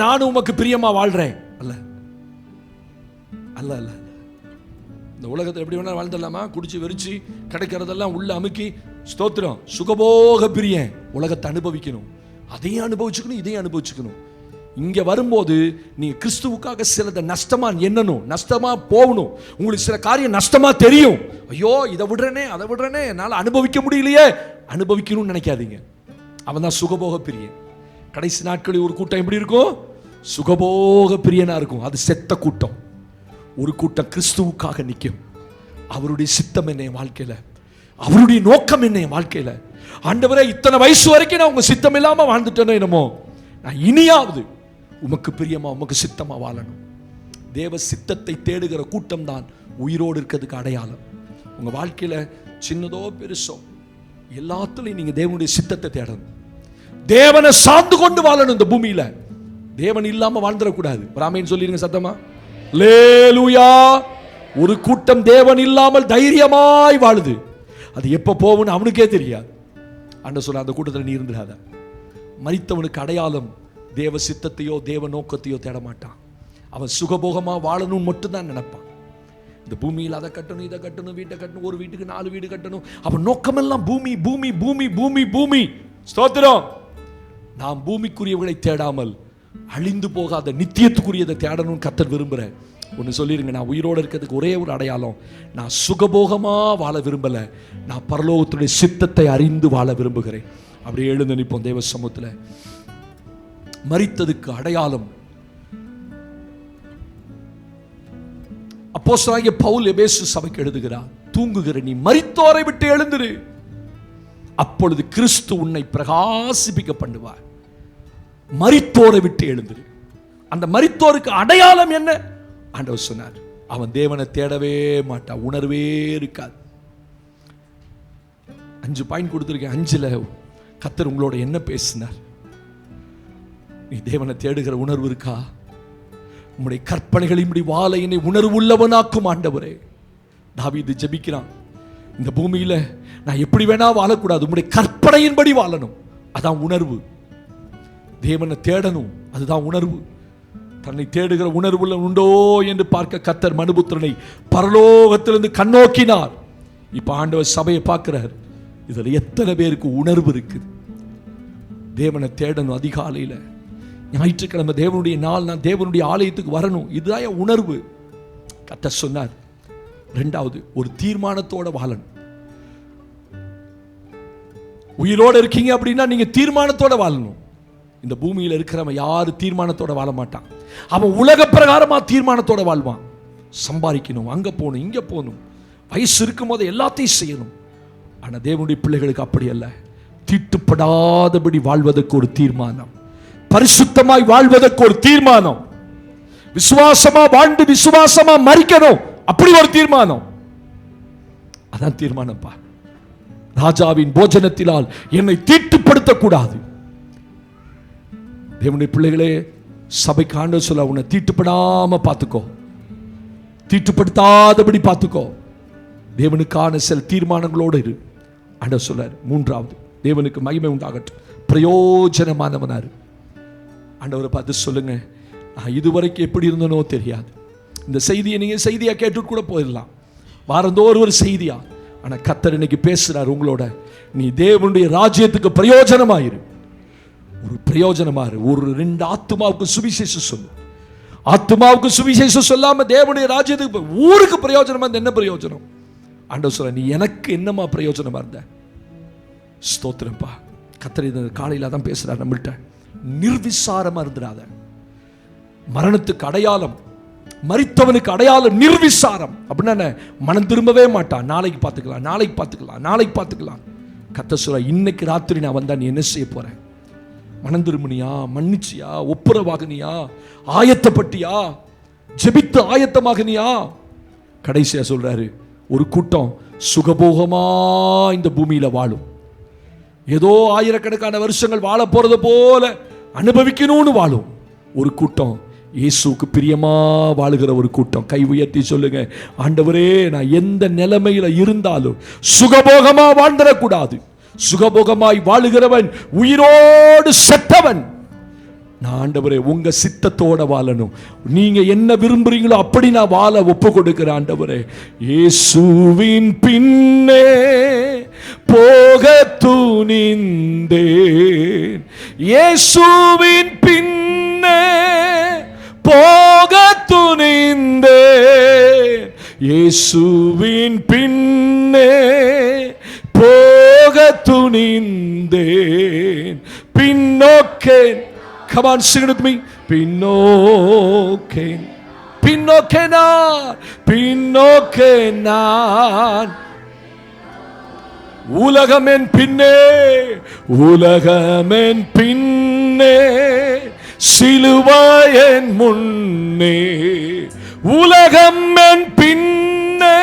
நானும் உமக்கு பிரியமா வாழ்றேன். அல்ல அல்ல அல்ல. இந்த உலகத்துல எப்படி வேணாலும் வாழ்ந்துடலாமா? குடிச்சு வெறிச்சு கிடைக்கிறதெல்லாம் உள்ள அமுக்கி, ஸ்தோத்திரம், சுகபோக பிரியன். உலகத்தை அனுபவிக்கணும், அதையும் அனுபவிச்சுக்கணும், இதையும் அனுபவிச்சுக்கணும். இங்க வரும்போது நீங்க கிறிஸ்துவுக்காக சிலதை நஷ்டமா எண்ணணும், நஷ்டமா போகணும். உங்களுக்கு சில காரியம் நஷ்டமா தெரியும். ஐயோ இதை விடுறேனே, அதை விடுறேனே, என்னால அனுபவிக்க முடியலையே. அனுபவிக்கணும்னு நினைக்காதீங்க. அவன் தான் சுகபோக பிரியன். கடைசி நாட்களில் ஒரு கூட்டம் எப்படி இருக்கும்? சுகபோக பிரியனா இருக்கும். அது செத்த கூட்டம். ஒரு கூட்டம் கிறிஸ்துவுக்காக நிற்கும். அவருடைய சித்தம் என்ன என் வாழ்க்கையில, அவருடைய நோக்கம் என்ன என் வாழ்க்கையில. ஆண்டவரே, இத்தனை வயசு வரைக்கும் நான் உங்க சித்தம் இல்லாம வாழ்ந்துட்டேனோ என்னமோ, நான் இனியாவது உமக்கு பிரியமா உமக்கு சித்தமா வாழணும். தேவ சித்தத்தை தேடுகிற கூட்டம் தான் உயிரோடு இருக்கிறதுக்கு அடையாளம். உங்க வாழ்க்கையில சின்னதோ பெருசோ எல்லாத்துலயும் நீங்க தேவனுடைய சித்தத்தை தேடணும். தேவனை சார்ந்து கொண்டு வாழணும். இந்த பூமியில தேவன் இல்லாம வாழ்ந்துடக்கூடாது. ஆமென் சொல்லிருங்க சத்தமா. அல்லேலூயா. ஒரு கூட்டம் தேவன் இல்லாமல் தைரியமாய் வாழுது. அது எப்ப போகும்னு அவனுக்கே தெரியாது. ஆண்டவர் சொல்ல, அந்த கூட்டத்தில் நீ இருந்துடாத. மரித்தவனுக்கு அடையாளம் தேவ சித்தத்தையோ தேவ நோக்கத்தையோ தேட மாட்டான். அவன் சுகபோகமா வாழணும் மட்டும்தான் நினைப்பான். இந்த பூமியில் அதை கட்டணும், இதை கட்டணும், வீட்டை கட்டணும், ஒரு வீட்டுக்கு 4 வீடு கட்டணும். அவன் நோக்கமெல்லாம் பூமி பூமி பூமி பூமி பூமி. ஸ்தோத்திரம். நாம் பூமிக்குரியவர்களை தேடாமல் அழிந்து போகாத நித்தியத்துக்குரியதை தேடணும்னு கர்த்தர் விரும்புகிறேன். ஒன்று சொல்லிருங்க, நான் உயிரோடு இருக்கிறதுக்கு ஒரே ஒரு அடையாளம், நான் சுகபோகமா வாழ விரும்பல, நான் பரலோகத்துடைய சித்தத்தை அறிந்து வாழ விரும்புகிறேன். அப்படியே எழுந்து நிற்போம் தேவ சமூகத்தில். மரித்ததுக்கு அடையாளம். அப்போஸ்தலனாகிய பவுல் எபேசு சபைக்கு எழுதுகிறார், தூங்குகிற நீ மரித்தோரை விட்டு எழுந்திரு, அப்பொழுது கிறிஸ்து உன்னை பிரகாசிப்பிக்க பண்ணுவார். மரித்தோரை விட்டு எழுந்திரு. அந்த மரித்தோருக்கு அடையாளம் என்ன? ஆண்டவர் சொன்னார், அவன் தேவனை தேடவே மாட்டான், உணர்வே இருக்காது. 5 பாயிண்ட் கொடுத்துருக்கேன். 5ல கர்த்தர் உங்களோட என்ன பேசினார்? நீ தேவனை தேடுகிற உணர்வு இருக்கா? உம்முடைய கற்பனைகளின்படி வாழ என்னை உணர்வு உள்ளவனாக்கும் ஆண்டவரே. தாவீது ஜெபிக்கிறான், இந்த பூமியில நான் எப்படி வேணா வாழக்கூடாது, உம்முடைய கற்பனையின்படி வாழணும். அதான் உணர்வு. தேவனை தேடணும், அதுதான் உணர்வு. தன்னை தேடுகிற உணர்வுள்ள உண்டோ என்று பார்க்க கர்த்தர் மனுபுத்திரனை பரலோகத்திலிருந்து கண்ணோக்கினார். இப்ப ஆண்டவர் சபையை பார்க்கிறார். இதுல எத்தனை பேருக்கு உணர்வு இருக்குது? தேவனை தேடணும். அதிகாலையில் ஞாயிற்றுக்கிழமை தேவனுடைய நாள், நான் தேவனுடைய ஆலயத்துக்கு வரணும். இதுதான் என் உணர்வு. கர்த்தர் சொன்னார். 2வது, ஒரு தீர்மானத்தோட வாழணும். உயிரோடு இருக்கீங்க அப்படின்னா நீங்க தீர்மானத்தோட வாழணும். இந்த பூமியில் இருக்கிறவன் யாரு தீர்மானத்தோட வாழ மாட்டான். அவன் உலக பிரகாரமா தீர்மானத்தோட வாழ்வான். சம்பாதிக்கணும், அங்க போகணும், இங்க போகணும், வயசு இருக்கும் போது எல்லாத்தையும் செய்யணும். ஆனா தேவனுடைய பிள்ளைகளுக்கு அப்படி அல்ல. தீட்டுப்படாதபடி வாழ்வதற்கு ஒரு தீர்மானம், பரிசுத்தமாய் வாழ்வதற்கு ஒரு தீர்மானம், விசுவாசமா வாழ்ந்து விசுவாசமா மரிக்கணும், அப்படி ஒரு தீர்மானம். அதான் தீர்மானம்ப்பா. ராஜாவின் போஜனத்தினால் என்னை தீட்டுப்படுத்தக்கூடாது. தேவனுடைய பிள்ளைகளே, சபைக்கு ஆண்டவர் சொல்ல, உன்னை தீட்டுப்படாம பார்த்துக்கோ, தீட்டுப்படுத்தாதபடி பார்த்துக்கோ. தேவனுக்கான சில தீர்மானங்களோடு இரு. ஆண்டவர் சொல்றார். 3வது, தேவனுக்கு மகிமை உண்டாகட்டும், பிரயோஜனமானவனாரு. ஆண்டவரை பார்த்து சொல்லுங்க, நான் இதுவரைக்கும் எப்படி இருந்தனோ தெரியாது. இந்த செய்தியை நீங்க செய்தியா கேட்டுட்டு கூட போயிடலாம், வாரந்தோறும் ஒரு செய்தியா. ஆனா கர்த்தர் இன்னைக்கு பேசுறார் உங்களோட. நீ தேவனுடைய ராஜ்யத்துக்கு பிரயோஜனமாயிரு, ஒரு பிரயோஜனமாயிரு. ஒரு 2 ஆத்துமாவுக்கு சுவிசேஷம் சொல்லு. ஆத்துமாவுக்கு சுவிசேஷம் சொல்லாம தேவனுடைய ராஜ்யத்துக்கு, ஊருக்கு பிரயோஜனமா இருந்த என்ன பிரயோஜனம்? ஆண்டவர் சொல்ற, நீ எனக்கு என்னமா பிரயோஜனமா இருந்த? ஸ்தோத்திரப்பா. கர்த்தர் இந்த காலையில தான் பேசுறார் நம்மள்ட்ட. நிர்விசாரமா இருந்துடாத. மரணத்துக்கு அடையாளம், மரித்தவனுக்கு அடையாளம் நிர்விசாரம். அப்படின்னா மனம் திரும்பவே மாட்டான். நாளைக்கு பார்த்துக்கலாம், நாளைக்கு பார்த்துக்கலாம், நாளைக்கு பார்த்துக்கலாம். கர்த்தர் சொல்ற, இன்னைக்கு ராத்திரி நான் வந்தா நீ என்ன செய்ய போற? மனம் திரும்பினியா? மன்னிச்சியா? ஒப்புரவாகனியா? ஆயத்தப்பட்டியா? ஜெபித்து ஆயத்தமாகனியா? கடைசியா சொல்றாரு, ஒரு கூட்டம் சுகபோகமா இந்த பூமியில வாழும். ஏதோ ஆயிரக்கணக்கான வருஷங்கள் வாழ போறது போல அனுபவிக்கணும்னு வாழும். ஒரு கூட்டம் இயேசுவுக்கு பிரியமா வாழுகிற ஒரு கூட்டம். கை உயர்த்தி சொல்லுங்க, ஆண்டவரே, நான் எந்த நிலைமையில இருந்தாலும் சுகபோகமா வாழ்ந்துடக்கூடாது. சுகபோகமாய் வாழுகிறவன் உயிரோடு செத்தவன். நான் ஆண்டவரே உங்க சித்தத்தோட வாழணும். நீங்க என்ன விரும்புறீங்களோ அப்படி நான் வாழ ஒப்பு கொடுக்கிறேன். ஆண்டவரே, இயேசுவின் பின்னே போக துணிந்தேன், இயேசுவின் பின்னே போக துணிந்தேன், இயேசுவின் பின்னே போக துணிந்தேன். பின்னோக்கேன். Come on, sing it with me. பின்னோக்கேன், பின்னோக்கேன் நான், பின்னோக்கேன் நான். உலகமென் பின்னே, உலகமென் பின்னே, சிலுவாயன் முன்னே. உலகமென் பின்னே,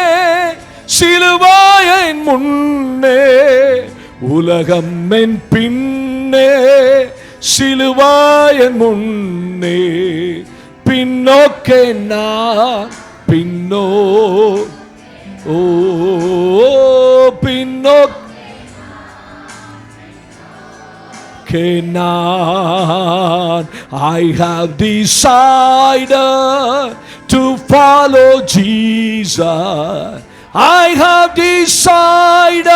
சிலுவாயன் முன்னே. உலகமென் பின்னே, சிலுவாயன் முன்னே. பின்னோக்கே நான், பின்னோ ஓ பின்னோக்கே நான். I have decided to follow Jesus. I have decided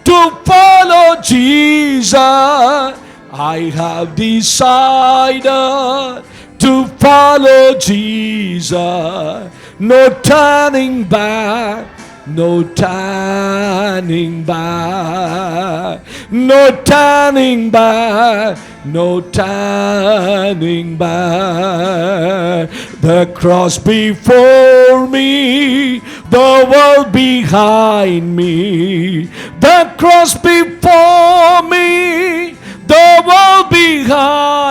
to follow Jesus. I have decided to follow Jesus. No turning back, no turning back, no turning back, no turning back. The cross before me, the world behind me. The cross before me, the world behind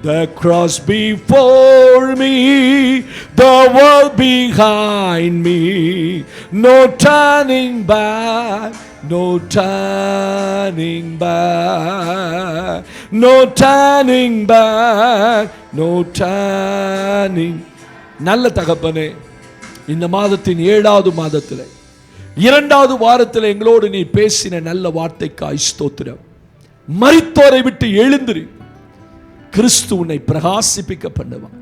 The cross before me, the world behind me. No turning back, no turning back, no turning back, no turning. நல்ல தகப்பனே, இந்த மாதத்தின் 7வது மாதத்தில் 2வது வாரத்தில் எங்களோடு நீ பேசின நல்ல வார்த்தைக்காய் ஸ்தோத்திரம். மரித்தோரை விட்டு எழுந்திரு, கிறிஸ்து உன்னை பிரகாசிப்பிக்க பண்ணுவான்.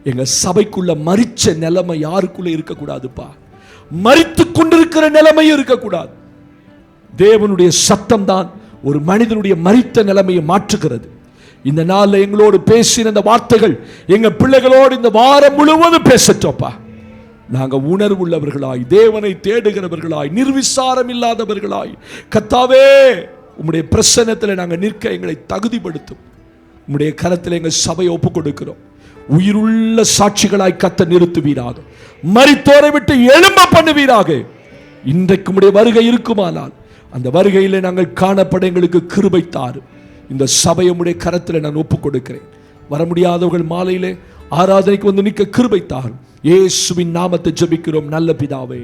எங்க சபைக்குள்ள மரிச்ச நிலைமை யாருக்குள்ள இருக்கக்கூடாதுப்பா. மரித்து கொண்டிருக்கிற நிலைமை இருக்கக்கூடாது. தேவனுடைய சத்தம் தான் ஒரு மனிதனுடைய மரித்த நிலைமையை மாற்றுகிறது. இந்த நாளில் எங்களோடு பேசின இந்த வார்த்தைகள் எங்க பிள்ளைகளோடு இந்த வாரம் முழுவதும் பேசட்டோப்பா. நாங்க உணர்வுள்ளவர்களாய், தேவனை தேடுகிறவர்களாய், நிர்விசாரம் இல்லாதவர்களாய், கர்த்தாவே உம்முடைய பிரசன்னத்தில் நாங்கள் நிற்க எங்களை தகுதிப்படுத்தும். உம்முடைய கரத்தில் எங்கள் சபையை ஒப்புக் கொடுக்கிறோம். உயிருள்ள சாட்சிகளாய் கத்த நிறுத்துவீராக. மரித்தோரை விட்டு எழும்ப பண்ணுவீராக. இன்றைக்கு உம்முடைய வருகை இருக்குமானால் அந்த வருகையிலே நாங்கள் காணப்பட எங்களுக்கு கிருபை தாரும். இந்த சபையை உம்முடைய கரத்தில் நான் ஒப்புக் கொடுக்கிறேன். வர முடியாதவர்கள் மாலையிலே ஆராதனைக்கு வந்து நிற்க கிருபை தாரும். இயேசுவின் நாமத்தை ஜெபிக்கிறோம் நல்ல பிதாவே.